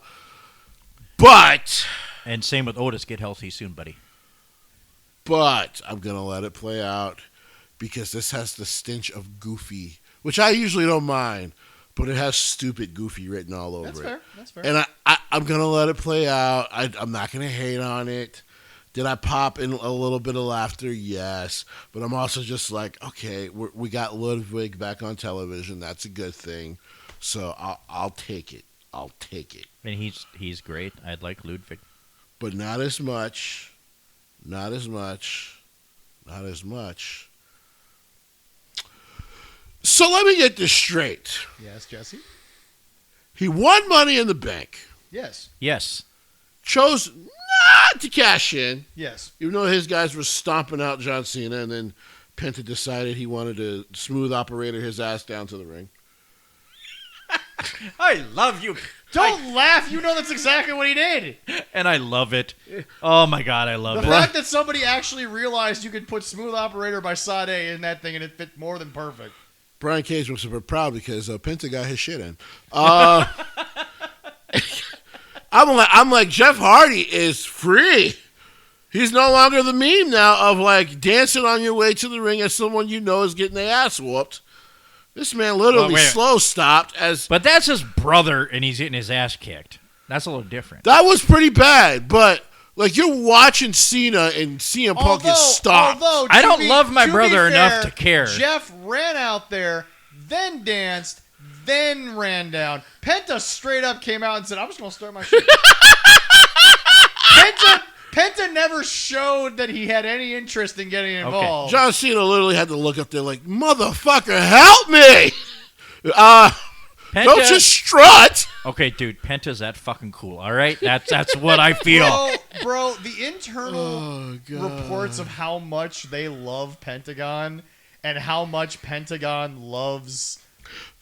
But... And same with Otis. Get healthy soon, buddy. But I'm going to let it play out because this has the stench of Goofy, which I usually don't mind, but it has stupid Goofy written all over it. That's fair. And I'm going to let it play out. I'm not going to hate on it. Did I pop in a little bit of laughter? Yes. But I'm also just like, okay, we got Ludwig back on television. That's a good thing. So I'll take it. I'll take it. And he's great. I'd like Ludwig. But not as much. Not as much. Not as much. So let me get this straight. Yes, Jesse? He won Money in the Bank. Yes. Yes. Chose not to cash in. Yes. Even though his guys were stomping out John Cena, and then Penta decided he wanted to smooth operator his ass down to the ring. I love you. Don't laugh. You know that's exactly what he did. And I love it. Oh, my God, I love The it. fact that somebody actually realized you could put Smooth Operator by Sade in that thing and it fit more than perfect. Brian Cage was super proud because Penta got his shit in. I'm like, Jeff Hardy is free. He's no longer the meme now of like dancing on your way to the ring as someone you know is getting their ass whooped. This man literally slow stopped as. But that's his brother, and he's getting his ass kicked. That's a little different. That was pretty bad, but like you're watching Cena and CM Punk is stopped. I don't love my brother enough to care. Jeff ran out there, then danced, then ran down. Penta straight up came out and said, "I'm just gonna start my shit." Penta never showed that he had any interest in getting involved. John Cena literally had to look up there like, "Motherfucker, help me!" Don't just strut. Okay, dude, Penta's that fucking cool. All right, that's what I feel. Bro, the internal reports of how much they love Pentagon and how much Pentagon loves.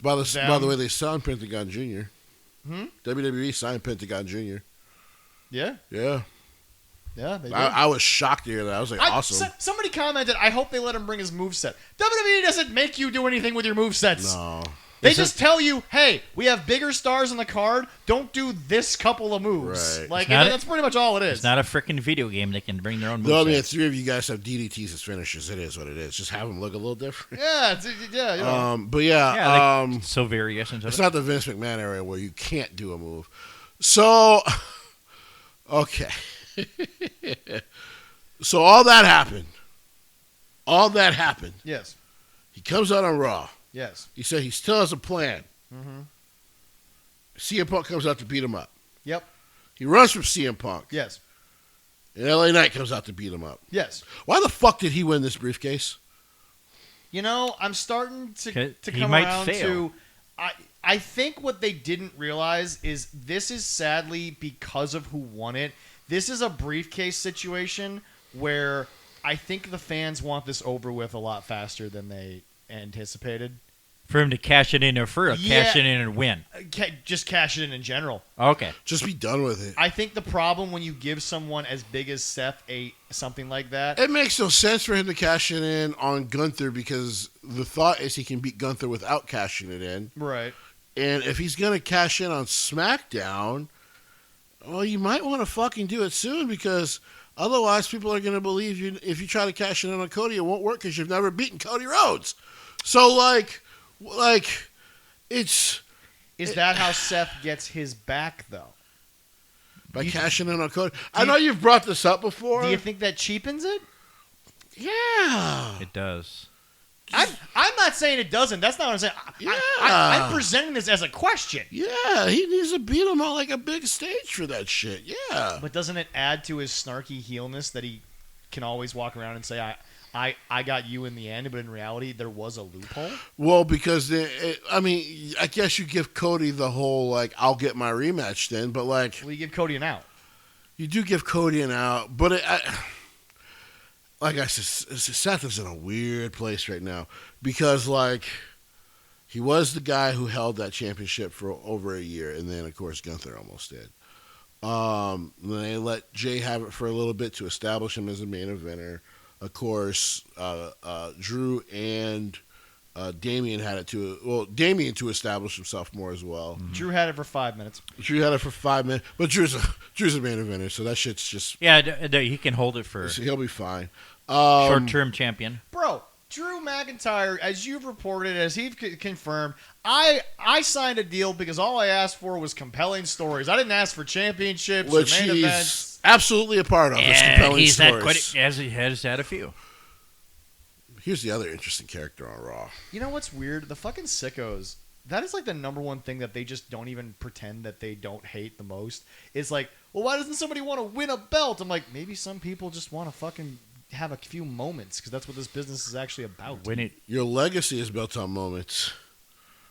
By the way, they signed Pentagon Jr. WWE signed Pentagon Jr. Yeah. Yeah. Yeah, they did. I was shocked to hear that. I was like, awesome. Somebody commented, I hope they let him bring his moveset. WWE doesn't make you do anything with your movesets. No. They just tell you, hey, we have bigger stars on the card. Don't do this couple of moves. Right. Like, that's pretty much all it is. It's not a freaking video game. They can bring their own moveset. No, I mean, 3 of you guys have DDTs as finishers. It is what it is. Just have them look a little different. Yeah, yeah. You know. But yeah, like, so variations of it's it. not the Vince McMahon area where you can't do a move. So, okay. So all that happened. All that happened. Yes. He comes out on Raw. Yes. He said he still has a plan. Mm-hmm. CM Punk comes out to beat him up. Yep. He runs from CM Punk. Yes. And LA Knight comes out to beat him up. Yes. Why the fuck did he win this briefcase? You know, I'm starting to He come might around fail. to. I think what they didn't realize is this is sadly because of who won it. This is a briefcase situation where I think the fans want this over with a lot faster than they anticipated. For him to cash it in or for cash it in and win. Just cash it in general. Okay. Just be done with it. I think the problem when you give someone as big as Seth something like that. It makes no sense for him to cash it in on Gunther because the thought is he can beat Gunther without cashing it in. Right. And if he's going to cash in on SmackDown, well, you might want to fucking do it soon because otherwise people are going to believe you. If you try to cash it in on Cody, it won't work because you've never beaten Cody Rhodes. So, it's... Is that how Seth gets his back, though? By cashing in on Cody. I know you've brought this up before. Do you think that cheapens it? Yeah. It does. I'm not saying it doesn't. That's not what I'm saying. Yeah. I'm presenting this as a question. Yeah, he needs to beat him on like a big stage for that shit. Yeah. But doesn't it add to his snarky heelness that he can always walk around and say, I got you in the end, but in reality, there was a loophole? Well, because, I guess you give Cody the whole, I'll get my rematch then, but, Well, you give Cody an out. You do give Cody an out, but like I said, Seth is in a weird place right now because, he was the guy who held that championship for over a year, and then, of course, Gunther almost did. They let Jay have it for a little bit to establish him as a main eventer. Of course, Drew and Damian had it Damian to establish himself more as well. Mm-hmm. Drew had it for 5 minutes. Drew had it for 5 minutes, but Drew's a main eventer, so that shit's just he can hold it for he'll be fine. short-term champion. Bro, Drew McIntyre, as you've reported, as he's confirmed, I signed a deal because all I asked for was compelling stories. I didn't ask for championships Which or main he's events. absolutely a part of. His compelling stories. He has had a few. Here's the other interesting character on Raw. You know what's weird? The fucking sickos. That is the number one thing that they just don't even pretend that they don't hate the most. It's well, why doesn't somebody want to win a belt? I'm like, maybe some people just want to fucking have a few moments because that's what this business is actually about. Your legacy is built on moments.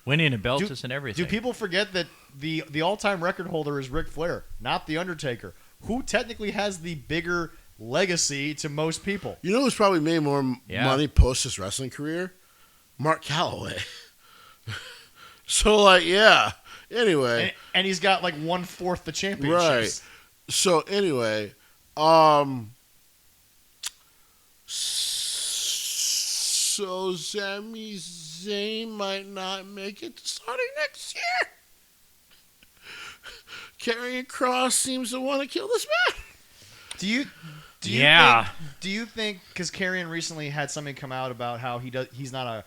Winning a belt isn't everything. Do people forget that the all-time record holder is Ric Flair, not The Undertaker, who technically has the bigger legacy to most people? You know who's probably made more money post his wrestling career? Mark Calloway. So, anyway. And he's got 1/4 the championships. Right. So, anyway, so Sami Zayn might not make it to starting next year. Karrion Kross seems to want to kill this man. Do you think because Karrion recently had something come out about how he's not a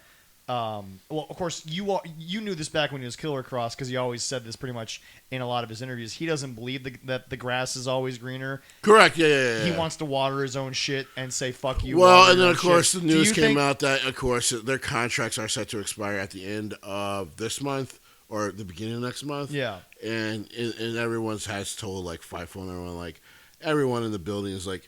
well, of course you knew this back when he was Killer Kross because he always said this pretty much in a lot of his interviews. He doesn't believe that the grass is always greener. Correct. Yeah. He wants to water his own shit and say fuck you. Well, and then of course shit. the news came out that of course their contracts are set to expire at the end of this month or the beginning of next month. Yeah. And everyone's has told Fightful and everyone everyone in the building is we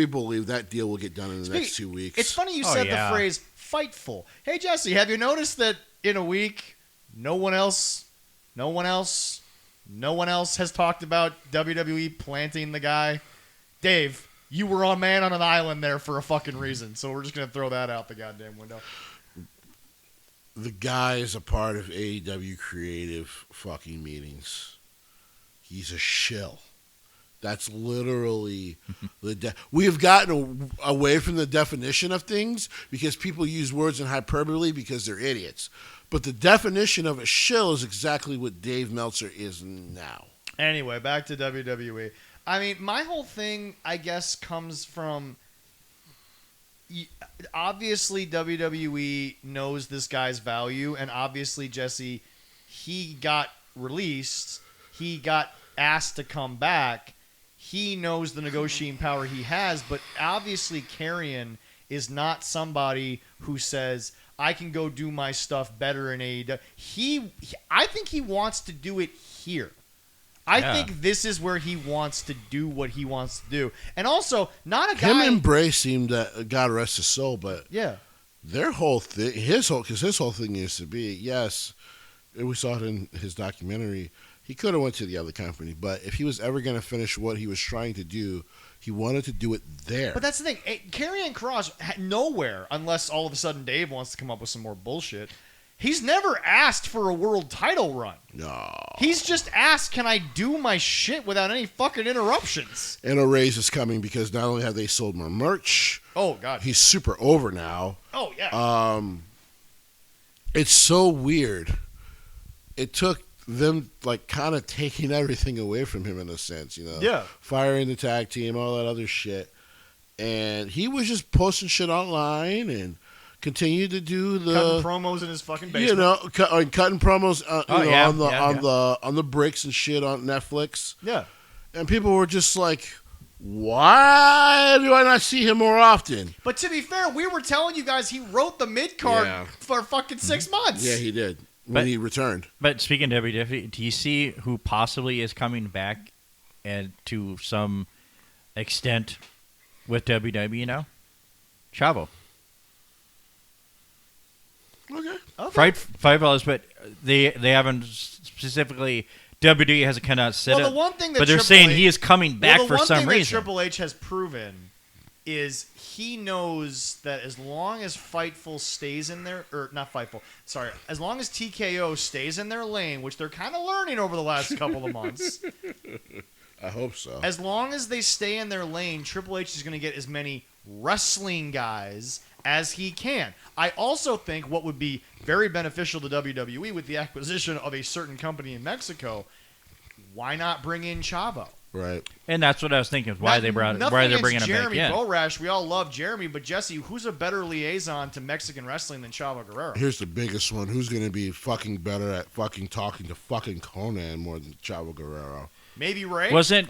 believe that deal will get done in the next 2 weeks. It's funny you said the phrase Fightful. Hey Jesse, have you noticed that in a week no one else has talked about WWE planting the guy? Dave, you were on man on an island there for a fucking reason, so we're just gonna throw that out the goddamn window. The guy is a part of AEW creative fucking meetings. He's a shill. That's literally we have gotten away from the definition of things because people use words in hyperbole because they're idiots. But the definition of a shill is exactly what Dave Meltzer is now. Anyway, back to WWE. I mean, my whole thing, I guess, comes from obviously WWE knows this guy's value, and obviously Jesse, he got released, he got asked to come back. He knows the negotiating power he has, but obviously Karrion is not somebody who says, I can go do my stuff better in AEW. I think he wants to do it here. I think this is where he wants to do what he wants to do. And also, not a guy... Him and Bray seemed that, God rest his soul, but their whole thing, his whole thing used to be, yes, we saw it in his documentary, he could have went to the other company, but if he was ever going to finish what he was trying to do, he wanted to do it there. But that's the thing. Karrion Kross, nowhere, unless all of a sudden Dave wants to come up with some more bullshit, he's never asked for a world title run. No. He's just asked, can I do my shit without any fucking interruptions? And a raise is coming because not only have they sold more merch. Oh, God. He's super over now. Oh, yeah. It's so weird. It took them, like, kind of taking everything away from him in a sense, you know? Yeah. Firing the tag team, all that other shit. And he was just posting shit online and continued to do the cutting promos in his fucking basement. You know, cutting promos on the bricks and shit on Netflix. Yeah. And people were just like, why do I not see him more often? But to be fair, we were telling you guys he wrote the mid-card for fucking 6 months. Yeah, he did. When he returned. But speaking of WWE, do you see who possibly is coming back and to some extent with WWE now? Chavo. Okay. $5, but they haven't specifically. WWE hasn't kind of said the one thing that but they're saying he is coming back for some reason. The one thing that Triple H has proven is he knows that as long as Fightful stays in there, or not Fightful, sorry, as long as TKO stays in their lane, which they're kind of learning over the last couple of months. I hope so. As long as they stay in their lane, Triple H is going to get as many wrestling guys as he can. I also think what would be very beneficial to WWE with the acquisition of a certain company in Mexico, why not bring in Chavo? Right. And that's what I was thinking. Why they're bringing him back Jeremy in. Borash, we all love Jeremy, but Jesse, who's a better liaison to Mexican wrestling than Chavo Guerrero? Here's the biggest one. Who's going to be fucking better at fucking talking to fucking Conan more than Chavo Guerrero? Maybe Ray? Wasn't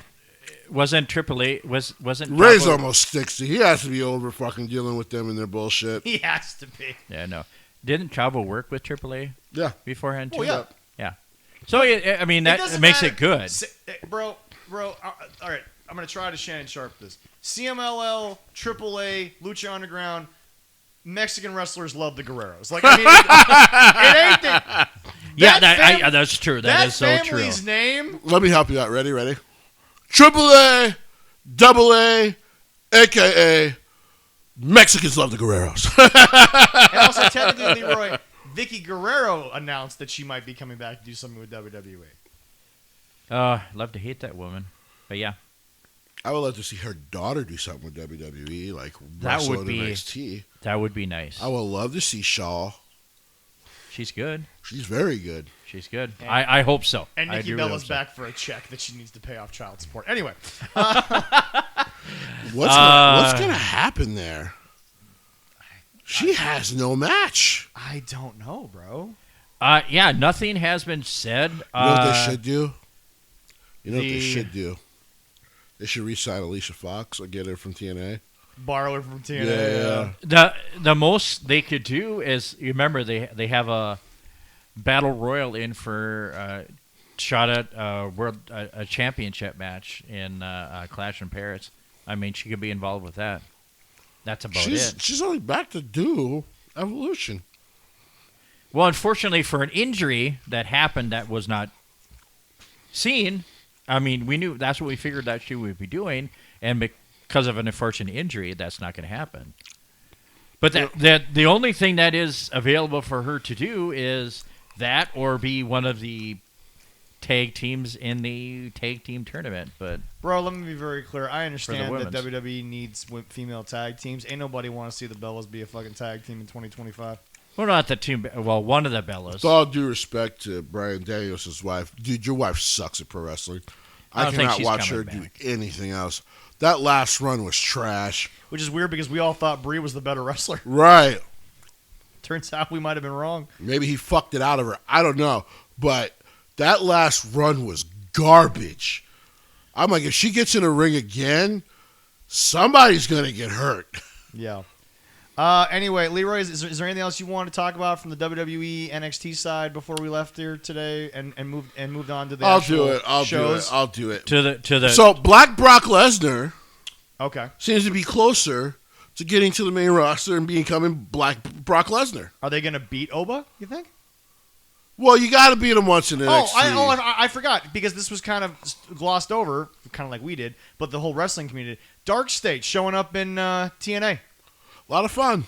Triple H wasn't Ray's Chavo, almost 60. He has to be over fucking dealing with them and their bullshit. He has to be. Yeah, no. Didn't Chavo work with Triple H? Yeah. Beforehand too? Oh, yeah. Yeah. So I mean that makes it good. Bro, all right. I'm going to try to Shannon Sharp this. CMLL, AAA, Lucha Underground, Mexican wrestlers love the Guerreros. Like, I mean, it ain't that. That's true. That is so true. That family's name. Let me help you out. Ready? Triple A, Double A, a.k.a. Mexicans love the Guerreros. And also, technically, Leroy, Vicky Guerrero announced that she might be coming back to do something with WWE. Love to hate that woman. But yeah. I would love to see her daughter do something with WWE, like that wrestle would in be NXT. That would be nice. I would love to see Shaw. She's good. She's very good. She's good. I hope so. And Nikki Bella's back for a check that she needs to pay off child support. Anyway. What's going to happen there? She has no match. I don't know, bro. Yeah, nothing has been said. You know what they should do? You know what they should do? They should re-sign Alicia Fox or get her from TNA. Borrow her from TNA. Yeah. The most they could do is, you remember, they have a battle royal in for shot at a championship match in Clash in Paris. I mean, she could be involved with that. That's about it. She's only back to do Evolution. Well, unfortunately, for an injury that happened that was not seen, I mean, we knew that's what we figured that she would be doing, and because of an unfortunate injury, that's not going to happen. But the only thing that is available for her to do is that, or be one of the tag teams in the tag team tournament. But bro, let me be very clear. I understand that WWE needs female tag teams. Ain't nobody want to see the Bellas be a fucking tag team in 2025. Well, not the team. Well, one of the Bellas. With all due respect to Bryan Daniels' wife, dude, your wife sucks at pro wrestling. I cannot watch her do anything else. That last run was trash. Which is weird because we all thought Brie was the better wrestler. Right. Turns out we might have been wrong. Maybe he fucked it out of her. I don't know. But that last run was garbage. I'm like, if she gets in a ring again, somebody's going to get hurt. Yeah. Anyway, Leroy, is there anything else you want to talk about from the WWE NXT side before we left here today and moved on to the actual shows? I'll do it. To the. So Black Brock Lesnar Okay. seems to be closer to getting to the main roster and becoming Black Brock Lesnar. Are they going to beat Oba, you think? Well, you got to beat him once in NXT. I forgot, because this was kind of glossed over, kind of like we did, but the whole wrestling community. Dark State showing up in TNA. A lot of fun.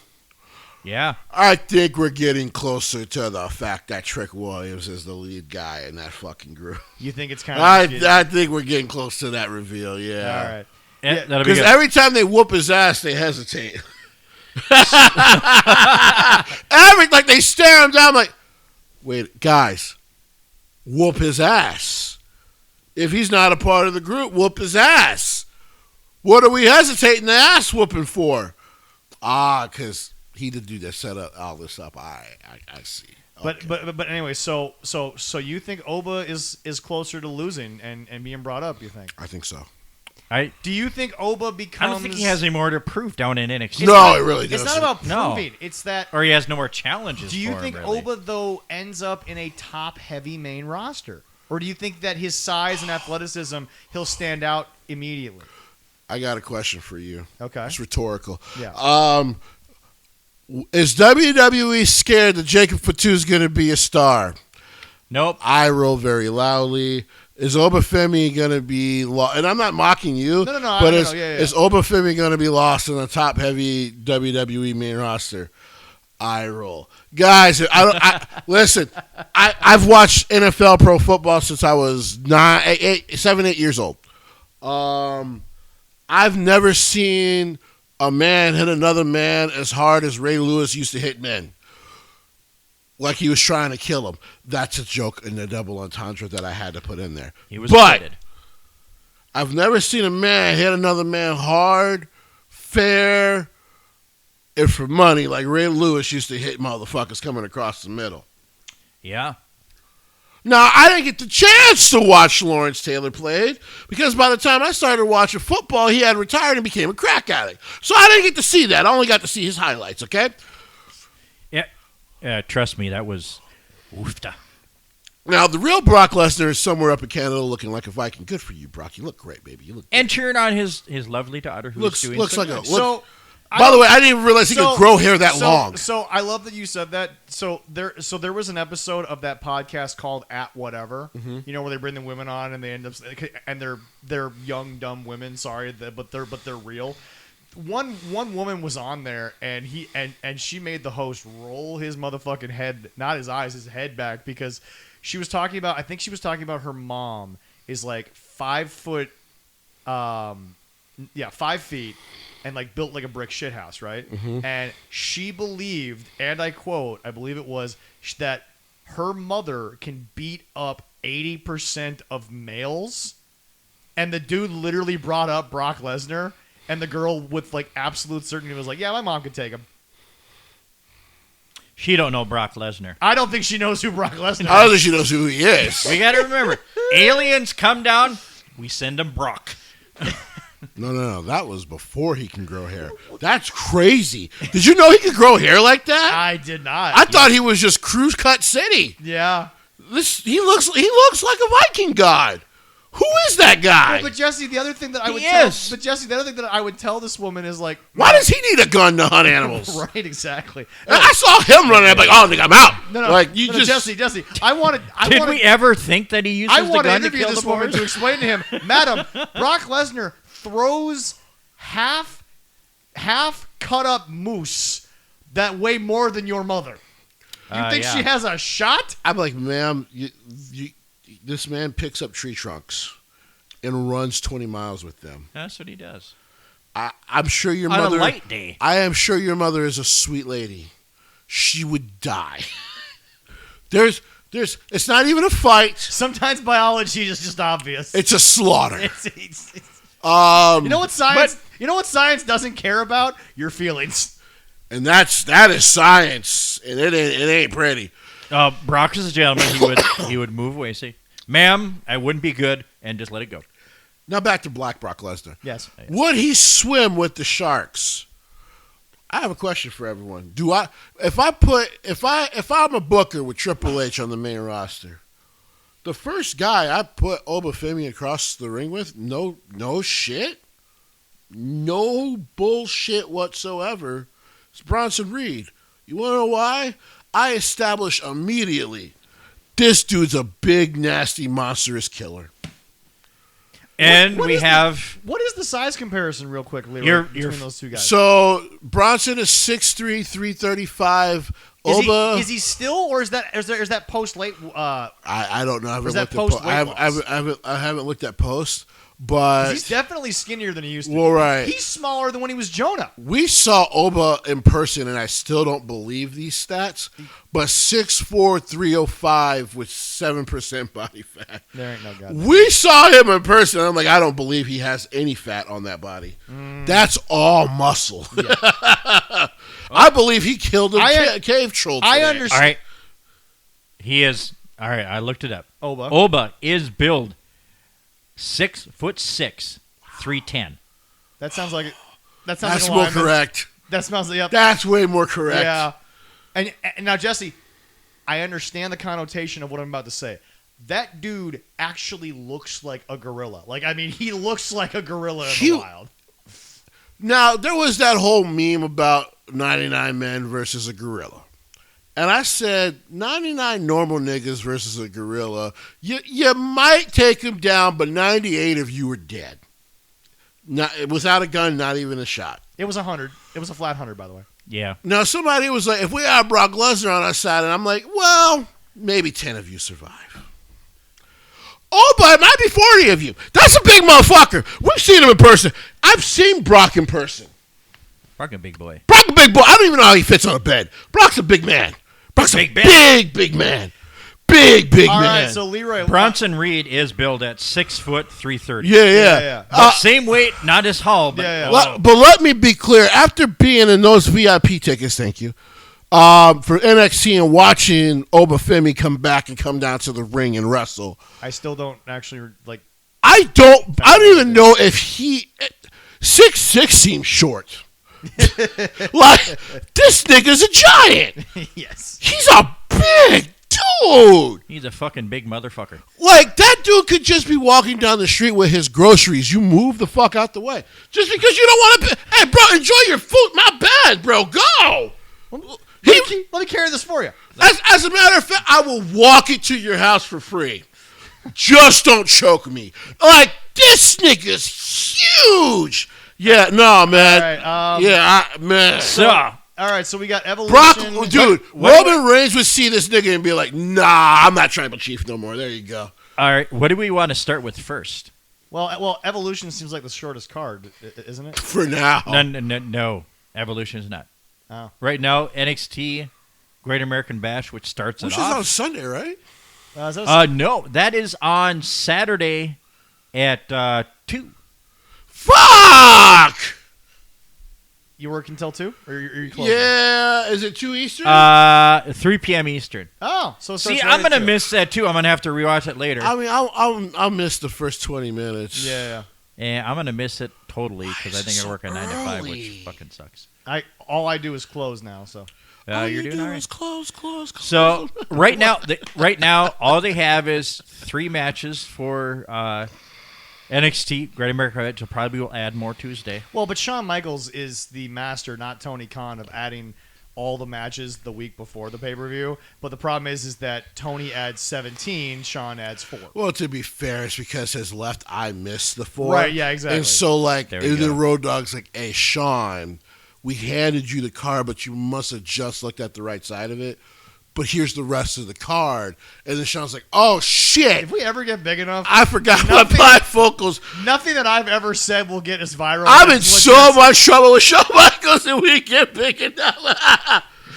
Yeah. I think we're getting closer to the fact that Trick Williams is the lead guy in that fucking group. You think it's kind of... I think we're getting close to that reveal, yeah. All right. Yeah, because every time they whoop his ass, they hesitate. They stare him down like, wait, guys, whoop his ass. If he's not a part of the group, whoop his ass. What are we hesitating to ass whooping for? Because he the dude that set up all this up. I see. Okay. But anyway, so you think Oba is closer to losing and being brought up? You think? I think so. Do you think Oba becomes? I don't think he has any more to prove down in NXT. It really doesn't. It's not about proving. No. It's that. Or he has no more challenges. Do you think him, really. Oba though ends up in a top heavy main roster, or do you think that his size and athleticism he'll stand out immediately? I got a question for you. Okay. It's rhetorical. Yeah. Is WWE scared that Jacob Fatu is going to be a star? Nope. I roll very loudly. Is Obafemi going to be lost? And I'm not mocking you. No. But is Obafemi going to be lost in the top heavy WWE main roster? I roll. Guys, listen, I've watched NFL pro football since I was 7, 8 years old. I've never seen a man hit another man as hard as Ray Lewis used to hit men. Like he was trying to kill him. That's a joke in the double entendre that I had to put in there. He was excited. I've never seen a man hit another man hard, fair, and for money like Ray Lewis used to hit motherfuckers coming across the middle. Yeah. Now, I didn't get the chance to watch Lawrence Taylor play because by the time I started watching football, he had retired and became a crack addict. So I didn't get to see that. I only got to see his highlights, okay? Yeah, trust me, that was oofta. Now, the real Brock Lesnar is somewhere up in Canada looking like a Viking. Good for you, Brock. You look great, baby. You look and cheering on his lovely daughter who's doing looks so like good. By the way, I didn't even realize he could grow hair that long. So I love that you said that. So there was an episode of that podcast called At Whatever. Mm-hmm. You know, where they bring the women on and they end up and they're young dumb women. Sorry, but they're real. One woman was on there and she made the host roll his motherfucking head, not his eyes, his head back because she was talking about. I think she was talking about her mom is like 5 foot, 5 feet. And like built like a brick shit house, right? Mm-hmm. And she believed, and I quote, I believe it was that her mother can beat up 80% of males. And the dude literally brought up Brock Lesnar, and the girl with like absolute certainty was like, "Yeah, my mom could take him." She don't know Brock Lesnar. I don't think she knows who Brock Lesnar is. I don't think she knows who he is. We got to remember, aliens come down, we send them Brock. No. That was before he can grow hair. That's crazy. Did you know he could grow hair like that? I did not. I thought he was just Cruise Cut City. Yeah. He looks like a Viking god. Who is that guy? Well, but Jesse, the other thing that I would tell this woman is like, why does he need a gun to hunt animals? Right, exactly. I saw him running. I'm like, oh, I think I'm out. No, like you just Jesse. Did we ever think that he uses the gun to kill the boys? I want to interview this woman to explain to him, Madam, Brock Lesnar throws half cut up moose that weigh more than your mother. You think she has a shot? I'm like, ma'am, this man picks up tree trunks and runs 20 miles with them. That's what he does. I'm sure your mother. On a light day. I am sure your mother is a sweet lady. She would die. It's not even a fight. Sometimes biology is just obvious. It's a slaughter. You know what science doesn't care about? Your feelings. And that is science, and it ain't pretty. Brock is a gentleman. He would move away, say, "Ma'am, I wouldn't be good," and just let it go. Now back to Black Brock Lesnar. Yes. Would he swim with the sharks? I have a question for everyone. If I'm a booker with Triple H on the main roster, the first guy I put Obafemi across the ring with, no shit, no bullshit whatsoever, it's Bronson Reed. You want to know why? I establish immediately this dude's a big, nasty, monstrous killer. And What we is have What is the size comparison, real quick, Leroy, between those two guys? So Bronson is 6'3", 335. Is he still, or is that post late? I don't know. I haven't Is that looked at post-weight loss? I haven't looked at post, but He's definitely skinnier than he used to be. Well, right. He's smaller than when he was Jonah. we saw Oba in person, and I still don't believe these stats. But 6'4", 305 with 7% body fat. There ain't no god. We saw him in person, and I'm like, I don't believe he has any fat on that body. That's all muscle. Yeah. I believe he killed a I- cave troll today. I understand. all right. He is all right. I looked it up. Oba. Oba is billed 6'6", 310. That sounds like That's a more lineman. correct. That smells like That's way more correct. Yeah. And now, Jesse, I understand the connotation of what I'm about to say. That dude actually looks like a gorilla. Like, I mean, he looks like a gorilla in the wild. Now, there was that whole meme about 99 men versus a gorilla. And I said, 99 normal niggas versus a gorilla, you might take him down, but 98 of you are dead. Without a gun, not even a shot. It was 100. It was a flat 100, by the way. Yeah. Now, somebody was like, if we had Brock Lesnar on our side, and I'm like, well, maybe 10 of you survive. Oh, but it might be 40 of you. That's a big motherfucker. We've seen him in person. I've seen Brock in person. Brock a big boy. Brock a big boy. I don't even know how he fits on a bed. Brock's a big man. Brock's a big man. Big All man. right, so Leroy. Bronson Reed is billed at 6 foot 330. Yeah. But same weight, not as tall, but But let me be clear. After being in those VIP tickets, thank you, for NXT and watching Obafemi come back and come down to the ring and wrestle, I still don't actually like. I don't even know if 6'6" seems short. Like, this nigga's a giant. Yes. He's a big dude. he's a fucking big motherfucker. Like, that dude could just be walking down the street with his groceries. You move the fuck out the way. Just because you don't want to. Hey, bro, enjoy your food. My bad, bro. Go. Let me carry this for you. As a matter of fact, I will walk it to your house for free. Just don't choke me. Like, this nigga's huge. Yeah, no, man. All right. Man. So, All right, so we got Evolution. Brock, dude, Roman Reigns would see this nigga and be like, nah, I'm not Tribal Chief no more. There you go. all right, what do we want to start with first? Well, Evolution seems like the shortest card, isn't it? For now. No. Evolution is not. Oh. Right now, NXT, Great American Bash, which starts Which it is on off. Sunday, right? No, that is on Saturday at 2. Fuck! You work until 2? Or are you closed? Yeah, is it 2 Eastern? 3 p.m. Eastern. Oh, so it See, starts right I'm at going to 2. miss that too. I'm going to have to rewatch it later. I mean, I'll miss the first 20 minutes. Yeah. And I'm going to miss it totally because I think I work at 9 to 5, early? which fucking sucks. All I do is close now, so. You're doing all right. Close. So right now, all they have is 3 matches for NXT. Great American Bash will probably will add more Tuesday. Well, but Shawn Michaels is the master, not Tony Khan, of adding all the matches the week before the pay-per-view. But the problem is that Tony adds 17, Shawn adds 4. Well, to be fair, it's because his left eye missed the 4. Right, yeah, exactly. And so, like, There we the go. Road Dogg's like, hey, Sean, we handed you the card, but you must have just looked at the right side of it. But here's the rest of the card. And then Sean's like, oh, shit. If we ever get big enough, I forgot my bifocals. nothing that I've ever said will get us viral. I'm in so much trouble with Shawn Michaels that we get big enough.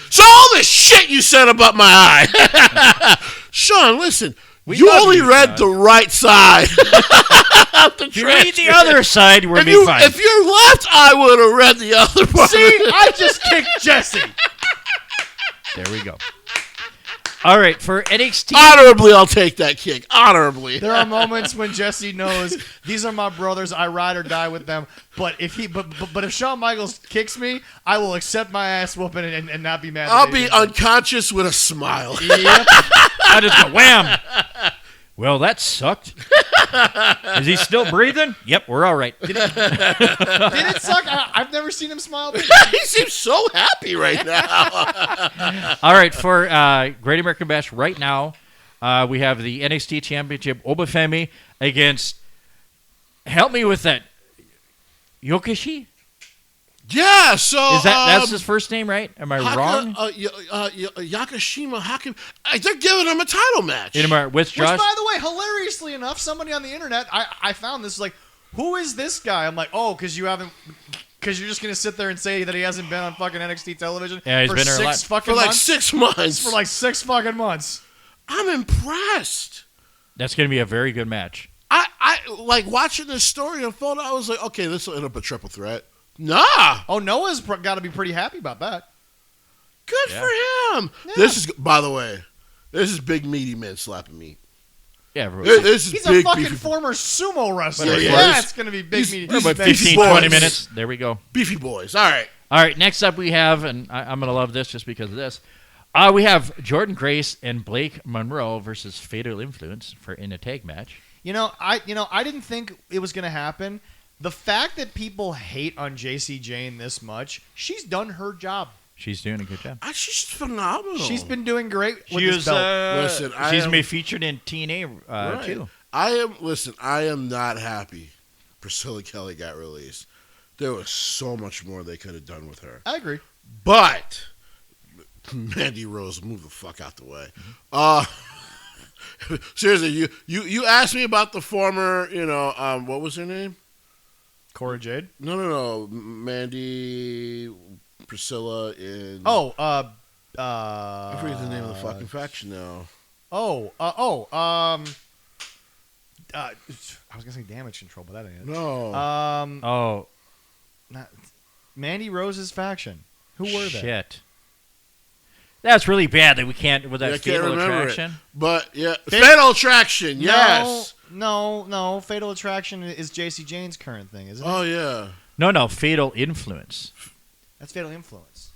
So all this shit you said about my eye. Sean, listen. You love only you, read Sean. the right side of the If you read the transcript. other side, we'll be fine. If your left eye would have read the other part. See, I just kicked Jesse. There we go. All right, for NXT. Honorably, I'll take that kick. Honorably. There are moments when Jesse knows these are my brothers. I ride or die with them. But if if Shawn Michaels kicks me, I will accept my ass whooping and not be mad. I'll be unconscious with a smile. Yep. I just go wham. Well, that sucked. Is he still breathing? Yep, we're all right. Did it suck? I've never seen him smile. He seems so happy right now. All right, for Great American Bash right now, we have the NXT Championship Obafemi against, help me with that, Yokoshi? Yeah, so Is that's his first name, right? Am I wrong? Yakashima Hakim. They're giving him a title match. With Josh? Which, by the way, hilariously enough, somebody on the internet, I found this, like, who is this guy? I'm like, oh, because you're just going to sit there and say that he hasn't been on fucking NXT television Yeah, he's for been there a lot. 6 fucking For like months? 6 months. For like 6 fucking months. I'm impressed. That's going to be a very good match. I like watching this story unfold. I was like, okay, this will end up a triple threat. Nah. Oh, Noah's got to be pretty happy about that. Good for him. Yeah. This is, by the way, this is big meaty men slapping meat. Yeah, this is he's big, a fucking beefy, former sumo wrestler. Yeah. It's going to be big meaty. about These 15, boys. 20 minutes. There we go. Beefy boys. All right. All right, next up we have, and I'm going to love this just because of this. We have Jordan Grace and Blake Monroe versus Fatal Influence in a tag match. I didn't think it was going to happen. The fact that people hate on JC Jane this much, she's done her job. She's doing a good job. She's phenomenal. She's been doing great with this belt. Listen, she's been featured in TNA right. too. I am not happy Priscilla Kelly got released. There was so much more they could have done with her. I agree. But Mandy Rose, move the fuck out the way. Seriously, you asked me about the former, what was her name? Cora Jade? No. Mandy, Priscilla, in... I forget the name of the fucking faction now. I was gonna say Damage Control, but that ain't it. No. Not Mandy Rose's faction. Who were they? Shit. That's really bad that we can't with that Fatal Attraction. But yeah, Fatal Attraction. Yes. No. Fatal Attraction is JC Jane's current thing, isn't it? Oh yeah. No. Fatal Influence. That's Fatal Influence.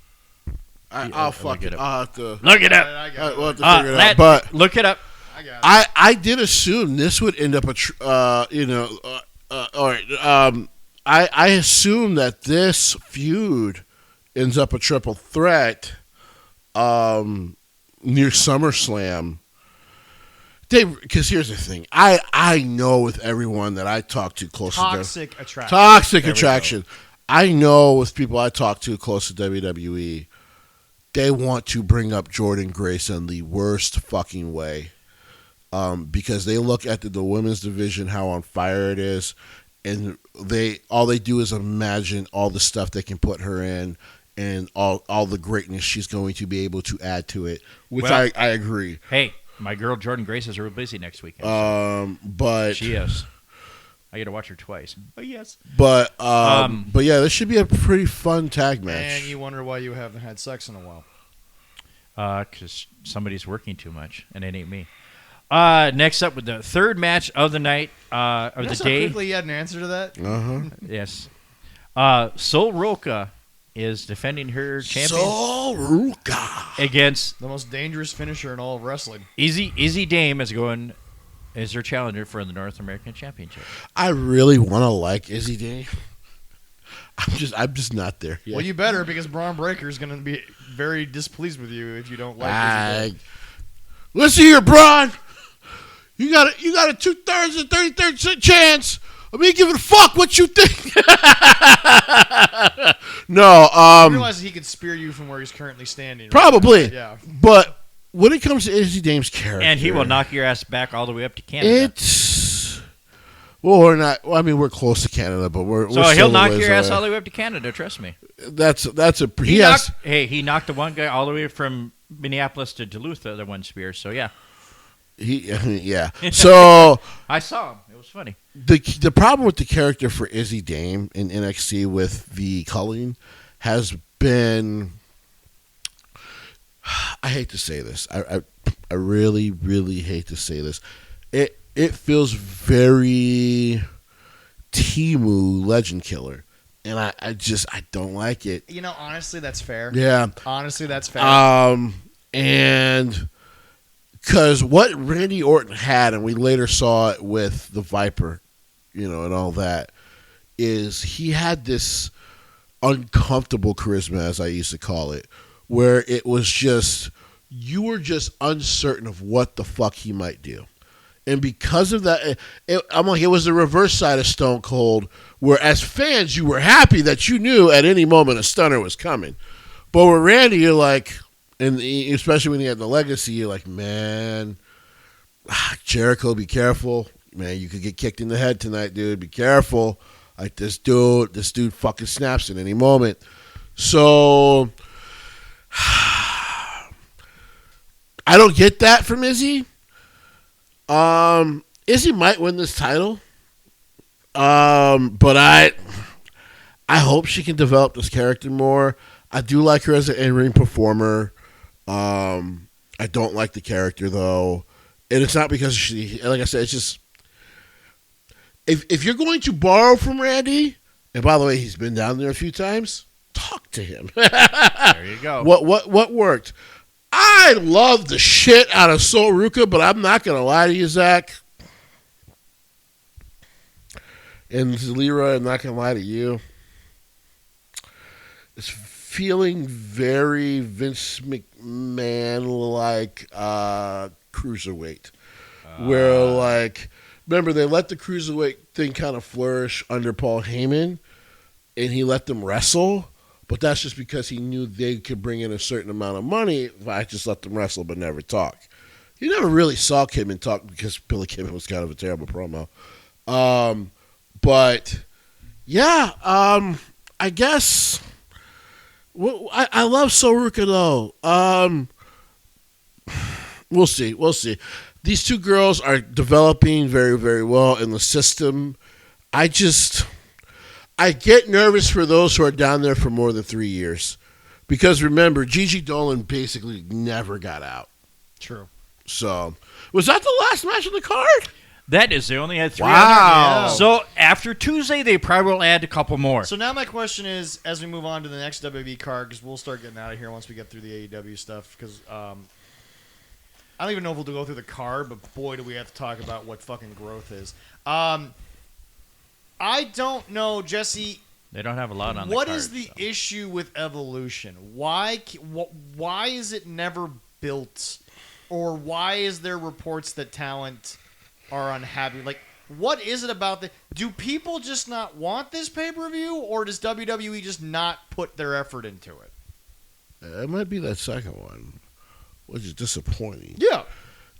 I'll fuck it. I'll have to look it up. We'll have to figure it out. But look it up. I got it. I did assume this would end up all right. I assume that this feud ends up a triple threat near SummerSlam. Because here's the thing. I know with everyone that I talk to close Toxic to Attraction. Toxic Attraction. I know with people I talk to close to WWE, they want to bring up Jordan Grace in the worst fucking way. Because they look at the women's division, how on fire it is, and all they do is imagine all the stuff they can put her in and all the greatness she's going to be able to add to it, which I agree. Hey, my girl Jordan Grace is real busy next weekend. But she is. I got to watch her twice. Oh yes. But yeah, this should be a pretty fun tag match. And you wonder why you haven't had sex in a while. Because somebody's working too much, and it ain't me. Next up with the third match of the night of the day. How quickly you had an answer to that? Yes. Sol Roca is defending her champion. Sol Roca against the most dangerous finisher in all of wrestling. Izzy Dame is her challenger for the North American Championship. I really want to like Izzy Dame. I'm just not there yet. Well, you better, because Braun Breaker is going to be very displeased with you if you don't like Izzy Dame. Listen here, Braun. You got a 2/3 and 33rd chance of me giving a fuck what you think. No, I realize he could spear you from where he's currently standing. Probably. Right? Yeah. But when it comes to Izzy Dame's character, and he will knock your ass back all the way up to Canada. We're not. Well, I mean, we're close to Canada, but we're he'll knock your ass all the way up to Canada. Trust me. He knocked the one guy all the way from Minneapolis to Duluth. The other one spear. So yeah. Yeah. So I saw him. It was funny. The problem with the character for Izzy Dame in NXT with the culling has been, I hate to say this, I really, really hate to say this. It feels very Timu Legend Killer. And I don't like it. You know, honestly, that's fair. Yeah. Honestly, that's fair. And because what Randy Orton had, and we later saw it with the Viper, and all that, is he had this uncomfortable charisma, as I used to call it, where it was just, you were just uncertain of what the fuck he might do. And because of that, it was the reverse side of Stone Cold, where as fans, you were happy that you knew at any moment a stunner was coming. But with Randy, you're like, and especially when he had the legacy, you're like, man, Jericho, be careful. Man, you could get kicked in the head tonight, dude. Be careful. Like, this dude fucking snaps at any moment. So, I don't get that from Izzy. Izzy might win this title. But I hope she can develop this character more. I do like her as an in-ring performer. I don't like the character, though. And it's not because she, like I said, it's just, if you're going to borrow from Randy, and by the way, he's been down there a few times, talk to him. There you go. What worked? I love the shit out of Sol Ruka, but I'm not going to lie to you, Zach. And Leroy, I'm not going to lie to you. It's feeling very Vince McMahon-like cruiserweight. Where, like, remember, they let the cruiserweight thing kind of flourish under Paul Heyman, and he let them wrestle. But that's just because he knew they could bring in a certain amount of money if I just let them wrestle but never talk. You never really saw Kidman talk because Billy Kidman was kind of a terrible promo. But, yeah, I guess I love Soruka, though. We'll see. These two girls are developing very, very well in the system. I get nervous for those who are down there for more than 3 years. Because remember, Gigi Dolan basically never got out. True. So, was that the last match on the card? That is, they only had 3 Wow. So after Tuesday, they probably will add a couple more. So now my question is, as we move on to the next WWE card, because we'll start getting out of here once we get through the AEW stuff, because I don't even know if we'll go through the card, but boy, do we have to talk about what fucking growth is. I don't know, Jesse. They don't have a lot on the What card. is the issue with Evolution? Why is it never built? Or why is there reports that talent are unhappy? Like, what is it about the? Do people just not want this pay-per-view, or does WWE just not put their effort into it? It might be that second one, which is disappointing. Yeah.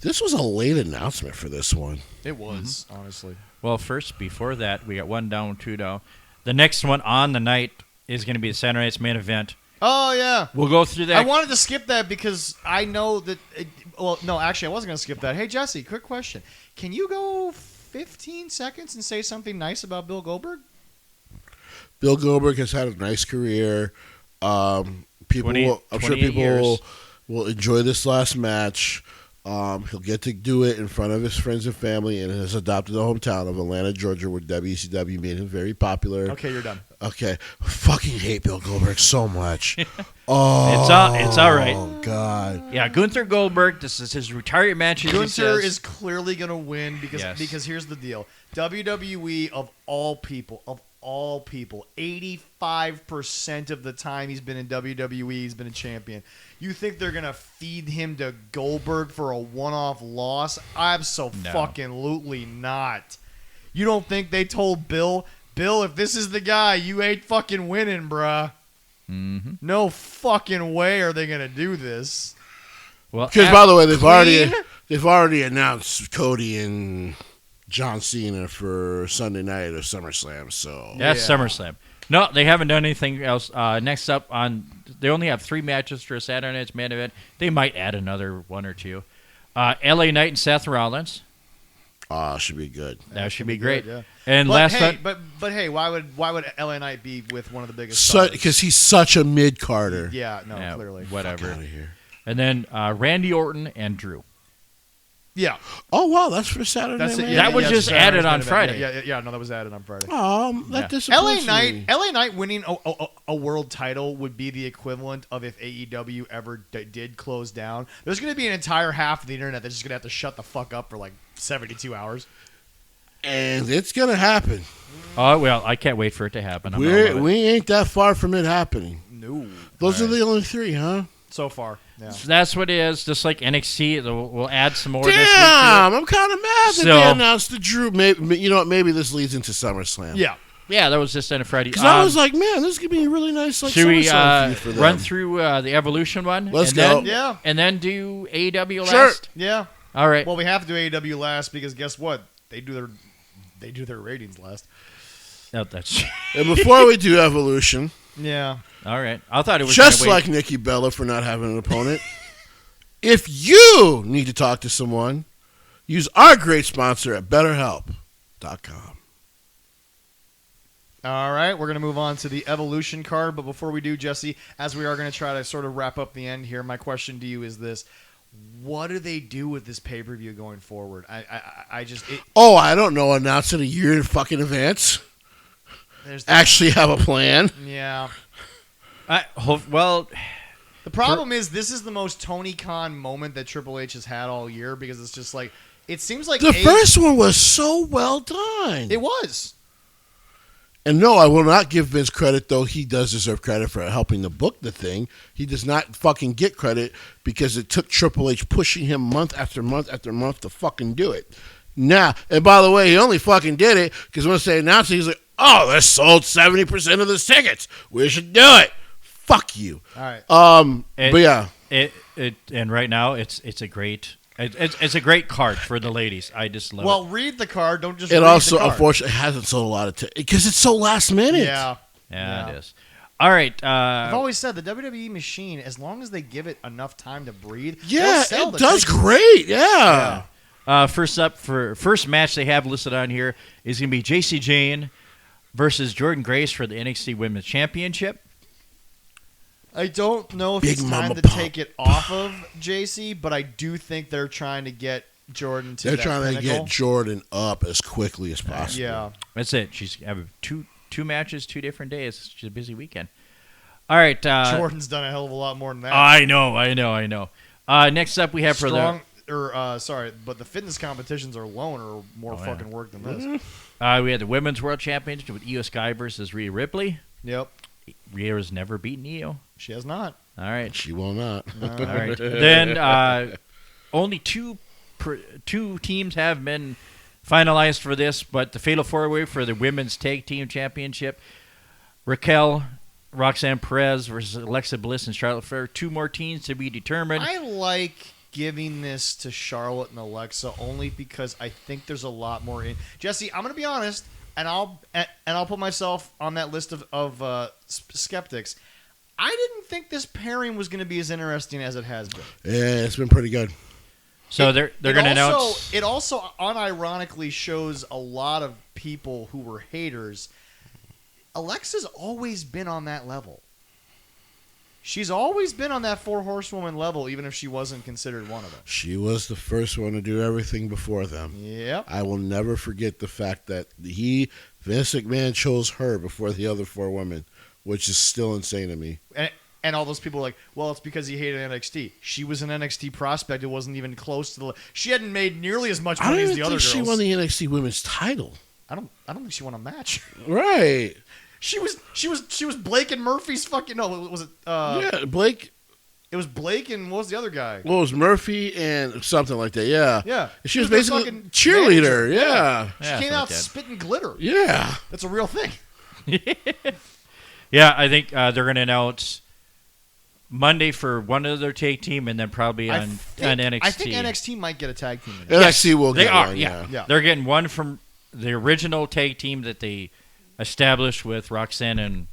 This was a late announcement for this one. It was, honestly. Well, first, before that, we got 1 down, 2 down. The next one on the night is going to be the Saturday Night's main event. Oh, yeah. We'll go through that. I wanted to skip that because I know that... well, no, actually, I wasn't going to skip that. Hey, Jesse, quick question. Can you go 15 seconds and say something nice about Bill Goldberg? Bill Goldberg has had a nice career. I'm sure people will enjoy this last match. He'll get to do it in front of his friends and family in his adopted hometown of Atlanta, Georgia, where WCW made him very popular. Okay, you're done. Okay. Fucking hate Bill Goldberg so much. Oh, it's all right. Oh, God. Yeah, Gunther Goldberg, this is his retirement match. Gunther is clearly going to win because Yes. because here's the deal. WWE, of all people, 85% of the time he's been in WWE, he's been a champion. You think they're going to feed him to Goldberg for a one-off loss? Absolutely not. You don't think they told Bill, if this is the guy, you ain't fucking winning, bruh. Mm-hmm. No fucking way are they going to do this. Well, Because, by the way, they've already announced Cody and John Cena for Sunday night of SummerSlam. So that's SummerSlam. No, they haven't done anything else. Next up, they only have 3 matches for a Saturday Night's main event. They might add another 1 or 2. LA Knight and Seth Rollins. Should be good. That should be great. Good, yeah. And But last hey, time, but hey, why would LA Knight be with one of the biggest stars? Because he's such a mid-carder. Yeah, no, yeah, clearly. whatever. Out of here. And then Randy Orton and Drew. Yeah. Oh wow, that's for Saturday. That's it. night? Yeah, That was yeah, just Saturday's added on main event. Friday. Yeah. No, that was added on Friday. That disappoints me. LA Knight winning a world title would be the equivalent of if AEW ever did close down. There's going to be an entire half of the internet that's just going to have to shut the fuck up for like 72 hours. And it's gonna happen. Oh well, I can't wait for it to happen. We ain't that far from it happening. No. Those are the only three, huh? So far. Yeah. So that's what it is. Just like NXT, we'll add some more this week. Damn, I'm kind of mad that So- they announced the Drew. Maybe, you know what? Maybe this leads into SummerSlam. Yeah. Yeah, that was just on a Friday. Because I was like, man, this could be a really nice like should we SummerSlam feud for them. run through the Evolution one? Let's and go. Then, Yeah. And then do AEW Sure. last? Yeah. All right. Well, we have to do AEW last because guess what? They do their ratings last. No, that's And before we do Evolution, Yeah. all right. I thought it was just gonna wait. like Nikki Bella for not having an opponent, if you need to talk to someone, use our great sponsor at BetterHelp.com. All right, we're going to move on to the Evolution card. But before we do, Jesse, as we are going to try to sort of wrap up the end here, my question to you is this. What do they do with this pay-per-view going forward? I just... I don't know. Announce it a year in fucking advance. Actually have a plan. Yeah. Well, The problem is this is the most Tony Khan moment that Triple H has had all year because it's just like... It seems like... The first one was so well done. It was. And no, I will not give Vince credit, though he does deserve credit for helping to book the thing. He does not fucking get credit because it took Triple H pushing him month after month after month to fucking do it. Now, and by the way, he only fucking did it because once they announced it, he's like, oh, they sold 70% of the tickets. We should do it. Fuck you. All right. But yeah. And right now, it's a great... It's a great card for the ladies. I just love it. Well, read the card. Don't just It read also, the card. unfortunately, hasn't sold a lot of tickets because it's so last minute. Yeah. Yeah, it is. All right. I've always said the WWE machine, as long as they give it enough time to breathe, Yeah, they'll sell it the does tickets. great. Yeah. First match they have listed on here is going to be Jessie Jane versus Jordan Grace for the NXT Women's Championship. I don't know if Big it's time Mama to Pop. take it off of JC, but I do think they're trying to get Jordan to They're that trying to pinnacle. get Jordan up as quickly as possible. Yeah. That's it. She's having two matches, 2 different days. She's a busy weekend. All right. Jordan's done a hell of a lot more than that. I know. Next up, we have for Strong, but the fitness competitions alone are more fucking work than this. we had the Women's World Championship with Io Sky versus Rhea Ripley. Yep. Rhea has never beaten Io. She has not. All right. She will not. All right. Then only two teams have been finalized for this, but the Fatal 4-Way for the Women's Tag Team Championship, Raquel, Roxanne Perez versus Alexa Bliss and Charlotte Flair. 2 more teams to be determined. I like giving this to Charlotte and Alexa only because I think there's a lot more in. Jesse, I'm going to be honest, and I'll put myself on that list of skeptics. I didn't think this pairing was going to be as interesting as it has been. Yeah, it's been pretty good. So they're going to announce. It also unironically shows a lot of people who were haters. Alexa's always been on that level. She's always been on that 4 horsewoman level, even if she wasn't considered one of them. She was the first one to do everything before them. Yep. I will never forget the fact that Vince McMahon chose her before the other 4 women, which is still insane to me. And all those people are like, well, it's because he hated NXT. She was an NXT prospect. It wasn't even close to the. She hadn't made nearly as much I don't money as even the think other she girls. won the NXT Women's title. I don't think she won a match. Right. She was Blake and Murphy's fucking was it? Yeah, Blake. It was Blake and what was the other guy? Well, it was Murphy and something like that. Yeah. Yeah. She was their basically fucking cheerleader. manager. Yeah. She Yeah, came something out like that. spitting glitter. Yeah. That's a real thing. Yeah, I think they're going to announce Monday for one of their tag team, and then probably on NXT. I think NXT might get a tag team. In it. NXT will They get are. one, Yeah. They're getting one from the original tag team that they established with Roxanne and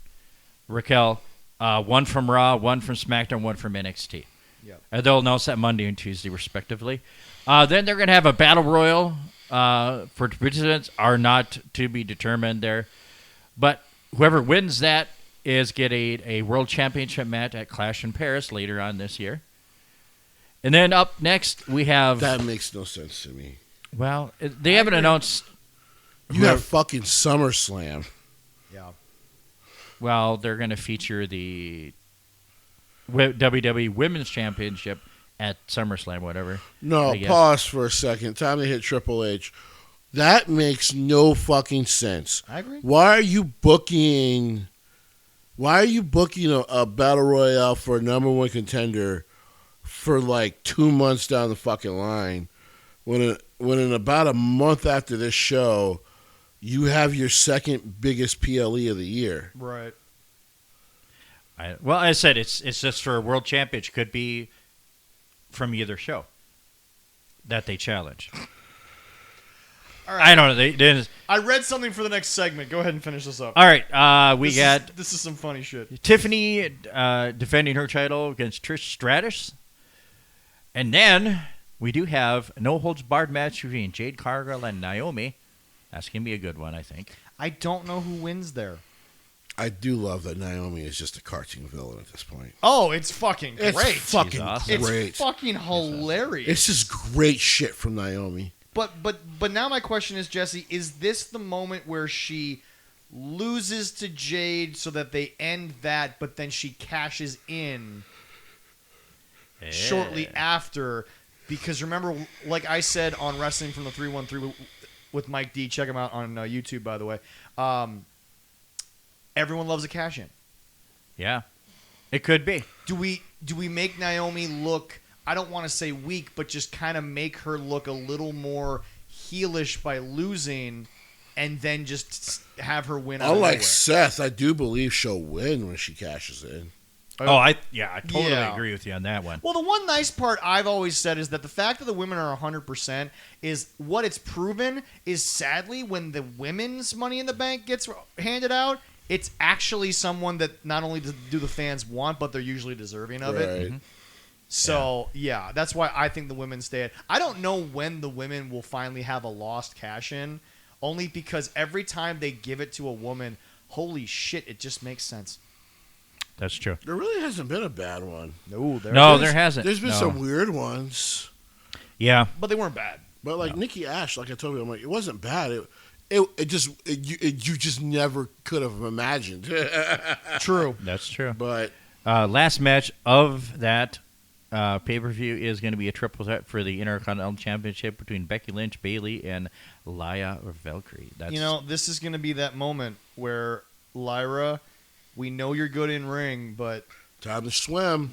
Raquel. One from Raw, one from SmackDown, one from NXT. Yep. And they'll announce that Monday and Tuesday, respectively. Then they're going to have a battle royal for participants are not to be determined there. But whoever wins that is get a world championship match at Clash in Paris later on this year. And then up next we have. That makes no sense to me. Well, they haven't announced. You have fucking SummerSlam. Yeah. Well, they're going to feature the WWE Women's Championship at SummerSlam, whatever. No, I guess. pause for a second. Time to hit Triple H. That makes no fucking sense. I agree. Why are you booking a battle royale for a number one contender for like 2 months down the fucking line when in about a month after this show you have your second biggest PLE of the year? Right. Well, I said it's just for a world championship. Could be from either show that they challenge. All right. I don't know. I read something for the next segment. Go ahead and finish this up. All right. This is some funny shit. Tiffany defending her title against Trish Stratus. And then we do have a no-holds-barred match between Jade Cargill and Naomi. That's going to be a good one, I think. I don't know who wins there. I do love that Naomi is just a cartoon villain at this point. Oh, it's fucking great. It's fucking awesome. great. It's fucking hilarious. It's just great shit from Naomi. But now my question is, Jesse, is this the moment where she loses to Jade so that they end that, but then she cashes in shortly after? Because remember, like I said on Wrestling from the 313 with Mike D, check him out on YouTube, by the way. Everyone loves a cash in. Yeah, it could be. Do we make Naomi look, I don't want to say weak, but just kind of make her look a little more heelish by losing, and then just have her win? Unlike Seth, I do believe she'll win when she cashes in. I totally Yeah. agree with you on that one. Well, the one nice part I've always said is that the fact that the women are 100% is what it's proven is, sadly, when the women's Money in the Bank gets handed out, it's actually someone that not only do the fans want, but they're usually deserving of it. Right. Mhm. So, yeah, that's why I think the women stay at. I don't know when the women will finally have a lost cash-in, only because every time they give it to a woman, holy shit, it just makes sense. That's true. There really hasn't been a bad one. No, There hasn't. There's been No. some weird ones. Yeah. but they weren't bad. But like Nikki Ash, like I told you, I'm like, it wasn't bad. You just never could have imagined. True. That's true. But Last match of that pay-per-view is going to be a triple threat for the Intercontinental Championship between Becky Lynch, Bayley, and Laya Valkyrie. This is going to be that moment where, Lyra, we know you're good in ring, but time to swim.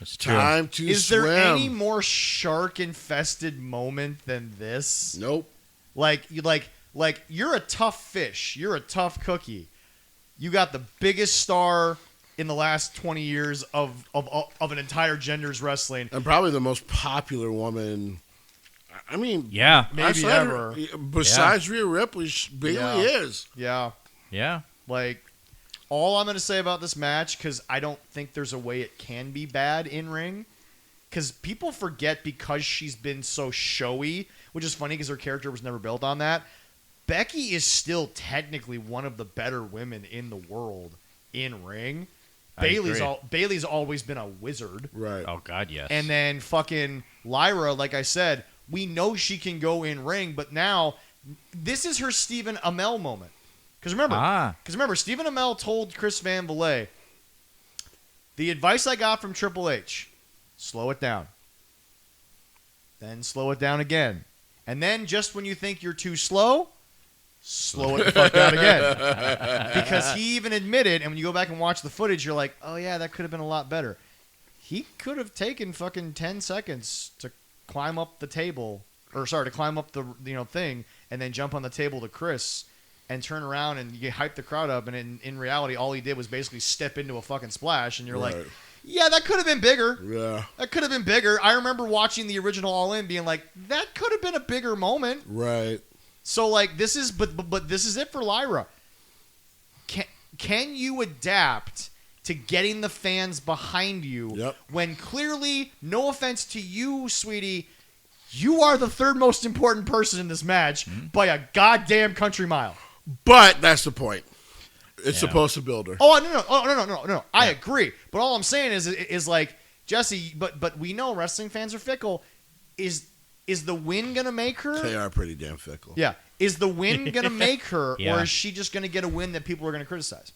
It's true. Time to is swim. there any more shark-infested moment than this? Nope. Like you're a tough fish. You're a tough cookie. You got the biggest star in the last 20 years of an entire gender's wrestling. And probably the most popular woman. I mean, Yeah. Maybe outside ever. Besides Rhea Ripley, Bayley is. Yeah. Yeah. Like, all I'm going to say about this match, because I don't think there's a way it can be bad in ring, because people forget because she's been so showy, which is funny because her character was never built on that. Becky is still technically one of the better women in the world in ring. Bayley's always been a wizard. Right. Oh, God, yes. And then fucking Lyra, like I said, we know she can go in ring, but now this is her Stephen Amell moment. Because remember, Stephen Amell told Chris Van Vliet, the advice I got from Triple H, slow it down. Then slow it down again. And then just when you think you're too slow it the fuck down again. Because he even admitted, and when you go back and watch the footage, you're like, oh yeah, that could have been a lot better. He could have taken fucking 10 seconds to climb up the table, to climb up the thing, and then jump on the table to Chris and turn around and you hype the crowd up, and in reality, all he did was basically step into a fucking splash, and you're like, yeah, that could have been bigger. Yeah. That could have been bigger. I remember watching the original All In being like, that could have been a bigger moment. Right. So, like, this is, but this is it for Lyra. Can you adapt to getting the fans behind you when clearly, no offense to you, sweetie, you are the third most important person in this match by a goddamn country mile. But that's the point. It's supposed to build her. Oh, no. I agree. But all I'm saying is like, Jesse, but we know wrestling fans are fickle. Is the win gonna make her? They are pretty damn fickle. Yeah. Is the win gonna make her, Yeah. or is she just gonna get a win that people are gonna criticize?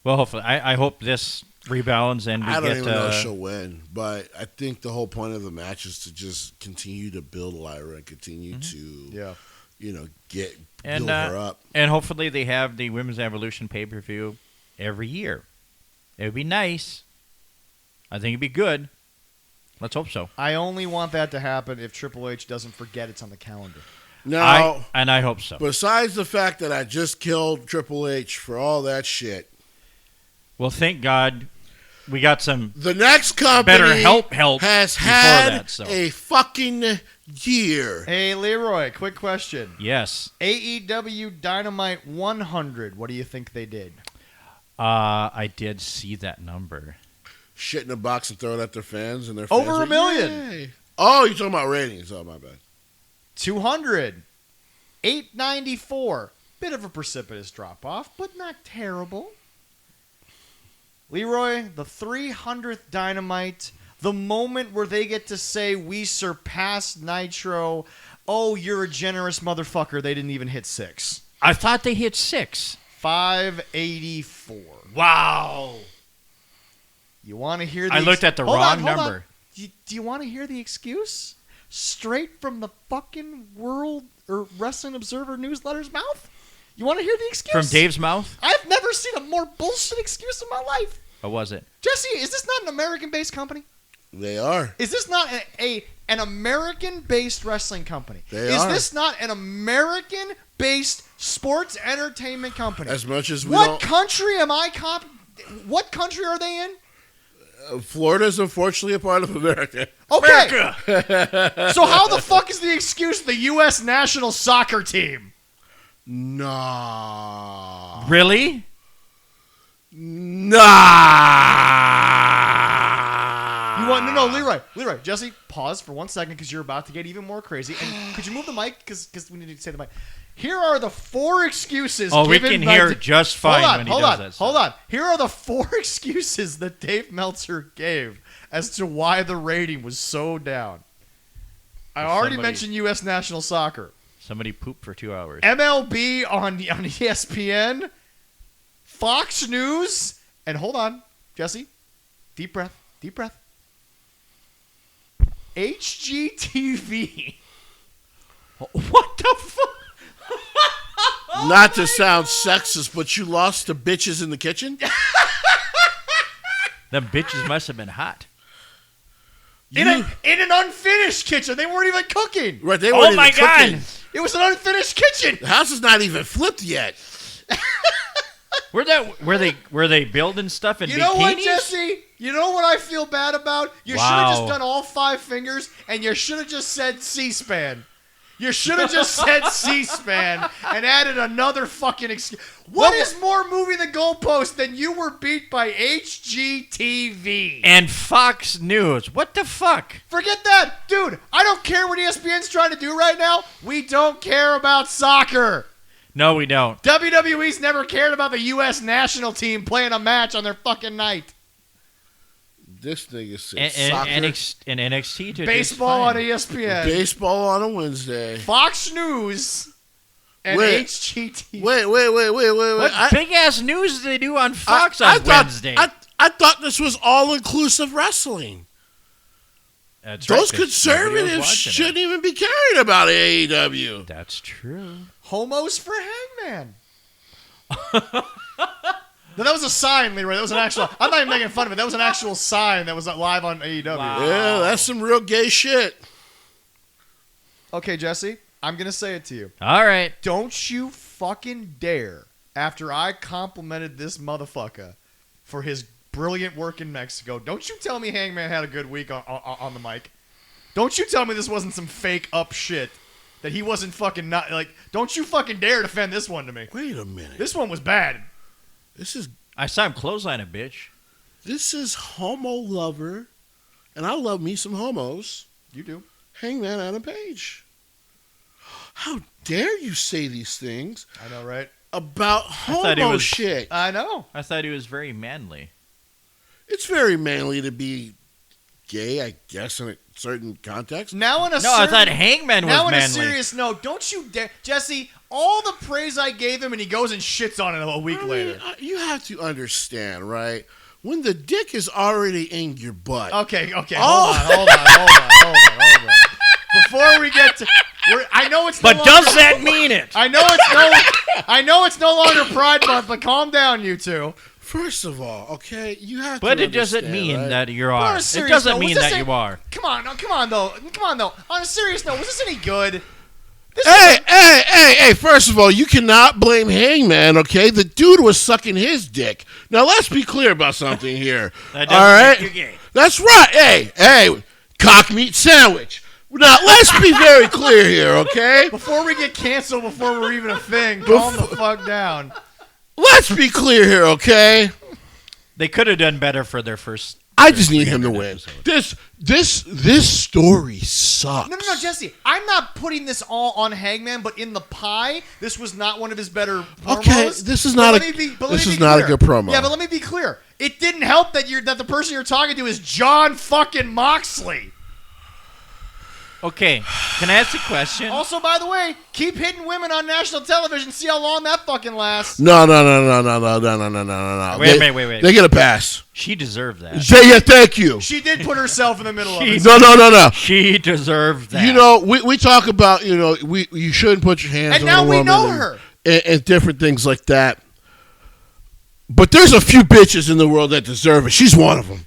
Well, hopefully, I hope this rebounds and we I don't get. even know if she'll win, but I think the whole point of the match is to just continue to build Lyra and continue to, build her up. And hopefully they have the Women's Evolution pay-per-view every year. It would be nice. I think it'd be good. Let's hope so. I only want that to happen if Triple H doesn't forget it's on the calendar. Now, I hope so. besides the fact that I just killed Triple H for all that shit, Well, thank God we got some the next company better help has before had that, so. a fucking year. Hey, Leroy, quick question. Yes. AEW Dynamite 100, what do you think they did? I did see that number. Shit in a box and throw it at their fans, and their Over fans a are, million. "Yay." Oh, you're talking about ratings. Oh, my bad. 200. 894. Bit of a precipitous drop-off, but not terrible. Leroy, the 300th Dynamite, the moment where they get to say, we surpassed Nitro. Oh, you're a generous motherfucker. They didn't even hit 6. I thought they hit 6. 584. Wow. You want to hear the I looked at the wrong number. Do you want to hear the excuse? Straight from the fucking World or Wrestling Observer newsletter's mouth? You want to hear the excuse? From Dave's mouth? I've never seen a more bullshit excuse in my life. Or was it? Jesse, is this not an American-based company? They are. Is this not an American-based wrestling company? They is are. this not an American-based sports entertainment company? As much as we what don't... country am I What country are they in? Florida's unfortunately a part of America. Okay. America! So how the fuck is the excuse the U.S. national soccer team? Nah. Really? Nah. You want no, Leroy, Jesse, pause for 1 second because you're about to get even more crazy. And could you move the mic because we need to say the mic. Here are the 4 excuses. Oh, we given can by hear just fine when he does that. Hold on. Here are the 4 excuses that Dave Meltzer gave as to why the rating was so down. I already mentioned U.S. national soccer. Somebody pooped for 2 hours. MLB on ESPN, Fox News, and hold on, Jesse, deep breath. HGTV. What the fuck? Not to sound sexist, but you lost to bitches in the kitchen? Them bitches must have been hot. In an unfinished kitchen. They weren't even cooking. Right, they weren't Oh even my cooking. God! It was an unfinished kitchen. The house is not even flipped yet. Were they building stuff in You bikinis? know what, Jesse? You know what I feel bad about? You should have just Wow. done all 5 fingers, and you should have just said C-SPAN. You should have just said C-SPAN and added another fucking excuse. What is more moving the goalpost than you were beat by HGTV? And Fox News. What the fuck? Forget that. Dude, I don't care what ESPN's trying to do right now. We don't care about soccer. No, we don't. WWE's never cared about the U.S. national team playing a match on their fucking night. This nigga said And soccer. NXT did Baseball on just ESPN. Baseball on a Wednesday. Fox News and Wait. HGTV. Wait. What big ass news do they do on Fox on Wednesday? I thought this was all-inclusive wrestling. That's right, Those 'cause nobody conservatives was watching it. shouldn't even be caring about AEW. That's true. Homos for Hangman. No, that was a sign, Leroy. That was an actual. I'm not even making fun of it. That was an actual sign that was live on AEW. Wow. Yeah, that's some real gay shit. Okay, Jesse, I'm going to say it to you. All right. Don't you fucking dare, after I complimented this motherfucker for his brilliant work in Mexico, don't you tell me Hangman had a good week on the mic. Don't you tell me this wasn't some fake up shit. That he wasn't fucking not, like, don't you fucking dare defend this one to me. Wait a minute. This one was bad. I saw him clothesline a bitch. This is homo lover, and I love me some homos. You do. Hangman Adam Page. How dare you say these things I know, right? about thought he homo was- shit? I know. I thought he was very manly. It's very manly to be gay, I guess, in a certain context. Now in a No, I thought Hangman was now manly. in a serious note, don't you dare, Jesse. All the praise I gave him, and he goes and shits on it a week later. You have to understand, right? When the dick is already in your butt. Okay. Oh. Hold on. Before we get to, I know it's. But no does longer, that mean it? I know it's no longer Pride Month, but calm down, you two. First of all, okay, you have But to it doesn't understand, mean right? that you But on are. a It serious doesn't note, mean was this that you are. Come on, though. On a serious note, was this any good? Hey, first of all, you cannot blame Hangman, okay? The dude was sucking his dick. Now, let's be clear about something here. That all doesn't right? make you gay. That's right. Hey, cock meat sandwich. Now, let's be very clear here, okay? Before we get canceled, before we're even a thing, calm the fuck down. Let's be clear here, okay? They could have done better for their first. I just need him to win. This story sucks. No, Jesse. I'm not putting this all on Hangman, but in the pie, this was not one of his better promos. Okay, this is not a good promo. Yeah, but let me be clear. It didn't help that the person you're talking to is John fucking Moxley. Okay, can I ask a question? Also, by the way, keep hitting women on national television. See how long that fucking lasts. No. Wait. They get a pass. She deserved that. Yeah, thank you. She did put herself in the middle of it. No. She deserved that. You know, we talk about, you shouldn't put your hands And on now a we woman know her. and different things like that. But there's a few bitches in the world that deserve it. She's one of them.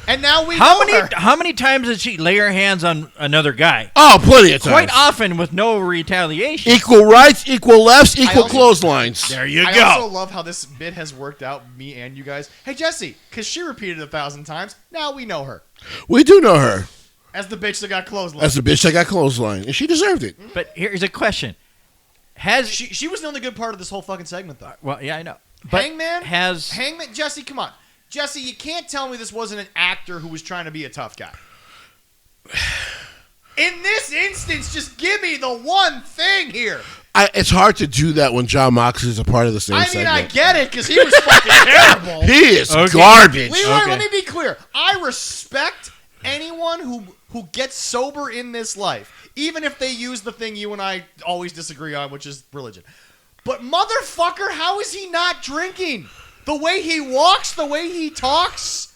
And now we know her. How many times did she lay her hands on another guy? Oh, plenty of times. Quite often with no retaliation. Equal rights, equal lefts, equal clotheslines. There you I go. also love how this bit has worked out, me and you guys. Hey, Jesse, because she repeated it 1,000 times, now we know her. We do know her. As the bitch that got clotheslined. As the bitch that got clothesline. And she deserved it. But here's a question. She was the only good part of this whole fucking segment, though. Well, yeah, I know. But Hangman, Jesse, come on. Jesse, you can't tell me this wasn't an actor who was trying to be a tough guy. In this instance, just give me the one thing here. It's hard to do that when John Moxley is a part of the same segment. I get it, because he was fucking terrible. He is garbage. Leroy, let me be clear. I respect anyone who gets sober in this life, even if they use the thing you and I always disagree on, which is religion. But motherfucker, how is he not drinking? The way he walks, the way he talks.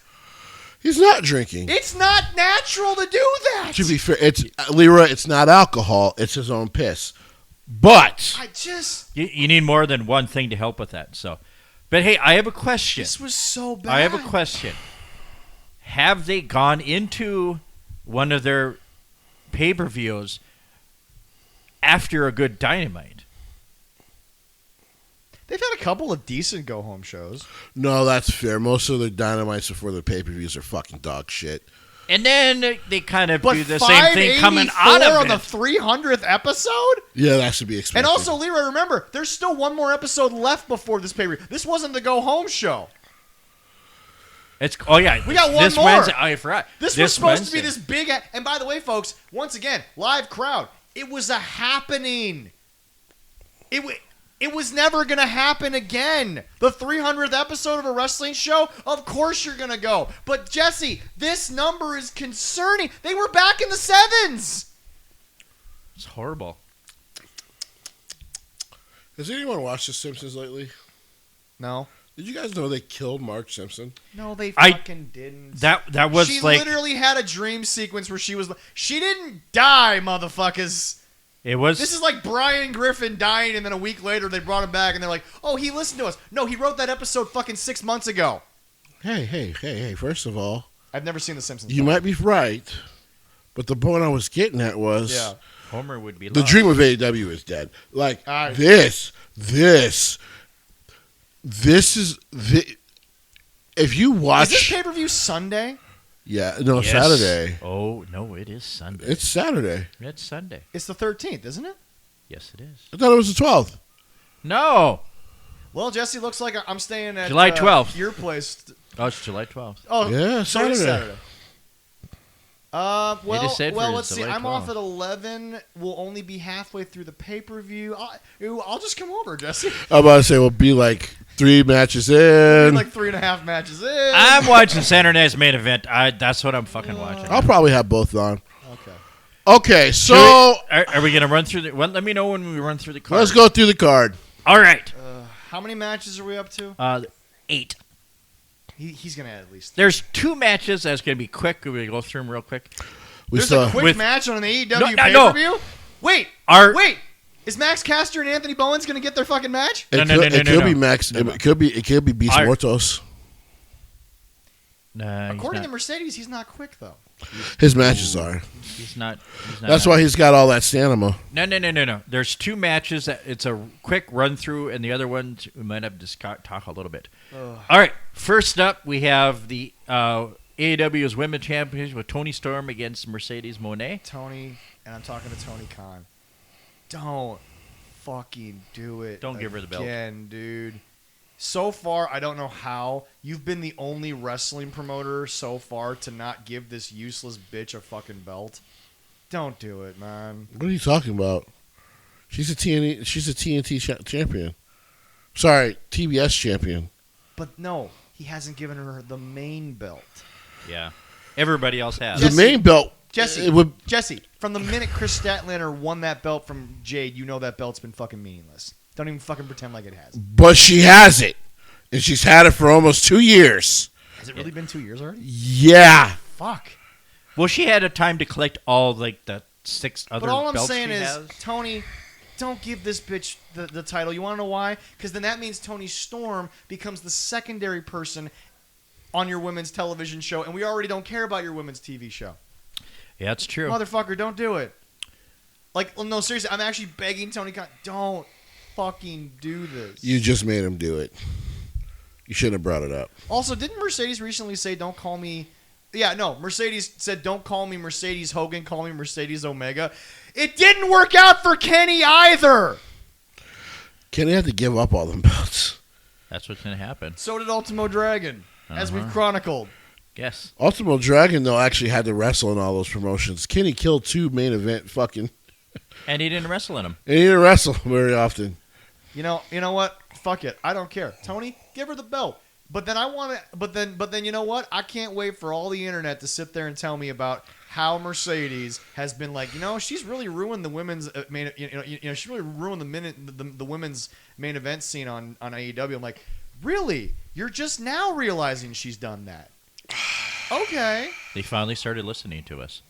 He's not drinking. It's not natural to do that. To be fair, Leroy, it's not alcohol. It's his own piss. But you need more than one thing to help with that. So, but hey, I have a question. This was so bad. I have a question. Have they gone into one of their pay-per-views after a good Dynamite? They've had a couple of decent go-home shows. No, that's fair. Most of the Dynamites before the pay-per-views are fucking dog shit. And then they kind of But do the same thing coming out of on it. the 300th episode? Yeah, that should be expected. And also, Leroy, remember, there's still one more episode left before this pay-per-view. This wasn't the go-home show. We got one this more. Wednesday. I forgot. This was supposed to be this big... And by the way, folks, once again, live crowd. It was a happening. It was never going to happen again. The 300th episode of a wrestling show, of course you're going to go. But, Jesse, this number is concerning. They were back in the 7s. It's horrible. Has anyone watched The Simpsons lately? No. Did you guys know they killed Marge Simpson? No, they fucking didn't. That was she like... She literally had a dream sequence where she was... She didn't die, motherfuckers. It was... This is like Brian Griffin dying, and then a week later they brought him back, and they're like, oh, he listened to us. No, he wrote that episode fucking 6 months ago. Hey, first of all... I've never seen The Simpsons. You might be right, but the point I was getting at was... Yeah. Homer would be the lost. dream of AEW is dead. Like, this is... If you watch... Is this pay-per-view Sunday? Yeah, no, Yes. Saturday. Oh, no, it is Sunday. It's Saturday. It's Sunday. It's the 13th, isn't it? Yes, it is. I thought it was the 12th. No. Well, Jesse, looks like I'm staying at July 12th. Your place. Oh, it's July 12th. Oh, Yeah, so it is Saturday. Saturday. Let's see. July I'm off 12th. at 11. We'll only be halfway through the pay-per-view. I'll just come over, Jesse. I'm about to say, we'll be like 3 matches We're in. like 3.5 matches in. I'm watching Saturday Night's Main Event. That's what I'm fucking watching. I'll probably have both on. Okay. Okay, so Are we going to run through the... Well, let me know when we run through the card. let's go through the card. All right. How many matches are we up to? 8. He's going to add at least. There's 2 matches that's going to be quick. We're going to go through them real quick. There's a quick match on an AEW No. pay-per-view? Wait. Is Max Caster and Anthony Bowens going to get their fucking match? It could be Max. It could be Beast Mortos. Nah, According to Mercedes, he's not quick though. His matches are. He's not. That's why he's got all that stamina. No. There's 2 matches that it's a quick run through, and the other ones we might have to talk a little bit. All right. First up, we have the AEW's Women's Championship with Toni Storm against Mercedes Moné. Tony, and I'm talking to Tony Khan. Don't fucking do it. Don't give her the belt. Again, dude. So far, I don't know how. You've been the only wrestling promoter so far to not give this useless bitch a fucking belt. Don't do it, man. What are you talking about? She's a TNT champion. Sorry, TBS champion. But no, he hasn't given her the main belt. Yeah. Everybody else has. The main belt. Jesse, from the minute Chris Statlander won that belt from Jade, you know that belt's been fucking meaningless. Don't even fucking pretend like it has. But she has it. And she's had it for almost 2 years. Has it really been 2 years already? Yeah. Fuck. Well, she had a time to collect all like the 6 other belts. But all I'm saying she is, has. Tony, don't give this bitch the title. You want to know why? Because then that means Toni Storm becomes the secondary person on your women's television show, and we already don't care about your women's TV show. Yeah, that's true. Motherfucker, don't do it. Like, no, seriously, I'm actually begging Tony Khan, don't fucking do this. You just made him do it. You shouldn't have brought it up. Also, didn't Mercedes recently say, don't call me... Yeah, no, Mercedes said, don't call me Mercedes Hogan, call me Mercedes Omega. It didn't work out for Kenny either. Kenny had to give up all them belts. That's what's going to happen. So did Ultimo Dragon, as we've chronicled. Yes. Ultimo Dragon, though, actually had to wrestle in all those promotions. Kenny killed 2 main event fucking... And he didn't wrestle in them. And he didn't wrestle very often. You know what? Fuck it. I don't care. Tony, give her the belt. But then I want to. But then you know what? I can't wait for all the internet to sit there and tell me about how Mercedes has been like. She's really ruined the women's main. She really ruined the women's main event scene on AEW. I'm like, really? You're just now realizing she's done that? Okay. They finally started listening to us.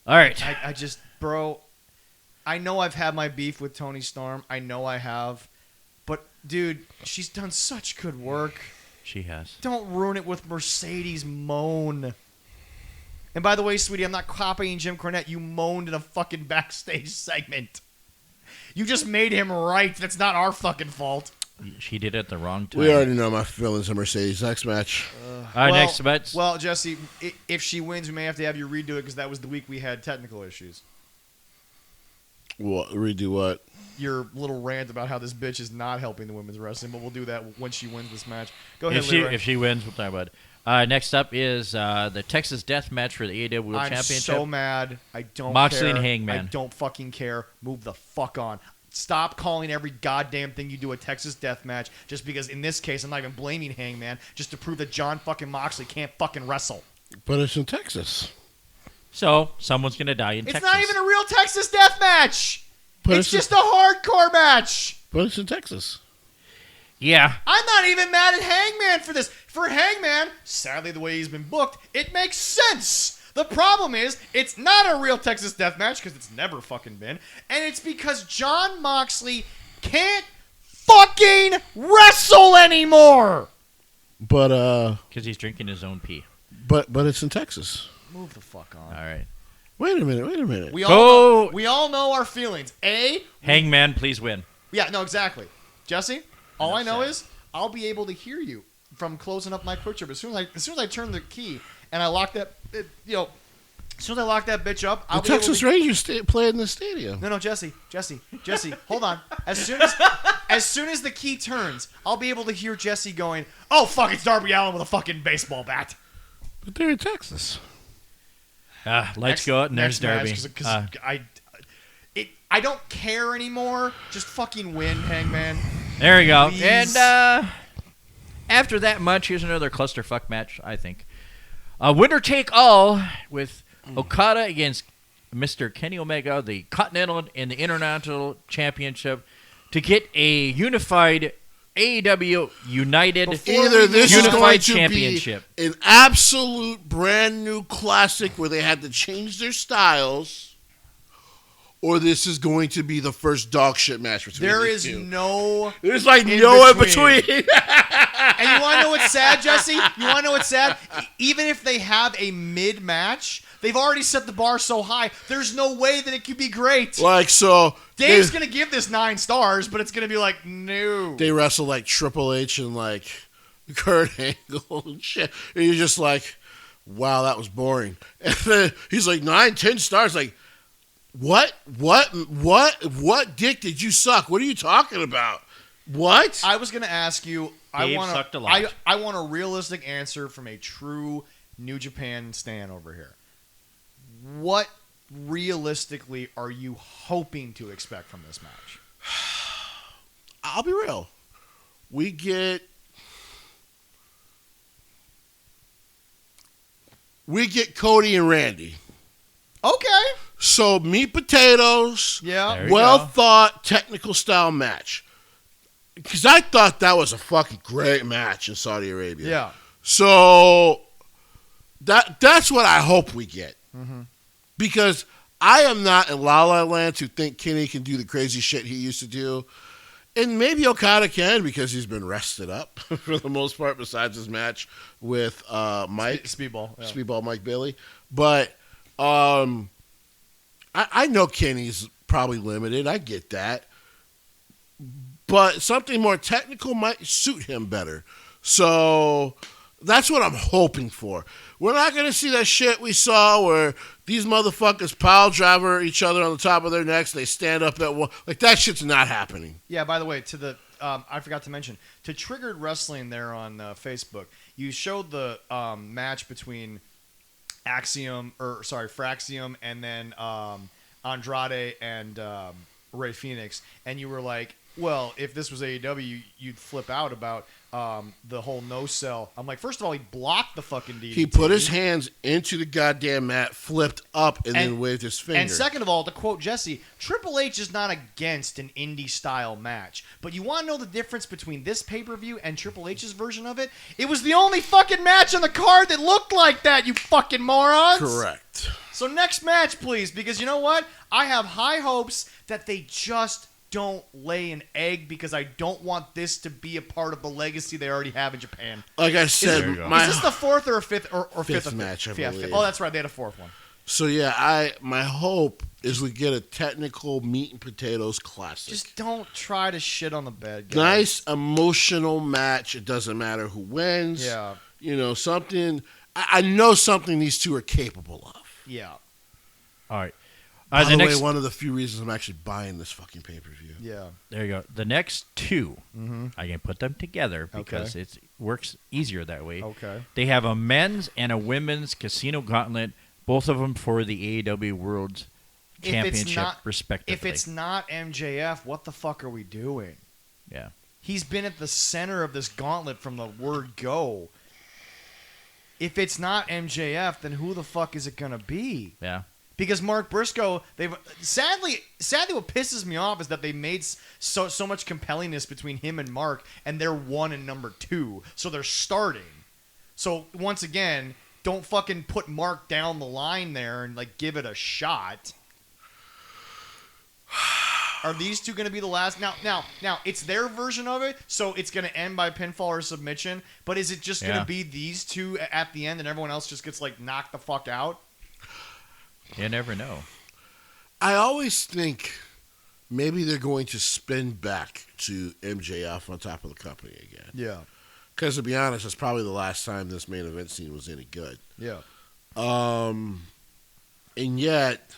All right. I just, bro. I know I've had my beef with Toni Storm. I know I have. But, dude, she's done such good work. She has. Don't ruin it with Mercedes moan. And by the way, sweetie, I'm not copying Jim Cornette. You moaned in a fucking backstage segment. You just made him right. That's not our fucking fault. She did it at the wrong time. We already know my feelings on Mercedes. Next match. Next match. Well, Jesse, if she wins, we may have to have you redo it because that was the week we had technical issues. What? Redo what? Your little rant about how this bitch is not helping the women's wrestling, but we'll do that when she wins this match. Go ahead, if she wins, we'll talk about it. Next up is the Texas Death Match for the AEW World Championship. I'm so mad. I don't Moxley care. and Hangman. I don't fucking care. Move the fuck on. Stop calling every goddamn thing you do a Texas Death Match just because in this case I'm not even blaming Hangman just to prove that John fucking Moxley can't fucking wrestle. But it's in Texas. So someone's gonna die in Texas. It's not even a real Texas Death Match. But it's just a hardcore match. But it's in Texas. Yeah. I'm not even mad at Hangman for this. For Hangman, sadly the way he's been booked, it makes sense. The problem is, it's not a real Texas Death Match because it's never fucking been, and it's because John Moxley can't fucking wrestle anymore. But because he's drinking his own pee. But it's in Texas. Move the fuck on. All right. Wait a minute. We all know our feelings. Hangman, please win. Yeah, no, exactly. Jesse, all I know is I'll be able to hear you from closing up my quick trip. As soon as I turn the key and I lock that, as soon as I lock that bitch up, I'll the be Texas able to... Rangers play in the stadium. No, Jesse, hold on. As soon as the key turns, I'll be able to hear Jesse going, "Oh fuck, it's Darby Allin with a fucking baseball bat." But they're in Texas. Lights go out and there's Darby. I don't care anymore. Just fucking win, Hangman. There we go. Please. And after that much, here's another clusterfuck match, I think. Winner take all with Okada against Mr. Kenny Omega, the Continental and the International Championship, to get a unified AEW United Either this is Unified going to Championship. be an absolute brand new classic where they had to change their styles, or this is going to be the first dog shit match between There these is two. no There's like in no in between. between. And you want to know what's sad, Jesse? You want to know what's sad? Even if they have a mid-match, they've already set the bar so high, there's no way that it could be great. Like, so Dave's going to give this 9 stars, but it's going to be like, no. they wrestle like Triple H and like Kurt Angle and shit. And you're just like, wow, that was boring. And then he's like, 9, 10 stars. Like, what dick did you suck? What are you talking about? What? I was going to ask you, Dave sucked a lot. I want a realistic answer from a true New Japan stan over here. What realistically are you hoping to expect from this match? I'll be real. We get Cody and Randy. Okay. So meat potatoes. Yeah. There you Well go. thought technical style match. Because I thought that was a fucking great match in Saudi Arabia. Yeah. So that's what I hope we get. Mm-hmm. Because I am not in La La Land to think Kenny can do the crazy shit he used to do. And maybe Okada can because he's been rested up for the most part besides his match with Mike. Speedball. Yeah. Speedball Mike Bailey. But I know Kenny's probably limited. I get that. But something more technical might suit him better. So that's what I'm hoping for. We're not going to see that shit we saw where these motherfuckers pile driver each other on the top of their necks. They stand up at one. Like, that shit's not happening. Yeah, by the way, to the I forgot to mention, to Triggered Wrestling there on Facebook, you showed the match between Fraxium and then Andrade and Ray Phoenix, and you were like, well, if this was AEW, you'd flip out about the whole no-sell. I'm like, first of all, he blocked the fucking DDT. He put his hands into the goddamn mat, flipped up, and then waved his finger. And second of all, to quote Jesse, Triple H is not against an indie-style match. But you want to know the difference between this pay-per-view and Triple H's version of it? It was the only fucking match on the card that looked like that, you fucking morons! Correct. So next match, please, because you know what? I have high hopes that they just don't lay an egg because I don't want this to be a part of the legacy they already have in Japan. Like I said, There you go. my Is this the fourth or fifth or Fifth match, I Yeah, believe. Oh, that's right. They had a fourth one. So yeah, my hope is we get a technical meat and potatoes classic. Just don't try to shit on the bed, guys. Nice emotional match. It doesn't matter who wins. Yeah. You know, something. I know something these two are capable of. Yeah. All right. By The the next, way, one of the few reasons I'm actually buying this fucking pay-per-view. Yeah. there you go. The next two, Mm-hmm. I can put them together because it works easier that way. Okay. They have a men's and a women's casino gauntlet, both of them for the AEW World Championship, respectively. If it's not MJF, what the fuck are we doing? Yeah. He's been at the center of this gauntlet from the word go. If it's not MJF, then who the fuck is it gonna be? Yeah. Because Mark Briscoe, they've sadly what pisses me off is that they made so much compellingness between him and Mark, and they're 1 and number 2, so they're starting. So once again, don't fucking put Mark down the line there and like give it a shot. Are these two going to be the last? Now, it's their version of it, so it's going to end by pinfall or submission. But is it just going to be these two at the end, and everyone else just gets like knocked the fuck out? You never know. I always think maybe they're going to spin back to MJF on top of the company again. Yeah, Because to be honest, it's probably the last time this main event scene was any good. yeah. And yet,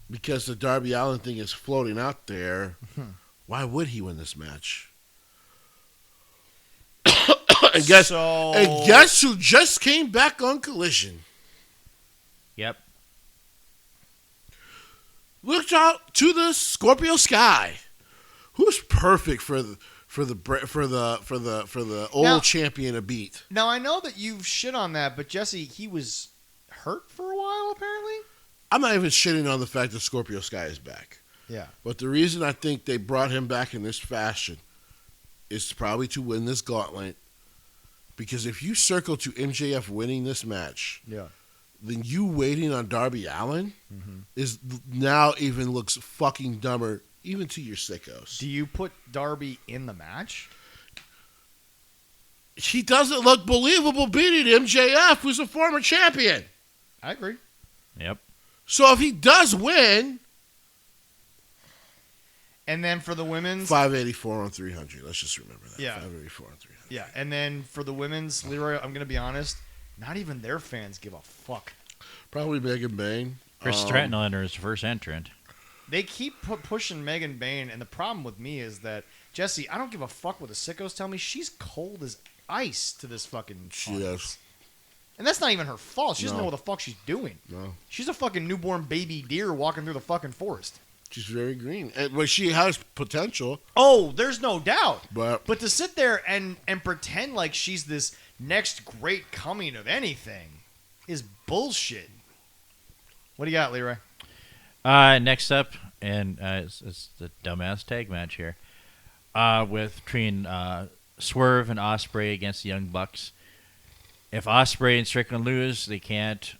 because the Darby Allin thing is floating out there, why would he win this match? and guess who just came back on Collision? Yep. Look out to the Scorpio sky. Who's perfect for the old champion to beat? Now I know that you've shit on that, but Jesse, he was hurt for a while apparently. I'm not even shitting on the fact that Scorpio Sky is back. Yeah. But the reason I think they brought him back in this fashion is probably to win this gauntlet. Because if you circle to MJF winning this match, then you waiting on Darby Allin is now even looks fucking dumber, even to your sickos. Do you put Darby in the match? He doesn't look believable beating MJF, who's a former champion. I agree. Yep. So if he does win... And then for the women's... 584 on 300. Let's just remember that. Yeah. 584 on 300. Yeah, and then for the women's, Leroy, I'm going to be honest, not even their fans give a fuck. Probably Megan Bain. Chris Stratton is the first entrant. They keep pushing Megan Bain, and the problem with me is that, Jesse, I don't give a fuck what the sickos tell me. She's cold as ice to this fucking She is. And that's not even her fault. She doesn't No. know what the fuck she's doing. No. She's a fucking newborn baby deer walking through the fucking forest. She's very green. Well, she has potential. Oh, there's no doubt. But to sit there and pretend like she's this next great coming of anything is bullshit. What do you got, Leroy? Next up, and it's the dumbass tag match here, between Swerve and Ospreay against the Young Bucks. If Ospreay and Strickland lose, they can't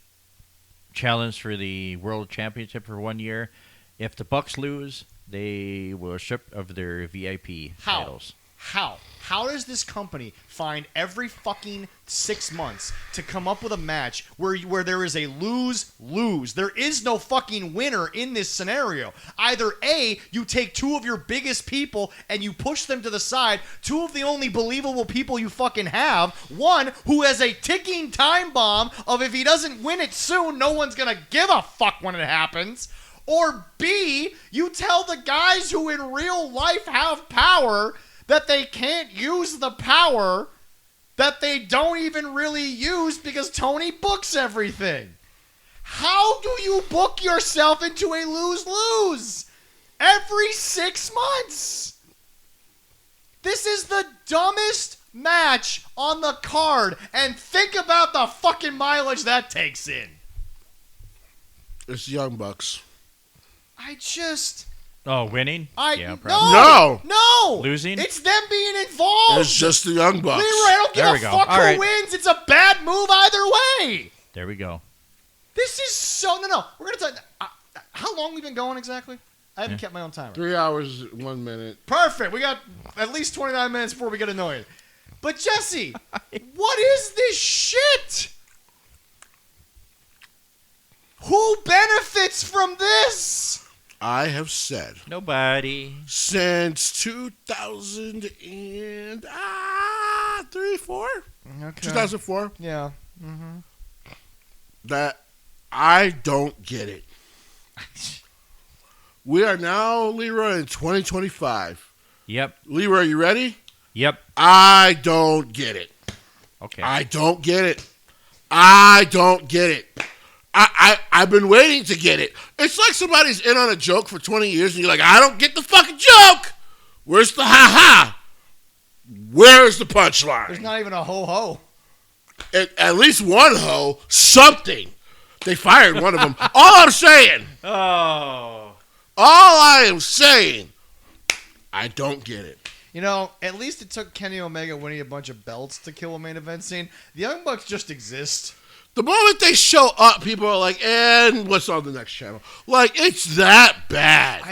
challenge for the World Championship for 1 year. If the Bucks lose, they will strip of their VIP titles. How does this company find every fucking 6 months to come up with a match where there is a lose-lose? There is no fucking winner in this scenario. Either A, you take two of your biggest people and you push them to the side, two of the only believable people you fucking have, one who has a ticking time bomb of if he doesn't win it soon, no one's gonna give a fuck when it happens. Or B, you tell the guys who in real life have power that they can't use the power that they don't even really use because Tony books everything. How do you book yourself into a lose-lose every 6 months? This is the dumbest match on the card, and think about the fucking mileage that takes in. it's the Young Bucks. Winning? Yeah, probably. No! Losing? It's them being involved! It's just the Young Bucks. Leroy, I don't give There a we go. fuck All who right. wins. It's a bad move either way. There we go. This is so... No. We're going to talk... how long we been going exactly? I haven't kept my own timer. 3 hours, 1 minute. Perfect. We got at least 29 minutes before we get annoyed. But Jesse, what is this shit? Who benefits from this? I have said Nobody. since 2003, 4? Okay. 2004? Yeah. That I don't get it. We are now, Leroy, in 2025. Yep. Leroy, you ready? Yep. I don't get it. Okay. I don't get it. I don't get it. I've been waiting to get it. It's like somebody's in on a joke for 20 years and you're like, I don't get the fucking joke. Where's the ha-ha? Where's the punchline? There's not even a ho-ho. At least one hoe, something. They fired one of them. All I'm saying, Oh. all I am saying, I don't get it. You know, at least it took Kenny Omega winning a bunch of belts to kill a main event scene. The Young Bucks just exist. The moment they show up, people are like, and what's on the next channel? Like, it's that bad.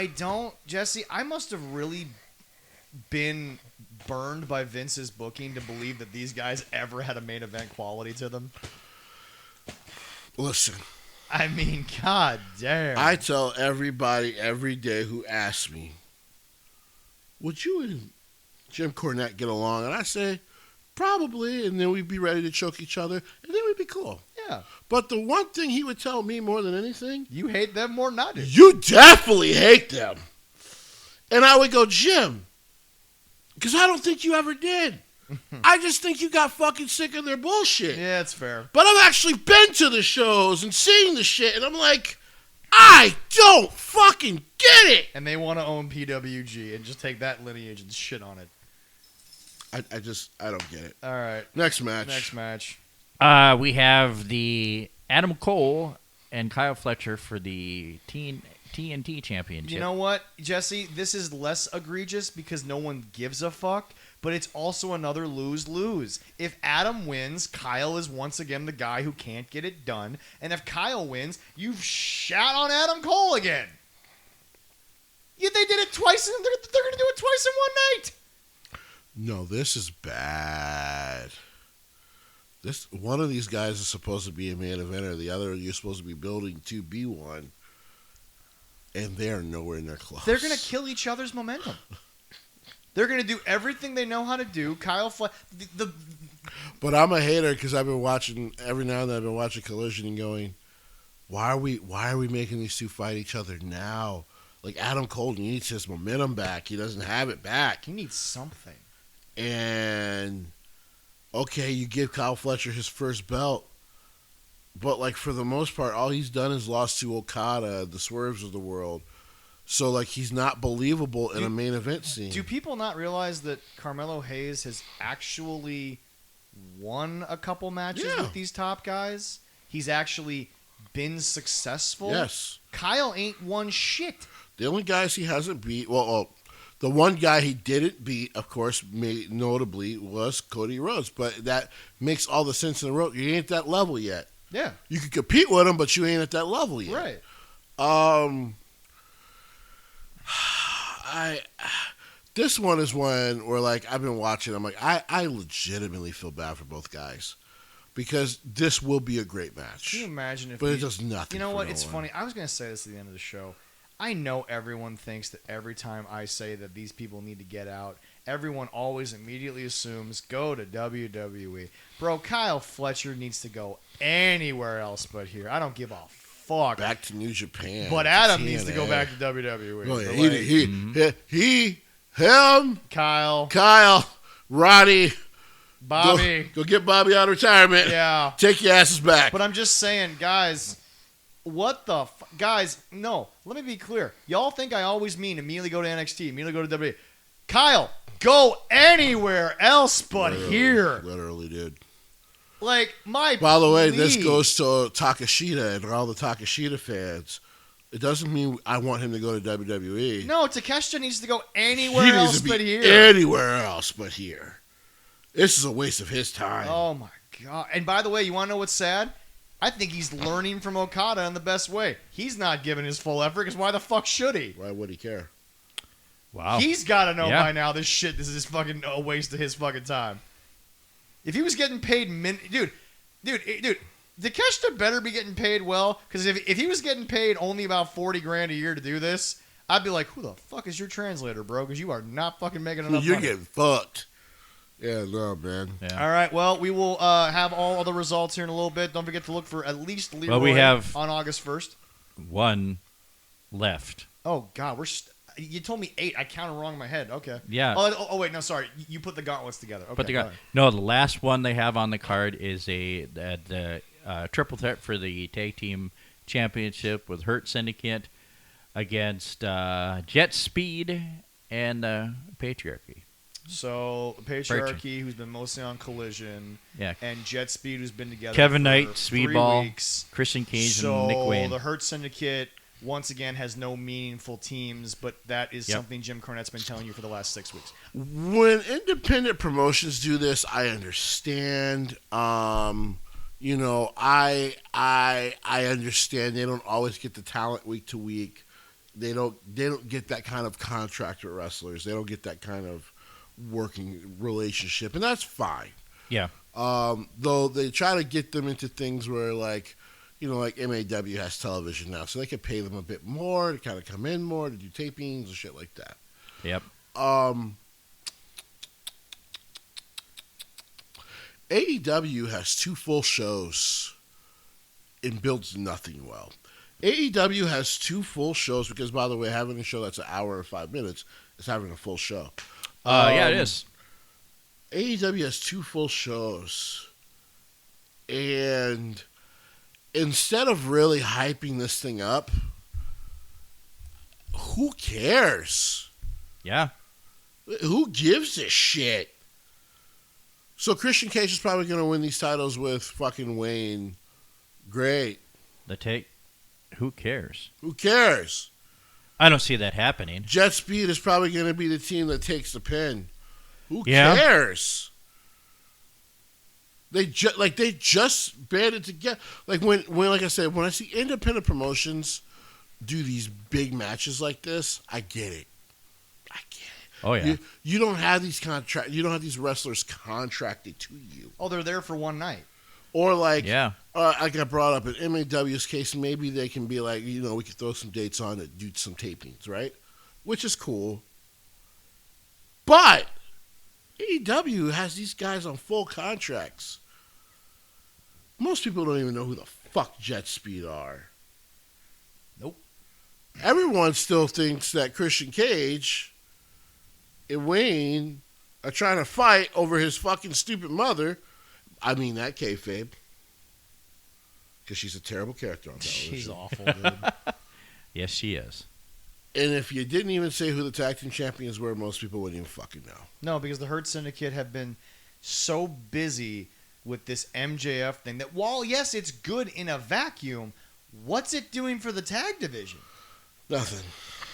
Jesse, I must have really been burned by Vince's booking to believe that these guys ever had a main event quality to them. Listen. I mean, god damn. I tell everybody every day who asks me, would you and Jim Cornette get along? And I say, probably, and then we'd be ready to choke each other, and then we'd be cool. Yeah. But the one thing he would tell me more than anything, You hate them more than I do. you definitely hate them. And I would go, Jim, because I don't think you ever did. I just think you got fucking sick of their bullshit. Yeah, it's fair. But I've actually been to the shows and seen the shit, and I'm like, I don't fucking get it. And they want to own PWG and just take that lineage and shit on it. I don't get it. All right. Next match. We have the Adam Cole and Kyle Fletcher for the TNT Championship. You know what, Jesse? This is less egregious because no one gives a fuck, but it's also another lose-lose. If Adam wins, Kyle is once again the guy who can't get it done. And if Kyle wins, you've shat on Adam Cole again. They did it twice, and they're going to do it twice in one night. No, this is bad. One of these guys is supposed to be a main eventer. The other you're supposed to be building to be one. And they are nowhere near close. They're going to kill each other's momentum. They're going to do everything they know how to do. But I'm a hater because I've been watching every now and then. I've been watching Collision and going, why are we making these two fight each other now? Like Adam Cole needs his momentum back. He doesn't have it back. He needs something. And okay, you give Kyle Fletcher his first belt, but like for the most part, all he's done is lost to Okada, the Swerves of the world. So like he's not believable in a main event scene. Do people not realize that Carmelo Hayes has actually won a couple matches with these top guys? He's actually been successful. Yes. Kyle ain't won shit. The only guys he hasn't beat, the one guy he didn't beat, of course, notably was Cody Rhodes. But that makes all the sense in the world. You ain't at that level yet. Yeah. You can compete with him, but you ain't at that level yet. Right. This one is one where, like, I've been watching. I'm like, I legitimately feel bad for both guys because this will be a great match. Can you imagine if? But it does nothing. You know what? No It's one. funny. I was going to say this at the end of the show. I know everyone thinks that every time I say that these people need to get out, everyone always immediately assumes go to WWE. Bro, Kyle Fletcher needs to go anywhere else but here. I don't give a fuck. Back to New Japan. But Adam needs to go back to WWE. Oh, yeah. Him, Kyle, Roddy, Bobby. Go get Bobby out of retirement. Yeah. Take your asses back. But I'm just saying, guys, what the guys, no, let me be clear. Y'all think I always mean immediately go to NXT, immediately go to WWE. Kyle, go anywhere else but here. Literally, dude. Like, By the way, this goes to Takashita and all the Takashita fans. It doesn't mean I want him to go to WWE. No, Takeshita needs to go anywhere else but here. Anywhere else but here. This is a waste of his time. Oh, my God. And by the way, you want to know what's sad? I think he's learning from Okada in the best way. He's not giving his full effort because why the fuck should he? Why would he care? Wow. He's got to know by now this is fucking a waste of his fucking time. If he was getting paid, dude, Takeshita better be getting paid well because if he was getting paid only about $40,000 a year to do this, I'd be like, who the fuck is your translator, bro? Because you are not fucking making enough You're money. getting fucked. Yeah, no, man. Yeah. All right, well, we will have all the results here in a little bit. Don't forget to look for at least Leroy we have on August 1st. One left. Oh, God, you told me 8. I counted wrong in my head. Okay. Yeah. Oh wait, no, sorry. You put the gauntlets together. Okay, No, the last one they have on the card is the triple threat for the tag team championship with Hurt Syndicate against Jet Speed and Patriarchy. So Patriarchy, who's been mostly on Collision, and Jet Speed, who's been together. Kevin for Knight, 3 Speedball, weeks. Christian Cage, and Nick Wayne. So the Hurt Syndicate once again has no meaningful teams, but that is something Jim Cornette's been telling you for the last 6 weeks. When independent promotions do this, I understand. You know, I understand they don't always get the talent week to week. They don't get that kind of contract with wrestlers. They don't get that kind of working relationship, and that's fine. Yeah. Though they try to get them into things where, like, you know, like MAW has television now, so they could pay them a bit more to kind of come in more to do tapings and shit like that. Yep. AEW has 2 full shows and builds nothing well. AEW has 2 full shows because, by the way, having a show that's an hour and 5 minutes is having a full show. Yeah, it is. AEW has 2 full shows, and instead of really hyping this thing up, who cares? Yeah. Who gives a shit? So Christian Cage is probably going to win these titles with fucking Wayne. Great. Who cares? Who cares? I don't see that happening. Jet Speed is probably going to be the team that takes the pin. Who Yeah. cares? They just banded together. Like when like I said, when I see independent promotions do these big matches like this, I get it. Oh yeah. You don't have these You don't have these wrestlers contracted to you. Oh, they're there for one night. Or like, Yeah. like I brought up in MAW's case, maybe they can be like, we could throw some dates on it, do some tapings, right? Which is cool. But AEW has these guys on full contracts. Most people don't even know who the fuck Jet Speed are. Nope. Everyone still thinks that Christian Cage and Wayne are trying to fight over his fucking stupid mother. I mean that kayfabe. Because she's a terrible character on television. She's awful, dude. Yes, she is. And if you didn't even say who the tag team champions were, most people wouldn't even fucking know. No, because the Hurt Syndicate have been so busy with this MJF thing that while, yes, it's good in a vacuum, what's it doing for the tag division? Nothing.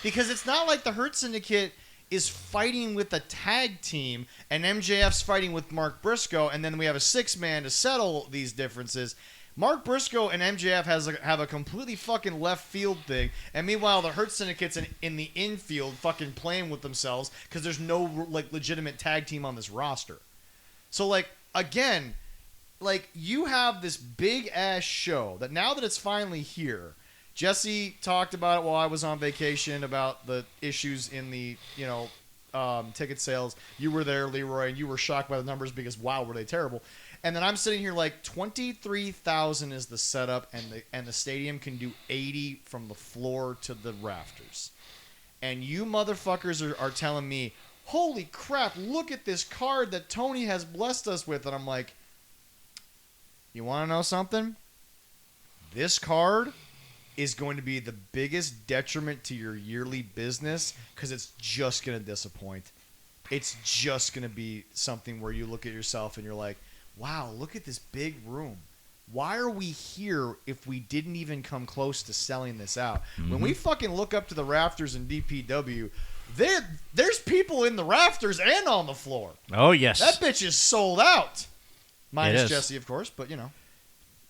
Because it's not like the Hurt Syndicate is fighting with a tag team and MJF's fighting with Mark Briscoe, and then we have a 6-man to settle these differences. Mark Briscoe and MJF have a completely fucking left field thing, and meanwhile the Hurt Syndicate's in the infield fucking playing with themselves because there's no like legitimate tag team on this roster. So like again, like you have this big ass show that now that it's finally here. Jessie talked about it while I was on vacation about the issues in the ticket sales. You were there, Leroy, and you were shocked by the numbers because wow, were they terrible. And then I'm sitting here like 23,000 is the setup, and the stadium can do 80 from the floor to the rafters. And you motherfuckers are telling me, holy crap, look at this card that Tony has blessed us with. And I'm like, you want to know something? This card is going to be the biggest detriment to your yearly business because it's just going to disappoint. It's just going to be something where you look at yourself and you're like, wow, look at this big room. Why are we here if we didn't even come close to selling this out? Mm-hmm. When we fucking look up to the rafters in DPW, there's people in the rafters and on the floor. Oh, yes. That bitch is sold out. Minus Jessie, of course, but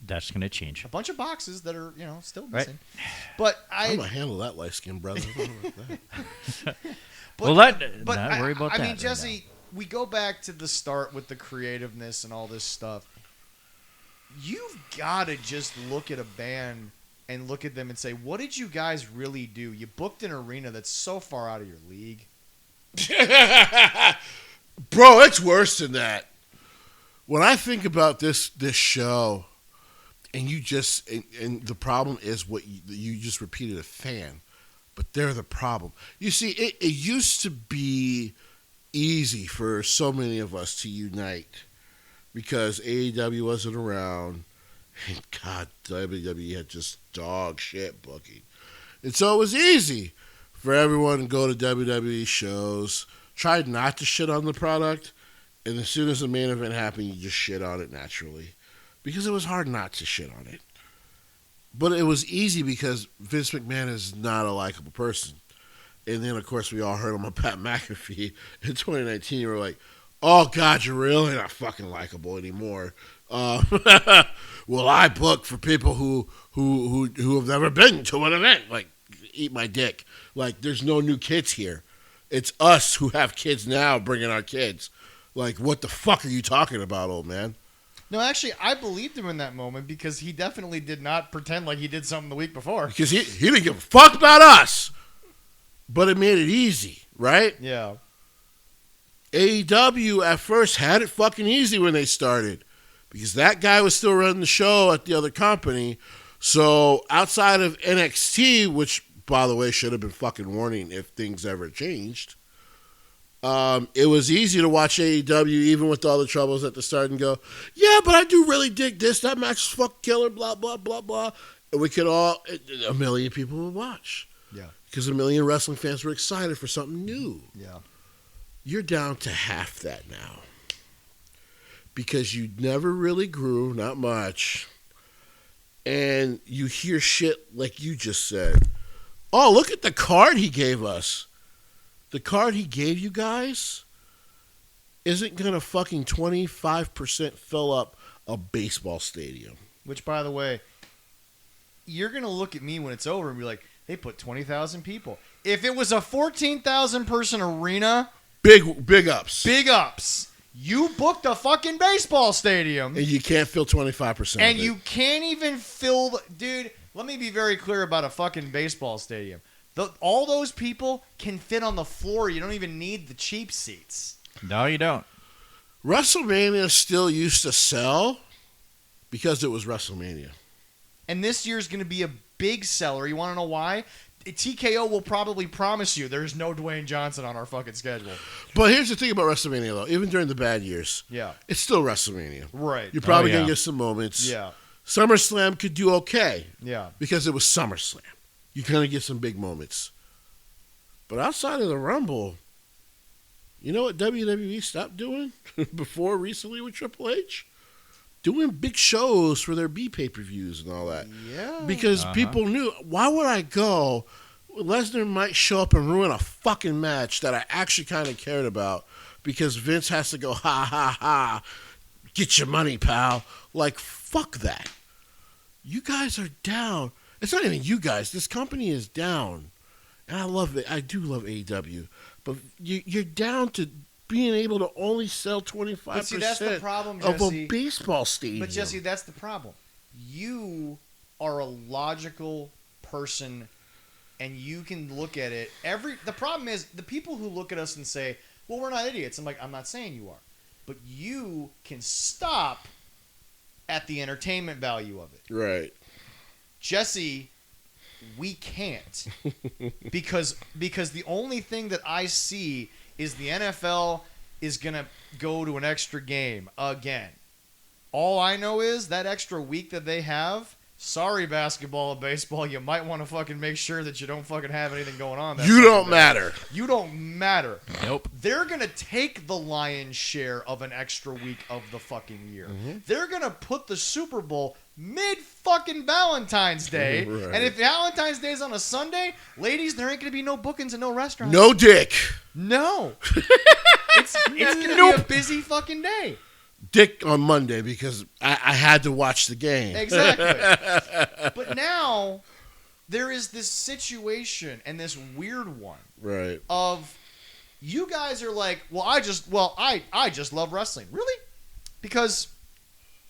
that's going to change. A bunch of boxes that are, still missing. Right. But I'm going to handle that light-skinned brother. Not worry about that. I mean, Jessie, we go back to the start with the creativeness and all this stuff. You've got to just look at a band and look at them and say, what did you guys really do? You booked an arena that's so far out of your league. Bro, it's worse than that. When I think about this show, and and the problem is what you just repeated, a fan, but they're the problem. You see, it used to be easy for so many of us to unite because AEW wasn't around, and God, WWE had just dog shit booking. And so it was easy for everyone to go to WWE shows, try not to shit on the product, and as soon as the main event happened, you just shit on it naturally. Because it was hard not to shit on it. But it was easy because Vince McMahon is not a likable person. And then, of course, we all heard him on Pat McAfee in 2019. We were like, oh, God, you're really not fucking likable anymore. Well, I book for people who have never been to an event. Like, eat my dick. Like, there's no new kids here. It's us who have kids now bringing our kids. Like, what the fuck are you talking about, old man? No, actually, I believed him in that moment because he definitely did not pretend like he did something the week before. Because he didn't give a fuck about us. But it made it easy, right? Yeah. AEW at first had it fucking easy when they started because that guy was still running the show at the other company. So outside of NXT, which, by the way, should have been fucking warning if things ever changed, it was easy to watch AEW even with all the troubles at the start and go, yeah, but I do really dig this. That match is fucking killer, blah, blah, blah, blah. And we could a million people would watch. Yeah. Because a million wrestling fans were excited for something new. Yeah. You're down to half that now. Because you never really grew, not much. And you hear shit like you just said. Oh, look at the card he gave us. The card he gave you guys isn't going to fucking 25% fill up a baseball stadium. Which, by the way, you're going to look at me when it's over and be like, they put 20,000 people. If it was a 14,000 person arena, Big ups. big ups. You booked a fucking baseball stadium. And you can't fill 25%. And you can't even fill the... Dude, let me be very clear about a fucking baseball stadium. All those people can fit on the floor. You don't even need the cheap seats. No, you don't. WrestleMania still used to sell because it was WrestleMania. And this year's going to be a big seller. You want to know why? TKO will probably promise you there's no Dwayne Johnson on our fucking schedule. But here's the thing about WrestleMania, though. Even during the bad years, Yeah. it's still WrestleMania. Right. You're probably yeah. going to get some moments. Yeah. SummerSlam could do okay Yeah. because it was SummerSlam. You're going to get some big moments. But outside of the Rumble, you know what WWE stopped doing before recently with Triple H? Doing big shows for their B pay-per-views and all that. Yeah. Because people knew, why would I go? Lesnar might show up and ruin a fucking match that I actually kind of cared about because Vince has to go, ha, ha, ha, get your money, pal. Like, fuck that. You guys are down. It's not even you guys. This company is down. And I love it. I do love AEW. But you're down to being able to only sell 25% But see, that's the problem, of Jesse. a baseball stadium. But Jesse, that's the problem. You are a logical person, and you can look at it. The problem is the people who look at us and say, "Well, we're not idiots." I'm like, I'm not saying you are, but you can stop at the entertainment value of it. Right. Jesse, we can't because the only thing that I see is the NFL is going to go to an extra game again. All I know is that extra week that they have, sorry, basketball and baseball, you might want to fucking make sure that you don't fucking have anything going on. You don't matter. You don't matter. Nope. They're going to take the lion's share of an extra week of the fucking year. Mm-hmm. They're going to put the Super Bowl mid-fucking Valentine's Day. Right. And if Valentine's Day is on a Sunday, ladies, there ain't going to be no bookings and no restaurants. No dick. No. It's going to be a busy fucking day. Dick on Monday because I had to watch the game. Exactly. But now there is this situation and this weird one. Right. Of you guys are like, I just love wrestling. Really? Because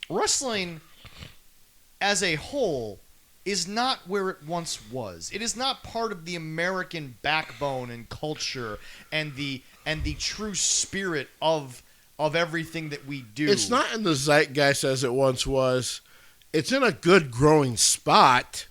wrestling as a whole is not where it once was. It is not part of the American backbone and culture and the true spirit of everything that we do. It's not in the zeitgeist as it once was. It's in a good growing spot.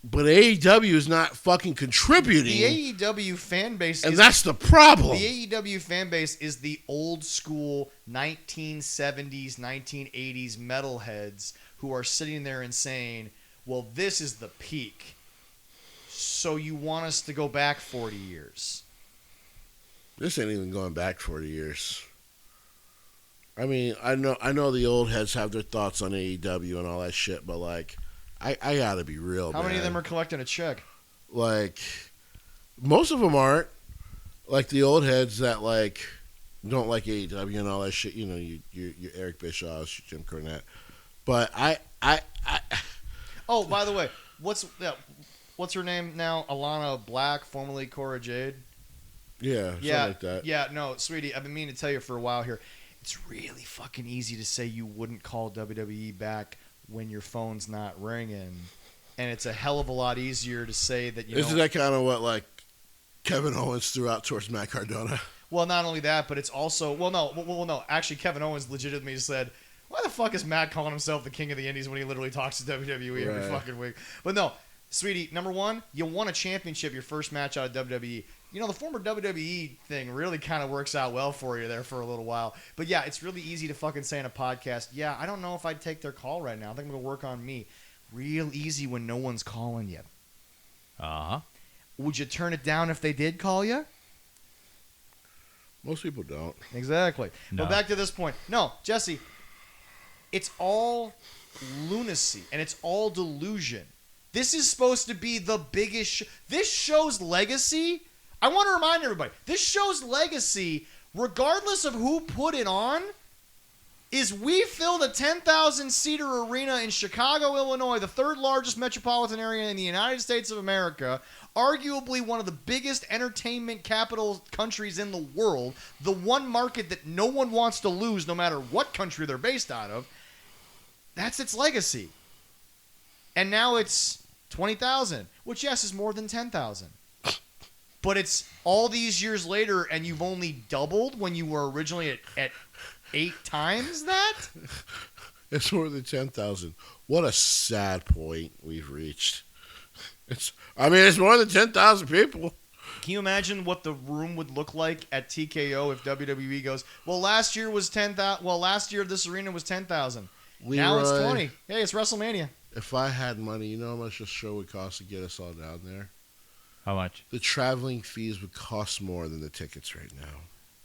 But AEW is not fucking contributing. The AEW fan base and that's the problem. The AEW fan base is the old school 1970s, 1980s metalheads who are sitting there and saying, well, this is the peak. So you want us to go back 40 years. This ain't even going back 40 years. I mean, I know the old heads have their thoughts on AEW and all that shit, but like, I gotta be real. How many of them are collecting a check? Like, most of them aren't. Like the old heads that like don't like AEW and all that shit. You know, your Eric Bischoff, Jim Cornette. But I. Oh, by the way, what's her name now? Alana Black, formerly Cora Jade. Yeah, something like that. Yeah, no, sweetie, I've been meaning to tell you for a while here. It's really fucking easy to say you wouldn't call WWE back when your phone's not ringing, and it's a hell of a lot easier to say that Isn't that kind of what like Kevin Owens threw out towards Matt Cardona? Well, not only that, but it's also no. Actually, Kevin Owens legitimately said, "Why the fuck is Matt calling himself the King of the Indies when he literally talks to WWE every fucking week?" But no, sweetie, number one, you won a championship your first match out of WWE. You know, the former WWE thing really kind of works out well for you there for a little while. But yeah, it's really easy to fucking say in a podcast, yeah, I don't know if I'd take their call right now. I think I'm going to work on me. Real easy when no one's calling you. Uh-huh. Would you turn it down if they did call you? Most people don't. Exactly. No. But back to this point. No, Jesse, it's all lunacy and it's all delusion. This is supposed to be the biggest this show's legacy. I want to remind everybody, this show's legacy, regardless of who put it on, is we filled a 10,000-seater arena in Chicago, Illinois, the third largest metropolitan area in the United States of America, arguably one of the biggest entertainment capital countries in the world, the one market that no one wants to lose no matter what country they're based out of. That's its legacy. And now it's 20,000, which, yes, is more than 10,000. But it's all these years later, and you've only doubled when you were originally at 8 times that? It's more than 10,000. What a sad point we've reached. It's more than 10,000 people. Can you imagine what the room would look like at TKO if WWE goes, well, last year was 10,000. Well, last year this arena was 10,000. Now it's 20. Hey, it's WrestleMania. If I had money, you know how much a show would cost to get us all down there? How much? The traveling fees would cost more than the tickets right now.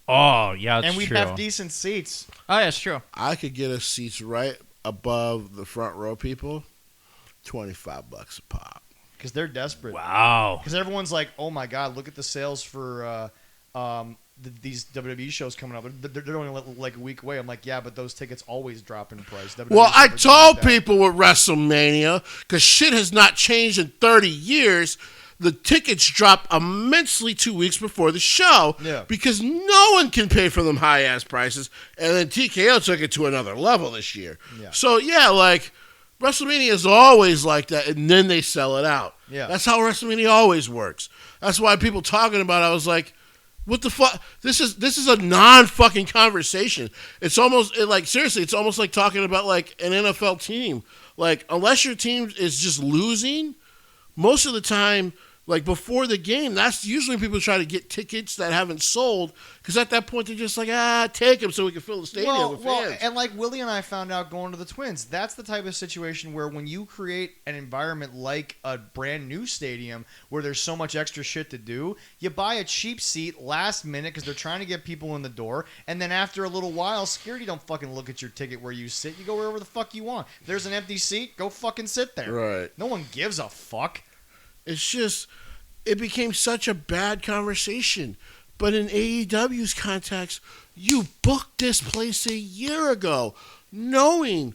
Oh, yeah, that's and we'd true. have decent seats. Oh, yeah, it's true. I could get us seats right above the front row people, $25 a pop. Because they're desperate. Wow. Because everyone's like, oh, my God, look at the sales for these WWE shows coming up. They're only like a week away. I'm like, yeah, but those tickets always drop in price. WWE Well, I never told did that. people with WrestleMania, because shit has not changed in 30 years, the tickets drop immensely 2 weeks before the show. Yeah. Because no one can pay for them high-ass prices. And then TKO took it to another level this year. Yeah. So, yeah, like, WrestleMania is always like that, and then they sell it out. Yeah. That's how WrestleMania always works. That's why people talking about it, I was like, what the fuck? This is a non-fucking conversation. It's almost seriously, it's almost like talking about like an NFL team. Like, unless your team is just losing, most of the time, like before the game, that's usually when people try to get tickets that haven't sold, because at that point they're just like, take them so we can fill the stadium with fans. And like Willie and I found out going to the Twins, that's the type of situation where when you create an environment like a brand new stadium where there's so much extra shit to do, you buy a cheap seat last minute because they're trying to get people in the door, and then after a little while, security don't fucking look at your ticket where you sit. You go wherever the fuck you want. If there's an empty seat, go fucking sit there. Right. No one gives a fuck. It's just, it became such a bad conversation. But in AEW's context, you booked this place a year ago, knowing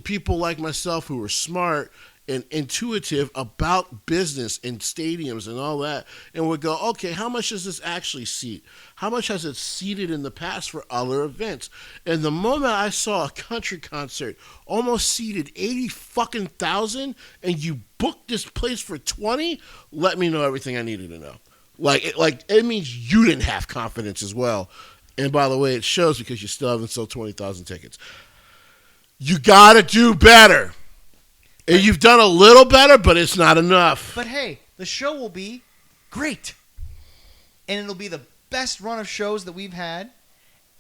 people like myself who were smart and intuitive about business and stadiums and all that, and would go, okay, how much does this actually seat? How much has it seated in the past for other events? And the moment I saw a country concert almost seated 80 fucking thousand, and you booked this place for 20, let me know everything I needed to know. It means you didn't have confidence as well. And by the way, it shows because you still haven't sold 20,000 tickets. You got to do better. And you've done a little better, but it's not enough. But hey, the show will be great. And it'll be the best run of shows that we've had.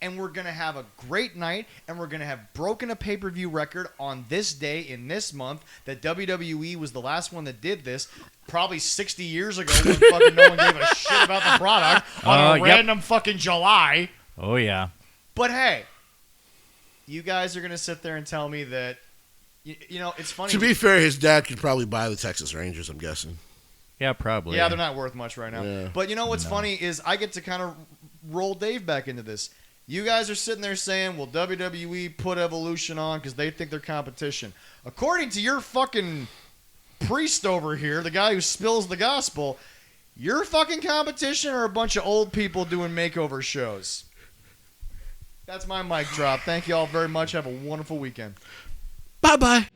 And we're going to have a great night. And we're going to have broken a pay-per-view record on this day in this month that WWE was the last one that did this. Probably 60 years ago when fucking no one gave a shit about the product on a random fucking July. Oh, yeah. But hey, you guys are going to sit there and tell me that, you know, it's funny. To be fair, his dad could probably buy the Texas Rangers, I'm guessing. Yeah, probably. Yeah, they're not worth much right now. Yeah. But you know what's funny is I get to kind of roll Dave back into this. You guys are sitting there saying, well, WWE put Evolution on because they think they're competition. According to your fucking priest over here, the guy who spills the gospel, your fucking competition are a bunch of old people doing makeover shows. That's my mic drop. Thank you all very much. Have a wonderful weekend. Bye-bye.